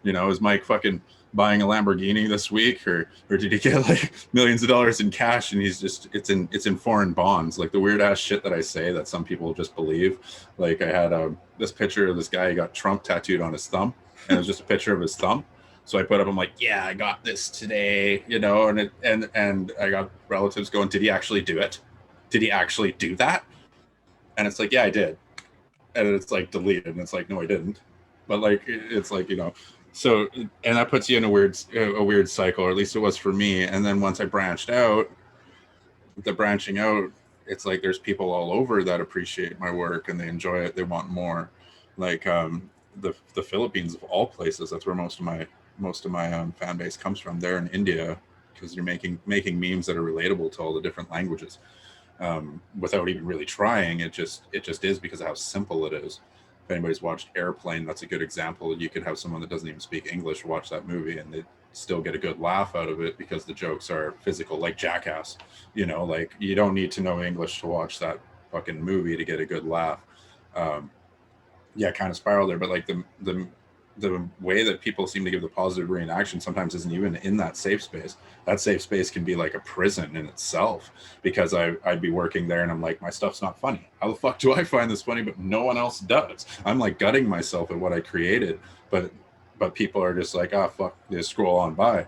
You know, is Mike fucking buying a Lamborghini this week, or did he get like millions of dollars in cash and he's just it's in foreign bonds? Like the weird ass shit that I say that some people just believe. Like I had this picture of this guy, he got Trump tattooed on his thumb, and it was just a picture of his thumb. So I put up, I'm like, yeah, I got this today, you know, and I got relatives going, did he actually do it? Did he actually do that? And it's like, yeah, I did. And it's like deleted, and it's like, no, I didn't. But like, it's like, you know, so, and that puts you in a weird cycle, or at least it was for me. And then once I branched out, the branching out, it's like there's people all over that appreciate my work and they enjoy it. They want more. Like the Philippines of all places, that's where most of my fan base comes from. They're in India because you're making memes that are relatable to all the different languages without even really trying. It just is because of how simple it is. If anybody's watched Airplane, that's a good example. You could have someone that doesn't even speak English watch that movie and they still get a good laugh out of it because the jokes are physical, like Jackass. You know, like you don't need to know English to watch that fucking movie to get a good laugh. Yeah, kind of spiral there, but like the way that people seem to give the positive reaction sometimes isn't even in that safe space. That safe space can be like a prison in itself, because I'd be working there and I'm like, my stuff's not funny. How the fuck do I find this funny, but no one else does? I'm like gutting myself at what I created, but people are just like, oh fuck, they scroll on by.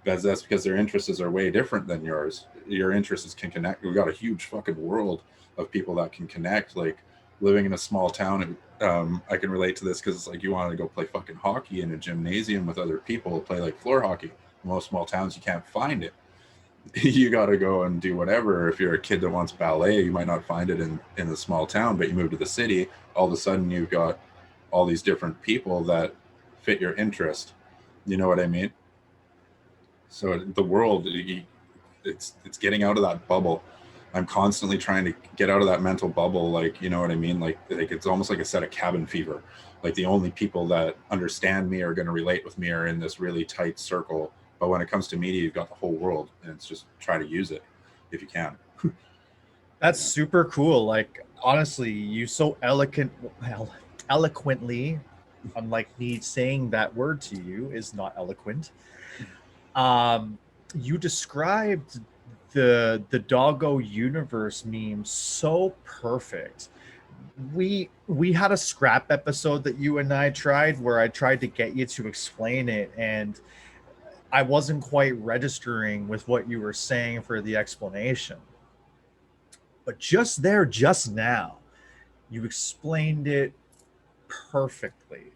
That's because their interests are way different than yours. Your interests can connect. We've got a huge fucking world of people that can connect. Like living in a small town, I can relate to this because it's like you want to go play fucking hockey in a gymnasium with other people, play like floor hockey. In most small towns, you can't find it. You got to go and do whatever. If you're a kid that wants ballet, you might not find it in a small town, but you move to the city, all of a sudden you've got all these different people that fit your interest. You know what I mean? So the world, it's getting out of that bubble. I'm constantly trying to get out of that mental bubble. Like, you know what I mean? Like it's almost like a set of cabin fever. Like the only people that understand me are going to relate with me are in this really tight circle. But when it comes to media, you've got the whole world, and it's just try to use it if you can. That's super cool. Like, honestly, you so eloquently, unlike me saying that word to you is not eloquent. You described the doggo universe meme so perfect. We had a scrap episode that you and I tried where I tried to get you to explain it, and I wasn't quite registering with what you were saying for the explanation. But just now, you explained it perfectly.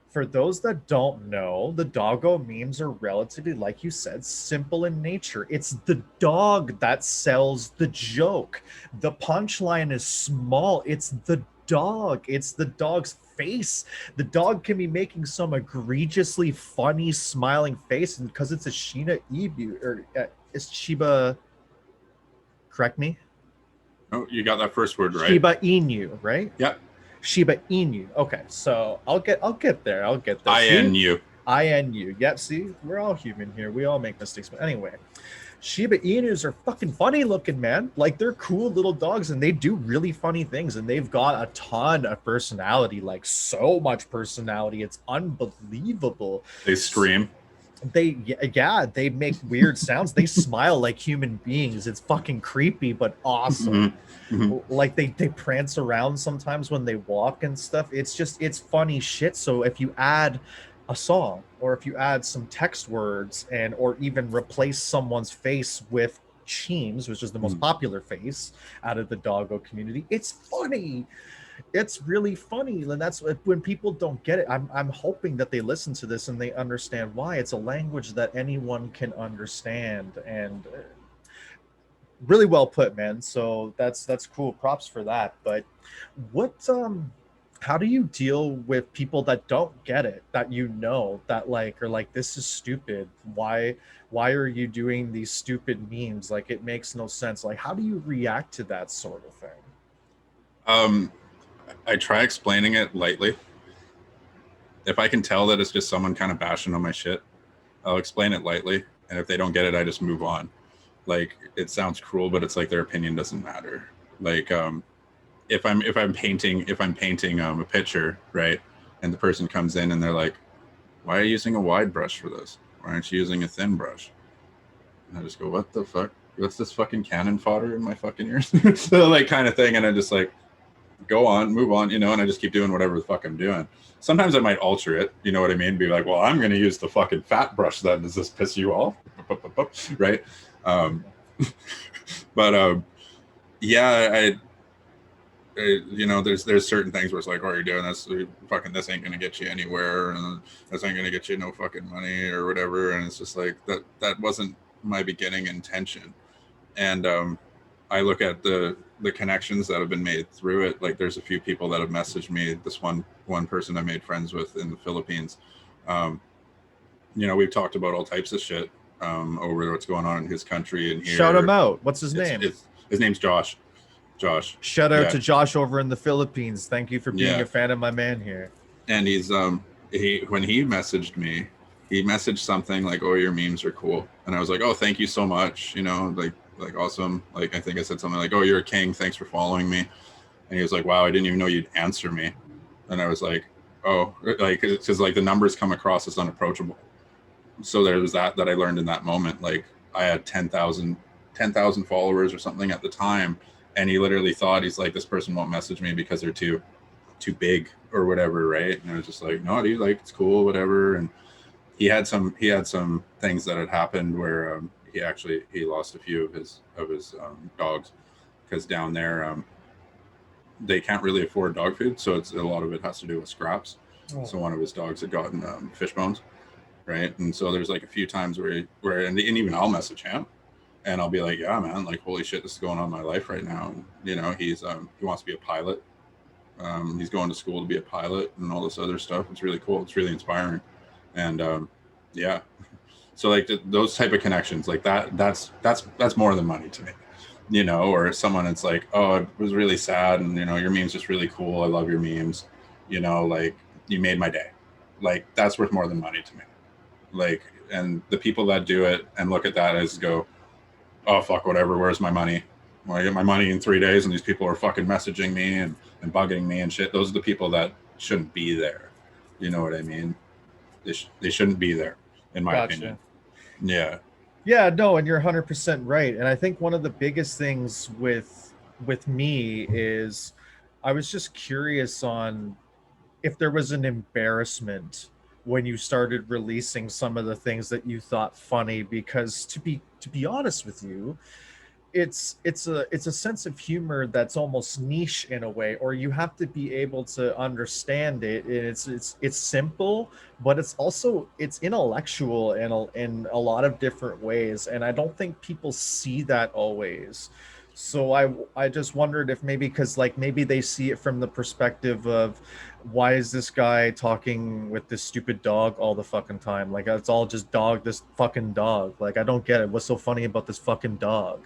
For those that don't know, the doggo memes are relatively, like you said, simple in nature. It's the dog that sells the joke. The punchline is small. It's the dog. It's the dog's face. The dog can be making some egregiously funny, smiling face, and because it's a Shiba Inu, or is Shiba? Correct me. Oh, you got that first word right. Shiba Inu, right? Yeah. Shiba Inu. Okay, so I'll get there. INU. INU. Yep, see, we're all human here. We all make mistakes. But anyway, Shiba Inus are fucking funny looking, man. Like they're cool little dogs and they do really funny things, and they've got a ton of personality, like so much personality. It's unbelievable. They scream. They make weird sounds. They smile like human beings. It's fucking creepy but awesome. Like they prance around sometimes when they walk and stuff. It's funny shit. So if you add a song, or if you add some text words, and or even replace someone's face with Cheems, which is the most popular face out of the doggo community, it's funny. It's really funny, and that's when people don't get it. I'm hoping that they listen to this and they understand why. It's a language that anyone can understand, and really well put, man. So that's cool. Props for that. But what how do you deal with people that don't get it, that you know, that like are like, this is stupid, why are you doing these stupid memes, like it makes no sense, like how do you react to that sort of thing? Um, I try explaining it lightly. If I can tell that it's just someone kind of bashing on my shit, I'll explain it lightly, and if they don't get it, I just move on. Like, it sounds cruel, but it's like their opinion doesn't matter. Like, if I'm painting a picture, right, and the person comes in and they're like, why are you using a wide brush for this? Why aren't you using a thin brush? And I just go, what the fuck? What's this fucking cannon fodder in my fucking ears? So, like, kind of thing. And I just like, go on, move on, and I just keep doing whatever the fuck I'm doing. Sometimes I might alter it, you know what I mean? Be like, well, I'm going to use the fucking fat brush then. Does this piss you off? Right? Um, but yeah, there's certain things where it's like, oh, you're doing this, fucking this ain't gonna get you anywhere, and this ain't gonna get you no fucking money or whatever. And it's just like that wasn't my beginning intention. And I look at the connections that have been made through it. Like, there's a few people that have messaged me. This one person I made friends with in the Philippines. We've talked about all types of shit over what's going on in his country and here. Shout him out. What's his name? His name's Josh. Shout out to Josh over in the Philippines. Thank you for being a fan of my man here. And he's when he messaged me, he messaged something like, oh, your memes are cool. And I was like, oh, thank you so much. Like awesome. Like, I think I said something like, oh, you're a king. Thanks for following me. And he was like, wow, I didn't even know you'd answer me. And I was like, oh, like, because like the numbers come across as unapproachable. So there was that I learned in that moment. Like, I had 10,000 followers or something at the time. And he literally thought, he's like, this person won't message me because they're too big or whatever, right? And I was just like, no, dude, like, it's cool, whatever. And he had some things that had happened where he lost a few of his dogs, because down there they can't really afford dog food, so it's a lot of it has to do with scraps. Oh. So one of his dogs had gotten fish bones, right? And so there's like a few times where and even I'll message him. And I'll be like, yeah, man, like, holy shit, this is going on in my life right now. And, he's he wants to be a pilot. He's going to school to be a pilot and all this other stuff. It's really cool. It's really inspiring. And yeah, so like those type of connections, like that's more than money to me, or someone that's like, oh, it was really sad, and your meme's just really cool. I love your memes. Like, you made my day. Like, that's worth more than money to me. Like, and the people that do it and look at that as go, oh, fuck, whatever, where's my money? Well, I get my money in 3 days and these people are fucking messaging me and bugging me and shit. Those are the people that shouldn't be there. You know what I mean? They shouldn't be there, in my opinion. Yeah. Yeah, no, and you're 100% right. And I think one of the biggest things with me is I was just curious on if there was an embarrassment when you started releasing some of the things that you thought funny, because to be honest with you, it's a sense of humor that's almost niche in a way, or you have to be able to understand it. It's simple, but it's intellectual in a lot of different ways, and I don't think people see that always. So I just wondered if maybe, because like maybe they see it from the perspective of, why is this guy talking with this stupid dog all the fucking time? Like, it's all just this fucking dog. Like, I don't get it. What's so funny about this fucking dog?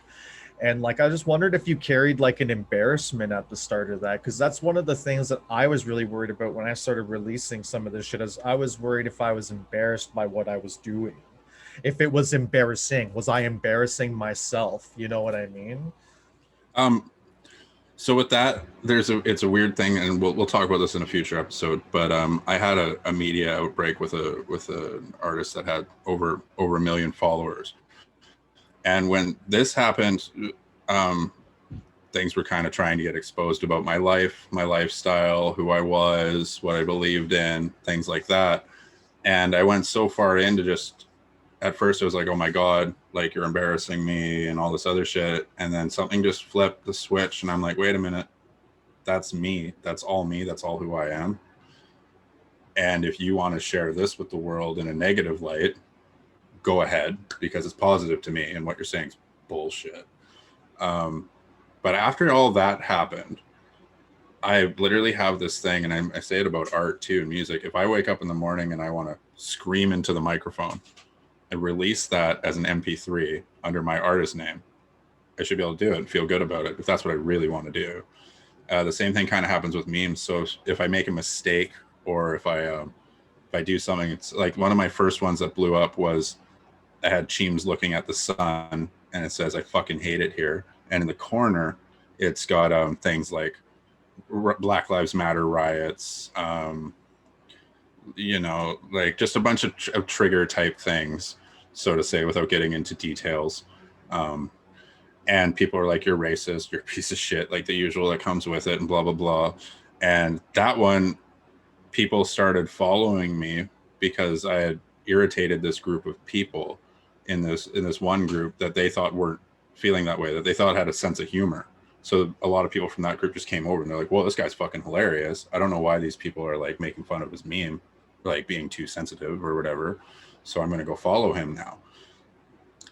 And like, I just wondered if you carried like an embarrassment at the start of that, because that's one of the things that I was really worried about when I started releasing some of this shit. Is I was worried if I was embarrassed by what I was doing. If it was embarrassing, was I embarrassing myself? You know what I mean? So with that, it's a weird thing, and we'll talk about this in a future episode. But I had a media outbreak with an artist that had over 1 million followers, and when this happened, things were kind of trying to get exposed about my life, my lifestyle, who I was, what I believed in, things like that. And I went so far into just, at first I was like, oh my God, like, you're embarrassing me and all this other shit. And then something just flipped the switch, and I'm like, wait a minute, that's me. That's all me. That's all who I am. And if you want to share this with the world in a negative light, go ahead, because it's positive to me, and what you're saying is bullshit. But after all that happened, I literally have this thing, and I say it about art too and music. If I wake up in the morning and I want to scream into the microphone and release that as an MP3 under my artist name, I should be able to do it and feel good about it if that's what I really want to do. The same thing kind of happens with memes. So if I make a mistake, or if I do something, it's like one of my first ones that blew up was I had Cheems looking at the sun, and it says, "I fucking hate it here." And in the corner, it's got things like Black Lives Matter riots, you know, like just a bunch of trigger type things, so to say, without getting into details. And people are like, "You're racist, you're a piece of shit," like the usual that comes with it, and blah blah blah. And that one, people started following me because I had irritated this group of people in this one group that they thought weren't feeling that way, that they thought had a sense of humor. So a lot of people from that group just came over and they're like, "Well, this guy's fucking hilarious. I don't know why these people are like making fun of his meme, like being too sensitive or whatever. So I'm going to go follow him now."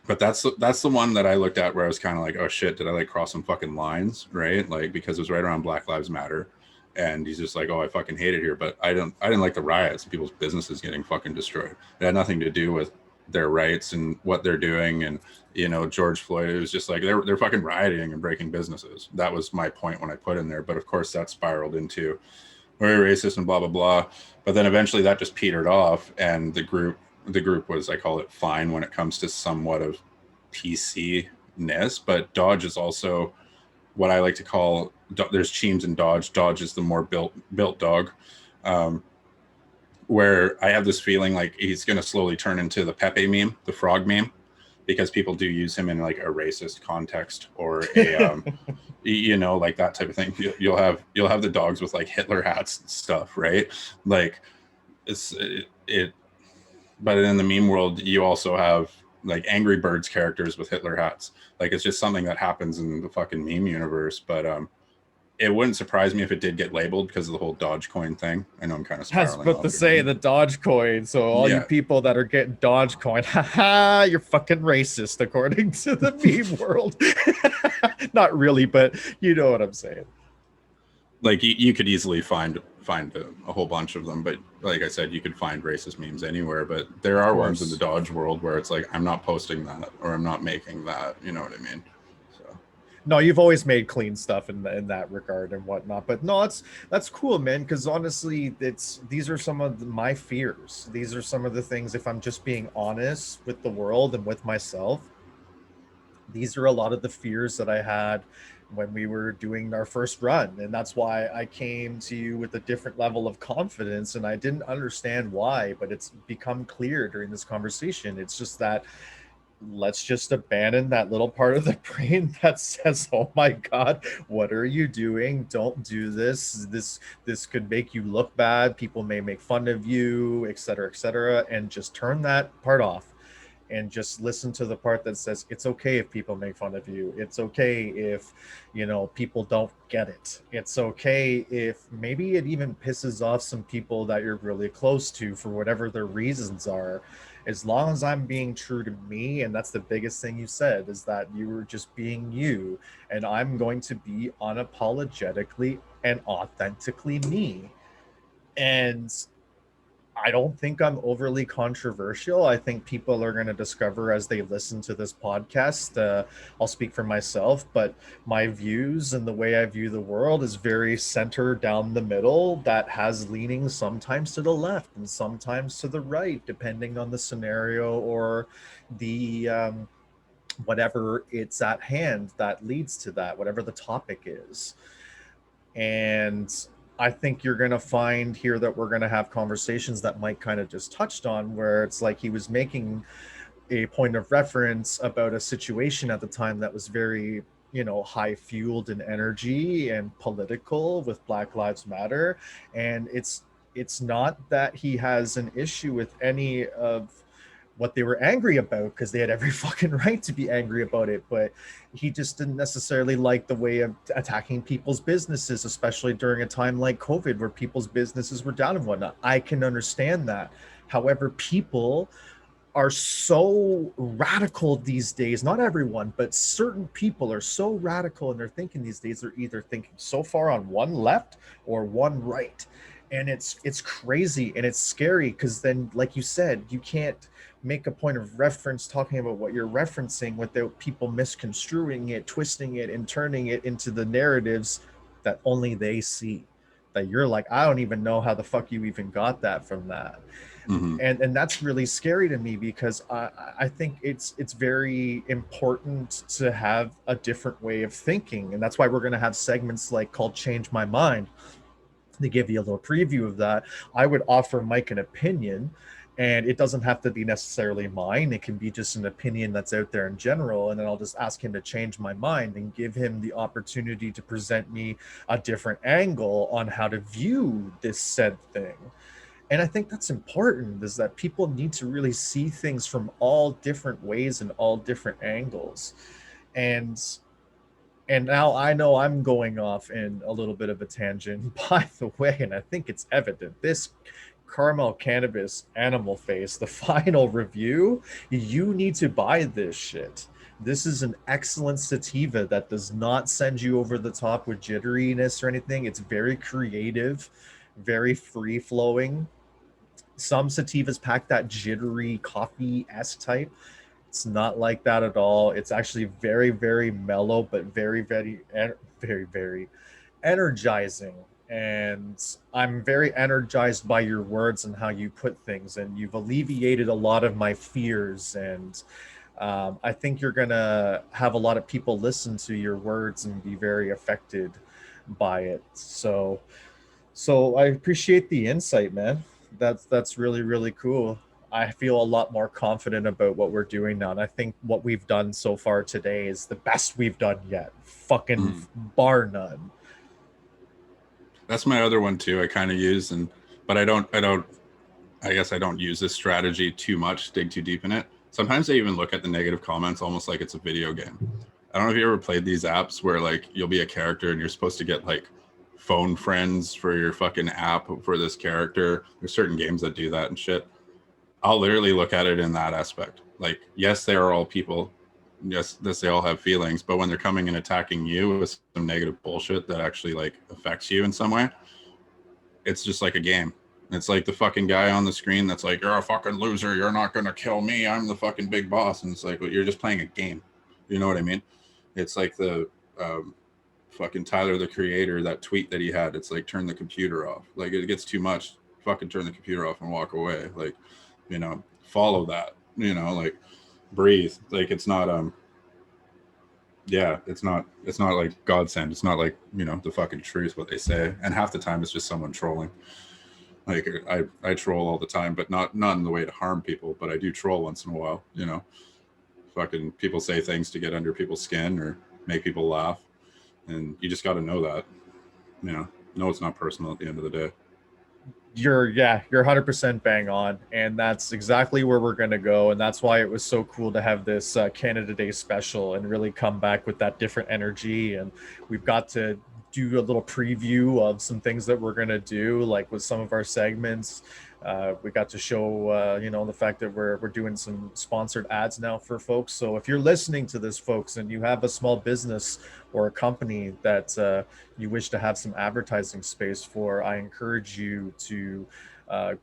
But that's the one that I looked at where I was kind of like, "Oh shit, did I like cross some fucking lines?" Right? Like, because it was right around Black Lives Matter. And he's just like, "Oh, I fucking hate it here." But I didn't like the riots, people's businesses getting fucking destroyed. It had nothing to do with their rights and what they're doing. And, you know, George Floyd, it was just like they're fucking rioting and breaking businesses. That was my point when I put in there. But of course that spiraled into very racist and blah blah blah. But then eventually that just petered off, and the group was, I call it, fine when it comes to somewhat of PC-ness. But Dodge is also what I like to call, there's Cheems and Dodge. Dodge is the more built dog, where I have this feeling like he's going to slowly turn into the Pepe meme, the frog meme, because people do use him in like a racist context or a you know, like that type of thing. You'll have the dogs with like Hitler hats and stuff, right? Like it but in the meme world, you also have like Angry Birds characters with Hitler hats. Like, it's just something that happens in the fucking meme universe. But it wouldn't surprise me if it did get labeled because of the whole Dogecoin thing. I know I'm kind of spiraling. I was about to say the Dogecoin. So all you people that are getting Dogecoin, haha, you're fucking racist according to the meme world. Not really, but you know what I'm saying. Like, you could easily find a whole bunch of them, but like I said, you could find racist memes anywhere. But there are ones in the Dodge world where it's like, I'm not posting that, or I'm not making that. You know what I mean? So no, you've always made clean stuff in that regard and whatnot. But no, that's cool, man. Because honestly, these are some of my fears. These are some of the things. If I'm just being honest with the world and with myself, these are a lot of the fears that I had when we were doing our first run. And that's why I came to you with a different level of confidence. And I didn't understand why, but it's become clear during this conversation. It's just that let's just abandon that little part of the brain that says, "Oh my God, what are you doing? Don't do this. This could make you look bad. People may make fun of you, etc., and just turn that part off. And just listen to the part that says it's okay if people make fun of you. It's okay if, you know, people don't get it. It's okay if maybe it even pisses off some people that you're really close to for whatever their reasons are. As long as I'm being true to me, and that's the biggest thing you said, is that you were just being you, and I'm going to be unapologetically and authentically me. And I don't think I'm overly controversial. I think people are going to discover as they listen to this podcast. I'll speak for myself, but my views and the way I view the world is very center down the middle, that has leaning sometimes to the left and sometimes to the right, depending on the scenario or the whatever it's at hand that leads to that, whatever the topic is. And I think you're going to find here that we're going to have conversations that Mike kind of just touched on, where it's like he was making a point of reference about a situation at the time that was very, you know, high fueled in energy and political with Black Lives Matter. And it's not that he has an issue with any of what they were angry about, because they had every fucking right to be angry about it, but he just didn't necessarily like the way of attacking people's businesses, especially during a time like COVID where people's businesses were down and whatnot. I can understand that. However, people are so radical these days. Not everyone, but certain people are so radical in their thinking these days. They're either thinking so far on one left or one right. And it's crazy and it's scary because then, like you said, you can't make a point of reference talking about what you're referencing without people misconstruing it, twisting it, and turning it into the narratives that only they see. That you're like, I don't even know how the fuck you even got that from that. Mm-hmm. And that's really scary to me because I think it's very important to have a different way of thinking, and that's why we're going to have segments like called Change My Mind to give you a little preview of that. I would offer Mike an opinion, and it doesn't have to be necessarily mine. It can be just an opinion that's out there in general, and then I'll just ask him to change my mind and give him the opportunity to present me a different angle on how to view this said thing. And I think that's important, is that people need to really see things from all different ways and all different angles. And and now I know I'm going off in a little bit of a tangent, by the way, and I think it's evident. This caramel cannabis animal face, the final review, you need to buy this shit. This is an excellent sativa that does not send you over the top with jitteriness or anything. It's very creative, very free flowing. Some sativas pack that jittery coffee-esque type. It's not like that at all. It's actually very, very mellow, but very, very, very energizing. And I'm very energized by your words and how you put things, and you've alleviated a lot of my fears. And I think you're gonna have a lot of people listen to your words and be very affected by it. So I appreciate the insight, man. That's really, really cool. I feel a lot more confident about what we're doing now. And I think what we've done so far today is the best we've done yet. Fucking bar none. That's my other one too. I kind of use, but I guess I don't use this strategy too much, dig too deep in it. Sometimes I even look at the negative comments almost like it's a video game. I don't know if you ever played these apps where like you'll be a character and you're supposed to get like phone friends for your fucking app for this character. There's certain games that do that and shit. I'll literally look at it in that aspect. Like, yes, they are all people. Yes, they all have feelings, but when they're coming and attacking you with some negative bullshit that actually like affects you in some way, it's just like a game. It's like the fucking guy on the screen that's like, you're a fucking loser. You're not going to kill me. I'm the fucking big boss. And it's like, well, you're just playing a game. You know what I mean? It's like the fucking Tyler, the Creator, that tweet that he had. It's like, turn the computer off. Like, it gets too much. Fucking turn the computer off and walk away. Like, you know, follow that, you know, like breathe. Like, it's not, yeah, it's not like godsend. It's not like, you know, the fucking truth, what they say. And half the time it's just someone trolling. Like I troll all the time, but not in the way to harm people, but I do troll once in a while, you know. Fucking people say things to get under people's skin or make people laugh. And you just got to know that, you know, it's not personal at the end of the day. You're 100% bang on, and that's exactly where we're going to go. And that's why it was so cool to have this Canada Day special and really come back with that different energy. And we've got to do a little preview of some things that we're going to do, like with some of our segments. We got to show, you know, the fact that we're doing some sponsored ads now for folks. So if you're listening to this, folks, and you have a small business or a company that you wish to have some advertising space for, I encourage you to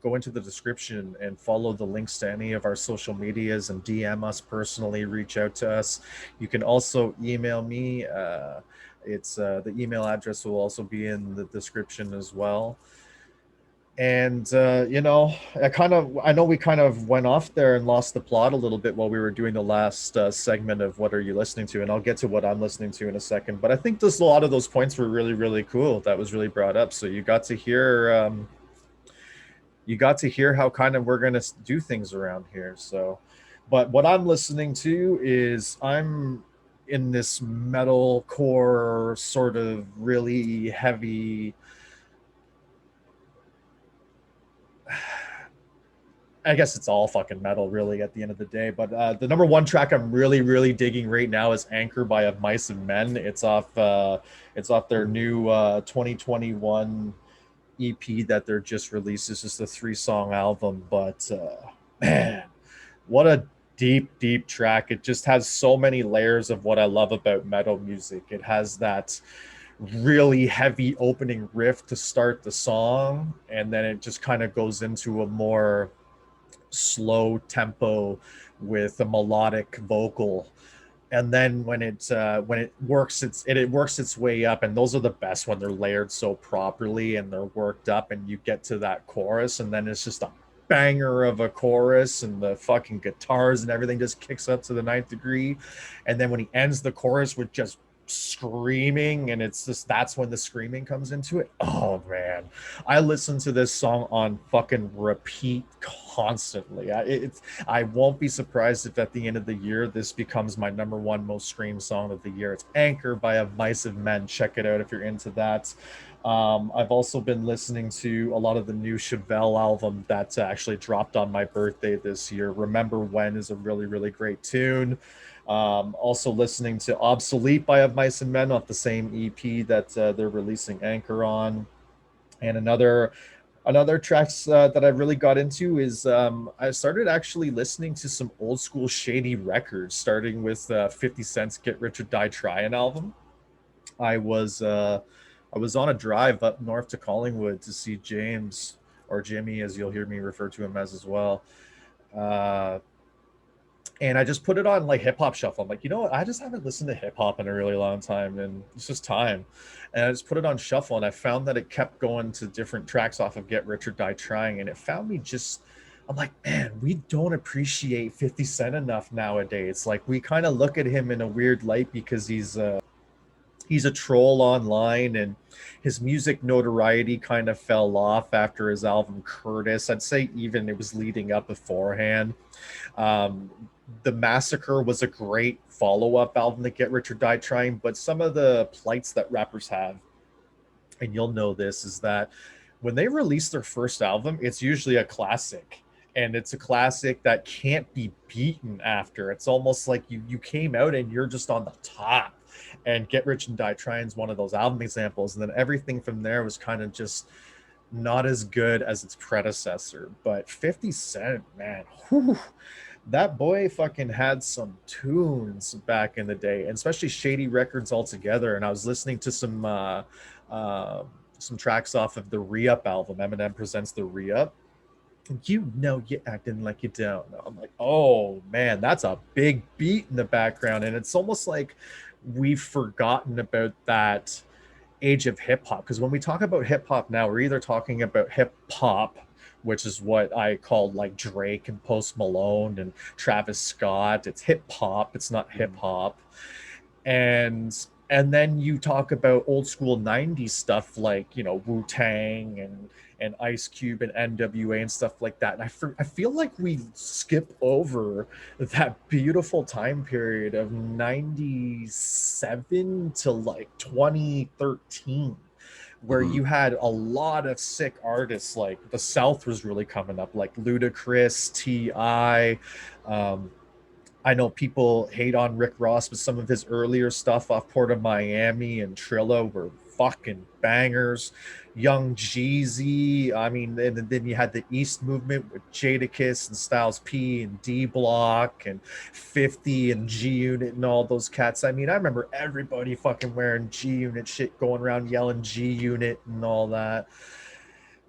go into the description and follow the links to any of our social medias and DM us personally, reach out to us. You can also email me. It's the email address will also be in the description as well. And you know, I know we kind of went off there and lost the plot a little bit while we were doing the last segment of what are you listening to, and I'll get to what I'm listening to in a second. But I think just a lot of those points were really, really cool. That was really brought up. So you got to hear how kind of we're going to do things around here. So, but what I'm listening to is I'm in this metalcore sort of really heavy. I guess it's all fucking metal, really, at the end of the day. But the number one track I'm really, really digging right now is "Anchor" by Of Mice and Men. It's off their new 2021 EP that they're just released. It's just a 3-song album, but man, What a deep track. It just has so many layers of what I love about metal music. It has that really heavy opening riff to start the song, and then it just kind of goes into a more slow tempo with a melodic vocal. And then when it works it works its way up, and those are the best when they're layered so properly and they're worked up, and you get to that chorus, and then it's just a banger of a chorus, and the fucking guitars and everything just kicks up to the ninth degree. And then when he ends the chorus with just screaming, and it's just, that's when the screaming comes into it. Oh man, I listen to this song on fucking repeat constantly. I won't be surprised if at the end of the year this becomes my number one most streamed song of the year. It's Anchor by A Mice of Men. Check it out if you're into that. I've also been listening to a lot of the new Chevelle album that actually dropped on my birthday this year. Remember When is a really great tune. Also listening to Obsolete by Of Mice and Men off the same EP that they're releasing Anchor on. And another tracks that I really got into is I started actually listening to some old school shady records, starting with 50 Cent's Get Rich or Die Tryin' album. I was on a drive up north to Collingwood to see James, or Jimmy as you'll hear me refer to him as well. And I just put it on like hip hop shuffle. I'm like, you know what? I just haven't listened to hip hop in a really long time, and it's just time. And I just put it on shuffle, and I found that it kept going to different tracks off of Get Rich or Die Trying, and it found me just. I'm like, man, we don't appreciate 50 Cent enough nowadays. Like, we kind of look at him in a weird light because he's a troll online, and his music notoriety kind of fell off after his album Curtis. I'd say even it was leading up beforehand. The Massacre was a great follow-up album to Get Rich or Die Trying, but some of the plights that rappers have, and you'll know this, is that when they release their first album, it's usually a classic, and it's a classic that can't be beaten after. It's almost like you came out and you're just on the top. And Get Rich and Die Trying is one of those album examples, and then everything from there was kind of just not as good as its predecessor. But 50 Cent, man, whew, that boy fucking had some tunes back in the day, and especially shady records altogether. And I was listening to some tracks off of the Re-Up album. Eminem Presents the Re-Up. You know, you're acting like you don't know. I'm like, oh man, that's a big beat in the background, and it's almost like we've forgotten about that age of hip hop. Because when we talk about hip hop now, we're either talking about hip hop, which is what I call like Drake and Post Malone and Travis Scott. It's hip hop. It's not hip hop. And then you talk about old school 90s stuff like, you know, Wu-Tang and Ice Cube and NWA and stuff like that. And I feel like we skip over that beautiful time period of 97 to like 2013, where you had a lot of sick artists. Like the South was really coming up, like Ludacris, T.I. I know people hate on Rick Ross, but some of his earlier stuff off Port of Miami and Trillo were fucking bangers. Young Jeezy. I mean, and then you had the East movement with Jadakiss and Styles P and D Block and 50 and G Unit and all those cats. I mean, I remember everybody fucking wearing G Unit shit, going around yelling G Unit and all that.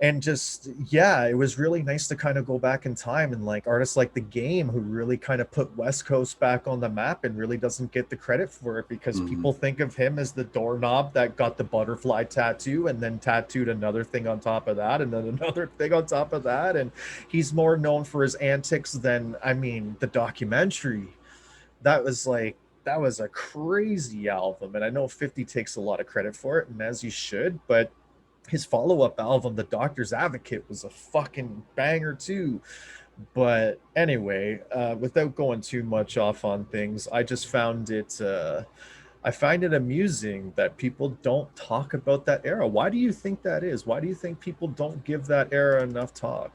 And just, yeah, it was really nice to kind of go back in time, and like artists like The Game, who really kind of put West Coast back on the map and really doesn't get the credit for it, because people think of him as the doorknob that got the butterfly tattoo and then tattooed another thing on top of that and then another thing on top of that. And he's more known for his antics than, I mean, the documentary. That was a crazy album. And I know 50 takes a lot of credit for it, and as he should, but his follow-up album, The Doctor's Advocate, was a fucking banger too. But anyway, without going too much off on things, I just found it I find it amusing that people don't talk about that era. Why do you think that is? Why do you think people don't give that era enough talk?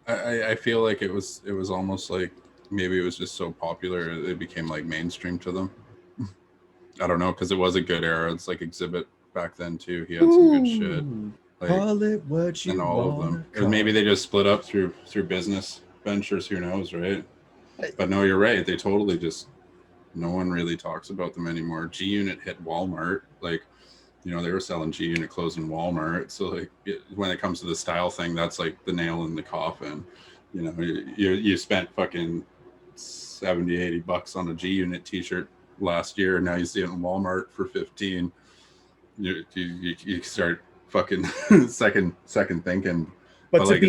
I feel like it was almost like maybe it was just so popular it became like mainstream to them. I don't know, because it was a good era. It's like Exhibit back then too. He had some good shit. Like, call it what you and all of them. Or maybe they just split up through business. ventures, who knows, right? But no, you're right. They totally just, no one really talks about them anymore. G Unit hit Walmart, like, you know, they were selling G Unit clothes in Walmart. So like when it comes to the style thing, that's like the nail in the coffin. You know, you spent fucking 70, $80 on a G Unit t-shirt last year, and now you see it in Walmart for 15. You start fucking second thinking. But like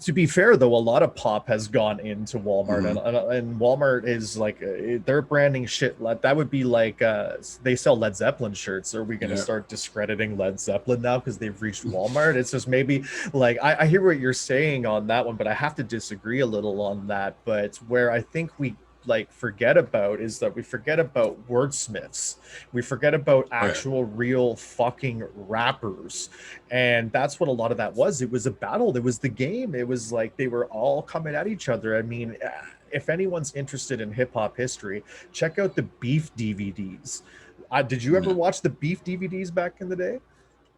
to be fair though, a lot of pop has gone into Walmart, Mhm. and Walmart is like they're branding shit. That would be like they sell Led Zeppelin shirts. Are we going to Yeah. start discrediting Led Zeppelin now because they've reached Walmart? It's just maybe like I hear what you're saying on that one, but I have to disagree a little on that. But where I think we like forget about is that we forget about wordsmiths, we forget about Oh, yeah. actual real fucking rappers, and that's what a lot of that was. It was a battle, it was the game, it was like they were all coming at each other. I mean, if anyone's interested in hip-hop history, check out the Beef DVDs. Did you ever Yeah. watch the Beef DVDs back in the day?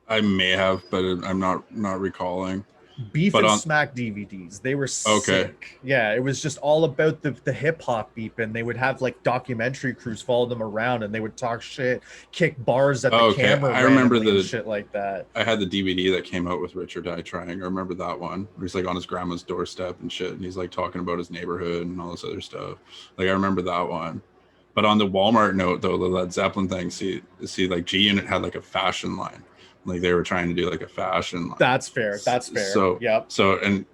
I may have, but I'm not recalling. Beef But and on Smack DVDs. They were okay, sick. Yeah, it was just all about the hip hop beef, and they would have like documentary crews follow them around, and they would talk shit, kick bars at the okay, camera I remember randomly and shit like that. I had the DVD that came out with Richard I Trying. I remember that one. Where he's like on his grandma's doorstep and shit, and he's like talking about his neighborhood and all this other stuff. Like I remember that one. But on the Walmart note, though, the Led Zeppelin thing, see, like G Unit had like a fashion line, like they were trying to do like a fashion line. That's fair. That's fair. Yep. So, and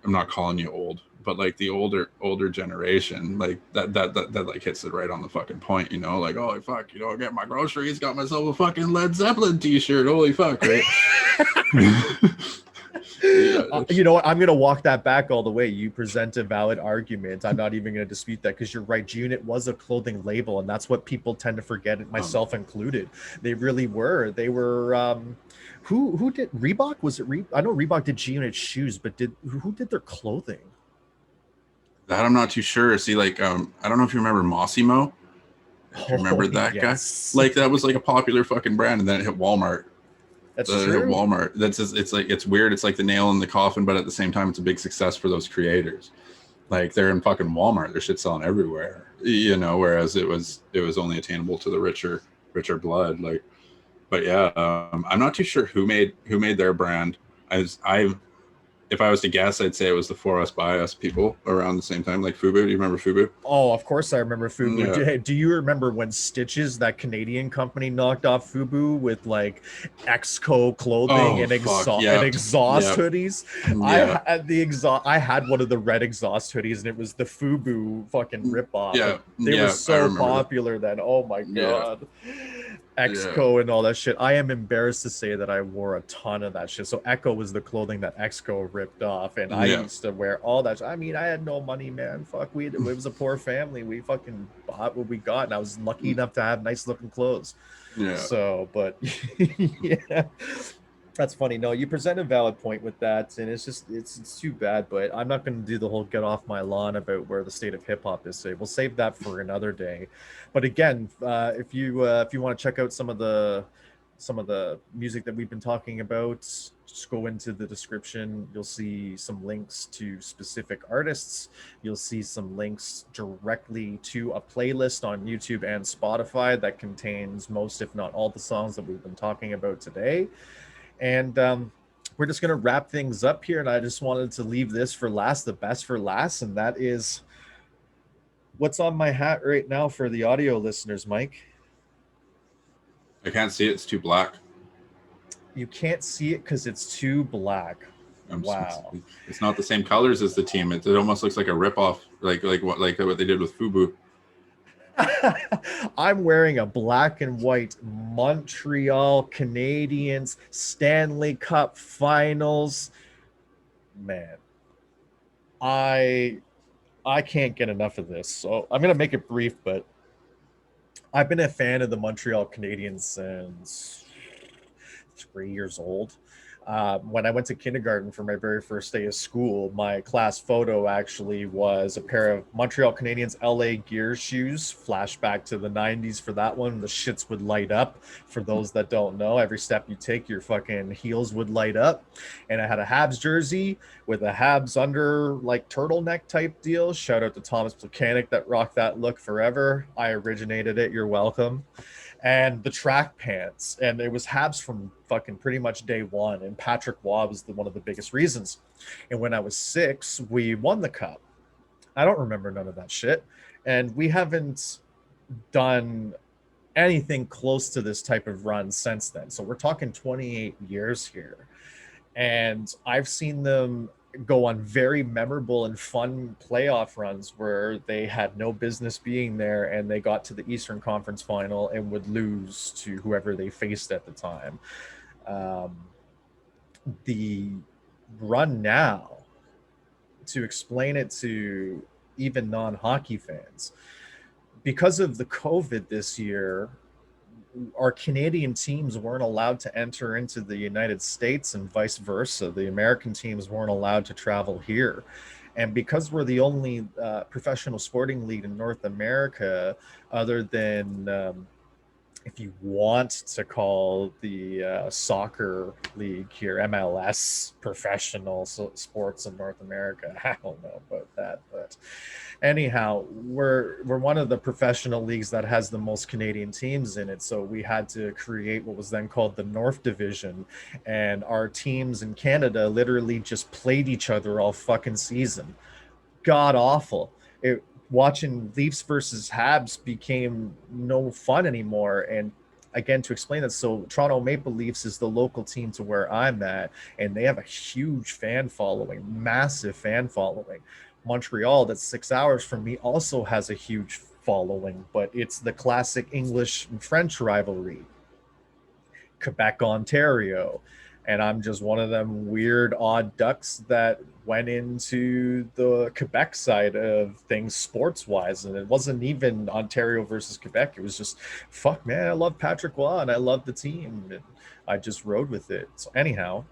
I'm not calling you old, but like the older generation, like that like hits it right on the fucking point, you know, like, oh fuck, you know, I get my groceries, got myself a fucking Led Zeppelin t-shirt, holy fuck, right? You know what? I'm going to walk that back all the way. You present a valid argument. I'm not even going to dispute that because you're right. G-Unit was a clothing label, and that's what people tend to forget, myself included. They really were. They were. Who did Reebok? Was it I know Reebok did G-Unit shoes, but who did their clothing? That I'm not too sure. See, like, I don't know if you remember Mossimo. If you remember that yes. guy, like that was like a popular fucking brand, and then it hit Walmart. That's true. Walmart. That's just, it's like, it's weird. It's like the nail in the coffin, but at the same time, it's a big success for those creators. Like they're in fucking Walmart. Their shit's selling everywhere, you know. Whereas it was only attainable to the richer blood. Like, but yeah, I'm not too sure who made their brand. If I was to guess, I'd say it was the For Us By Us people around the same time, like Fubu. Do you remember Fubu? Oh, of course I remember Fubu. Yeah. Do you remember when Stitches, that Canadian company, knocked off Fubu with like Exco clothing and exhaust hoodies? Yeah. I had one of the red exhaust hoodies, and it was the Fubu fucking ripoff. Yeah, they were so popular then. Oh my god. Exco and all that shit. I am embarrassed to say that I wore a ton of that shit. So Echo was the clothing that Exco ripped off, and I used to wear all that. I mean, I had no money, man. Fuck, it was a poor family. We fucking bought what we got, and I was lucky enough to have nice looking clothes. Yeah. So, but yeah. That's funny. No, you present a valid point with that, and it's just it's too bad. But I'm not going to do the whole get off my lawn about where the state of hip hop is. We'll save that for another day. But again, if you want to check out some of the music that we've been talking about, just go into the description. You'll see some links to specific artists. You'll see some links directly to a playlist on YouTube and Spotify that contains most, if not all, the songs that we've been talking about today. And we're just going to wrap things up here. And I just wanted to leave this for last, the best for last. And that is what's on my hat right now for the audio listeners, Mike. I can't see it. It's too black. You can't see it because it's too black. Wow. It's not the same colors as the team. It almost looks like a ripoff, like what they did with Fubu. I'm wearing a black and white Montreal Canadiens Stanley Cup Finals. Man, I can't get enough of this. So I'm gonna make it brief, but I've been a fan of the Montreal Canadiens since 3 years old. When I went to kindergarten for my very first day of school, my class photo actually was a pair of Montreal Canadiens LA Gear shoes. Flashback to the 90s for that one. The shits would light up. For those that don't know, every step you take, your fucking heels would light up. And I had a Habs jersey with a Habs under like turtleneck type deal. Shout out to Thomas Plekanec that rocked that look forever. I originated it. You're welcome. And the track pants, and it was Habs from fucking pretty much day one. And Patrick Waugh was one of the biggest reasons. And when I was 6, we won the cup. I don't remember none of that shit, and we haven't done anything close to this type of run since then. So we're talking 28 years here, and I've seen them go on very memorable and fun playoff runs where they had no business being there and they got to the Eastern Conference final and would lose to whoever they faced at the time. The run now, to explain it to even non-hockey fans, because of the COVID this year, our Canadian teams weren't allowed to enter into the United States and vice versa. The American teams weren't allowed to travel here. And because we're the only professional sporting league in North America, other than if you want to call the soccer league here MLS professional sports in North America, I don't know about that, but anyhow, we're one of the professional leagues that has the most Canadian teams in it. So we had to create what was then called the North Division, and our teams in Canada literally just played each other all fucking season. God awful. Watching Leafs versus Habs became no fun anymore. And again, to explain that, so Toronto Maple Leafs is the local team to where I'm at, and they have a huge fan following, massive fan following. Montreal, that's 6 hours from me, also has a huge following, but it's the classic English and French rivalry. Quebec, Ontario. And I'm just one of them weird, odd ducks that went into the Quebec side of things sports-wise. And it wasn't even Ontario versus Quebec. It was just, fuck, man, I love Patrick Waugh and I love the team. And I just rode with it. So anyhow,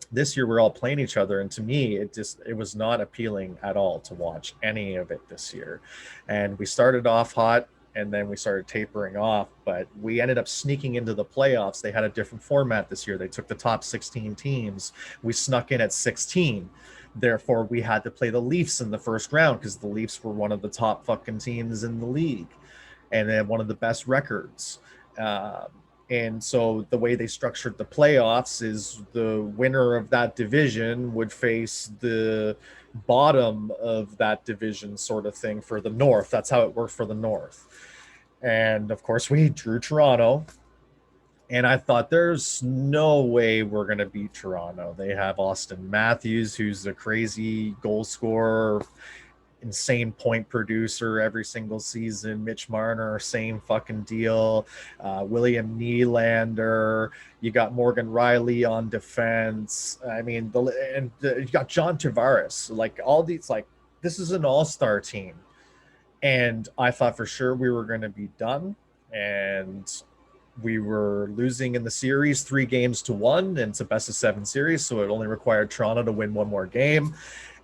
this year we're all playing each other. And to me, it was not appealing at all to watch any of it this year. And we started off hot, and then we started tapering off, but we ended up sneaking into the playoffs. They had a different format this year. They took the top 16 teams. We snuck in at 16. Therefore, we had to play the Leafs in the first round because the Leafs were one of the top fucking teams in the league, and they had one of the best records. And so the way they structured the playoffs is the winner of that division would face the bottom of that division, sort of thing, for the North. That's how it worked for the North. And of course we drew Toronto, and I thought there's no way we're going to beat Toronto. They have Austin Matthews, who's a crazy goal scorer, insane point producer every single season. Mitch Marner, same fucking deal. William Nylander. You got Morgan Riley on defense. I mean, you got John Tavares. Like, all these, like, this is an all-star team. And I thought for sure we were going to be done. And we were losing in the series 3-1, and it's a best-of-7 series, so it only required Toronto to win one more game.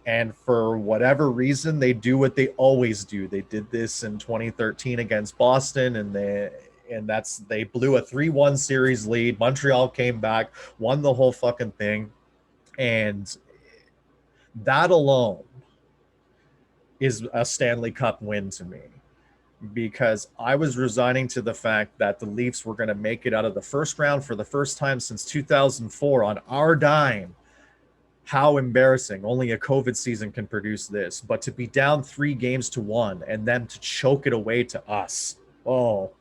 And for whatever reason, they do what they always do. They did this in 2013 against Boston, and they blew a 3-1 series lead. Montreal came back, won the whole fucking thing. And that alone is a Stanley Cup win to me, because I was resigning to the fact that the Leafs were going to make it out of the first round for the first time since 2004 on our dime. How embarrassing. Only a COVID season can produce this. But to be down 3-1 and then to choke it away to us. Oh,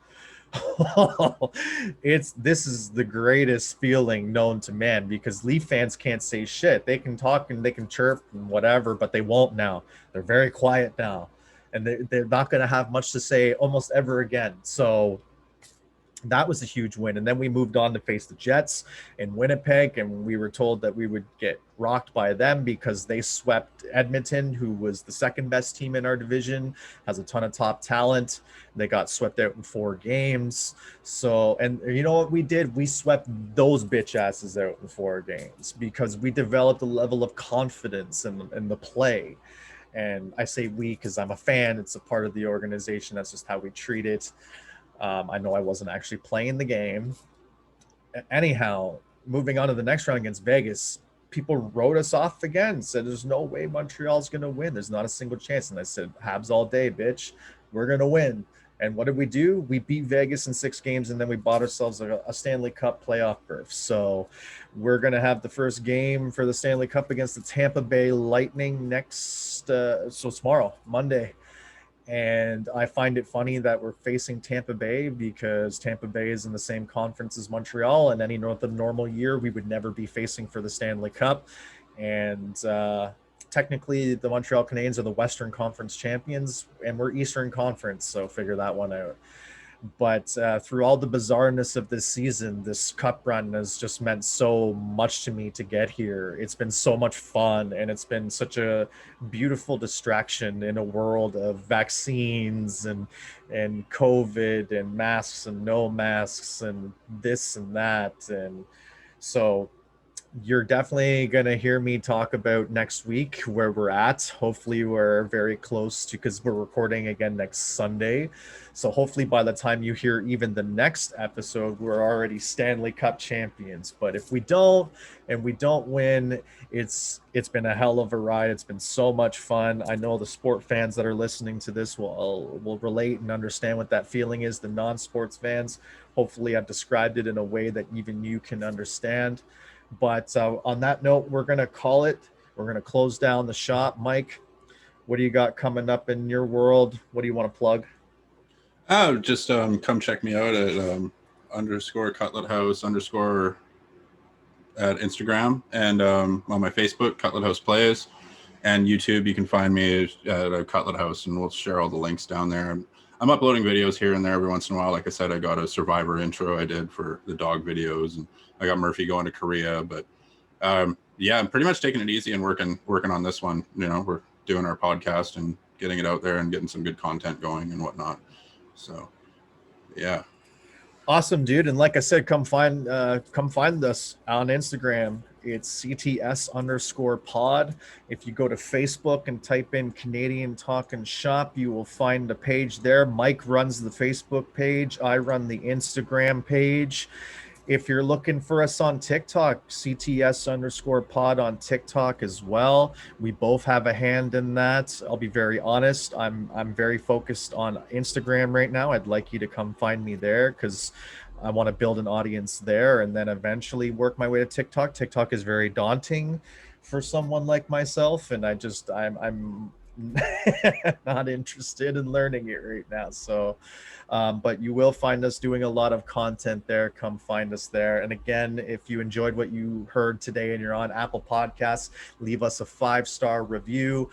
this is the greatest feeling known to man, because Leaf fans can't say shit. They can talk and they can chirp and whatever, but they won't now. They're very quiet now. And they're not going to have much to say almost ever again. So that was a huge win. And then we moved on to face the Jets in Winnipeg, and we were told that we would get rocked by them because they swept Edmonton, who was the second best team in our division, has a ton of top talent. They got swept out in 4 games. So, and you know what we did? We swept those bitch asses out in 4 games because we developed a level of confidence in the play. And I say we because I'm a fan. It's a part of the organization. That's just how we treat it. I know I wasn't actually playing the game. Anyhow, moving on to the next round against Vegas, people wrote us off again, said there's no way Montreal's going to win. There's not a single chance. And I said, Habs all day, bitch. We're going to win. And what did we do? We beat Vegas in 6 games, and then we bought ourselves a Stanley Cup playoff berth. So we're going to have the first game for the Stanley Cup against the Tampa Bay Lightning next, so tomorrow, Monday. And I find it funny that we're facing Tampa Bay because Tampa Bay is in the same conference as Montreal, and any normal year we would never be facing for the Stanley Cup. And technically the Montreal Canadiens are the Western Conference champions, and we're Eastern Conference, so figure that one out. But through all the bizarreness of this season, this cup run has just meant so much to me to get here. It's been so much fun, and it's been such a beautiful distraction in a world of vaccines and COVID and masks and no masks and this and that. And so you're definitely going to hear me talk about next week where we're at. Hopefully we're very close to, because we're recording again next Sunday. So hopefully by the time you hear even the next episode, we're already Stanley Cup champions. But if we don't, and we don't win, it's been a hell of a ride. It's been so much fun. I know the sport fans that are listening to this will relate and understand what that feeling is. The non-sports fans, hopefully I've described it in a way that even you can understand. But on that note, we're going to call it. We're going to close down the shop. Mike, what do you got coming up in your world? What do you want to plug? Oh, just come check me out at _ Cutlet House _ at Instagram, and on my Facebook, Cutlet House Plays, and YouTube. You can find me at Cutlet House, and we'll share all the links down there. I'm uploading videos here and there every once in a while. Like I said, I got a Survivor intro I did for the dog videos, and I got Murphy going to Korea. But yeah, I'm pretty much taking it easy and working on this one. You know, we're doing our podcast and getting it out there and getting some good content going and whatnot. So yeah. Awesome, dude. And like I said, come find us on Instagram. It's CTS _ pod. If you go to Facebook and type in Canadian Talkin Shop, you will find the page there. Mike runs the Facebook page. I run the Instagram page. If you're looking for us on TikTok, CTS _ pod on TikTok as well. We both have a hand in that. I'll be very honest. I'm very focused on Instagram right now. I'd like you to come find me there because I want to build an audience there and then eventually work my way to TikTok. TikTok is very daunting for someone like myself, and I'm not interested in learning it right now. So but you will find us doing a lot of content there. Come find us there. And again, if you enjoyed what you heard today and you're on Apple Podcasts, leave us a 5-star review.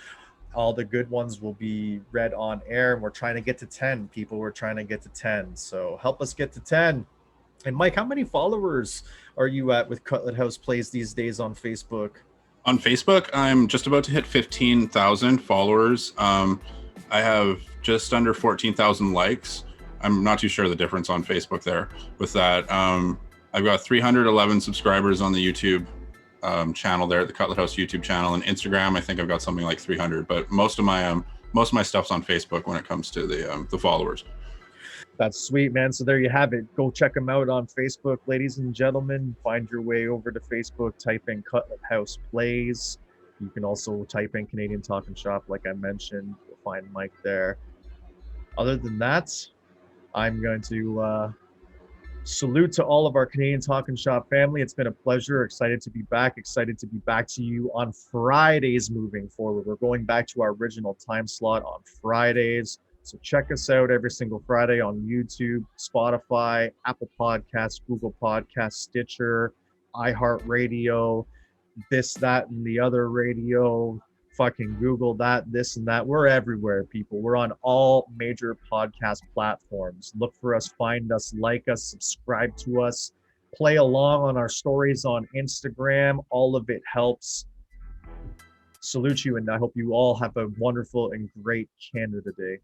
All the good ones will be read on air, and we're trying to get to 10 people. We're trying to get to 10. So help us get to 10. And Mike, how many followers are you at with Cutlet House Plays these days on Facebook? On Facebook, I'm just about to hit 15,000 followers. I have just under 14,000 likes. I'm not too sure the difference on Facebook there with that. I've got 311 subscribers on the YouTube channel there, the Cutlet House YouTube channel, and Instagram. I think I've got something like 300, but most of my stuff's on Facebook when it comes to the followers. That's sweet, man. So there you have it. Go check them out on Facebook, ladies and gentlemen. Find your way over to Facebook, type in Cutlet House Plays. You can also type in Canadian Talkin Shop, like I mentioned. You'll find Mike there. Other than that, I'm going to salute to all of our Canadian Talkin Shop family. It's been a pleasure. Excited to be back. Excited to be back to you on Fridays moving forward. We're going back to our original time slot on Fridays. So check us out every single Friday on YouTube, Spotify, Apple Podcasts, Google Podcasts, Stitcher, iHeartRadio, this, that, and the other radio, fucking Google that, this and that. We're everywhere, people. We're on all major podcast platforms. Look for us, find us, like us, subscribe to us, play along on our stories on Instagram. All of it helps. Salute you, and I hope you all have a wonderful and great Canada Day.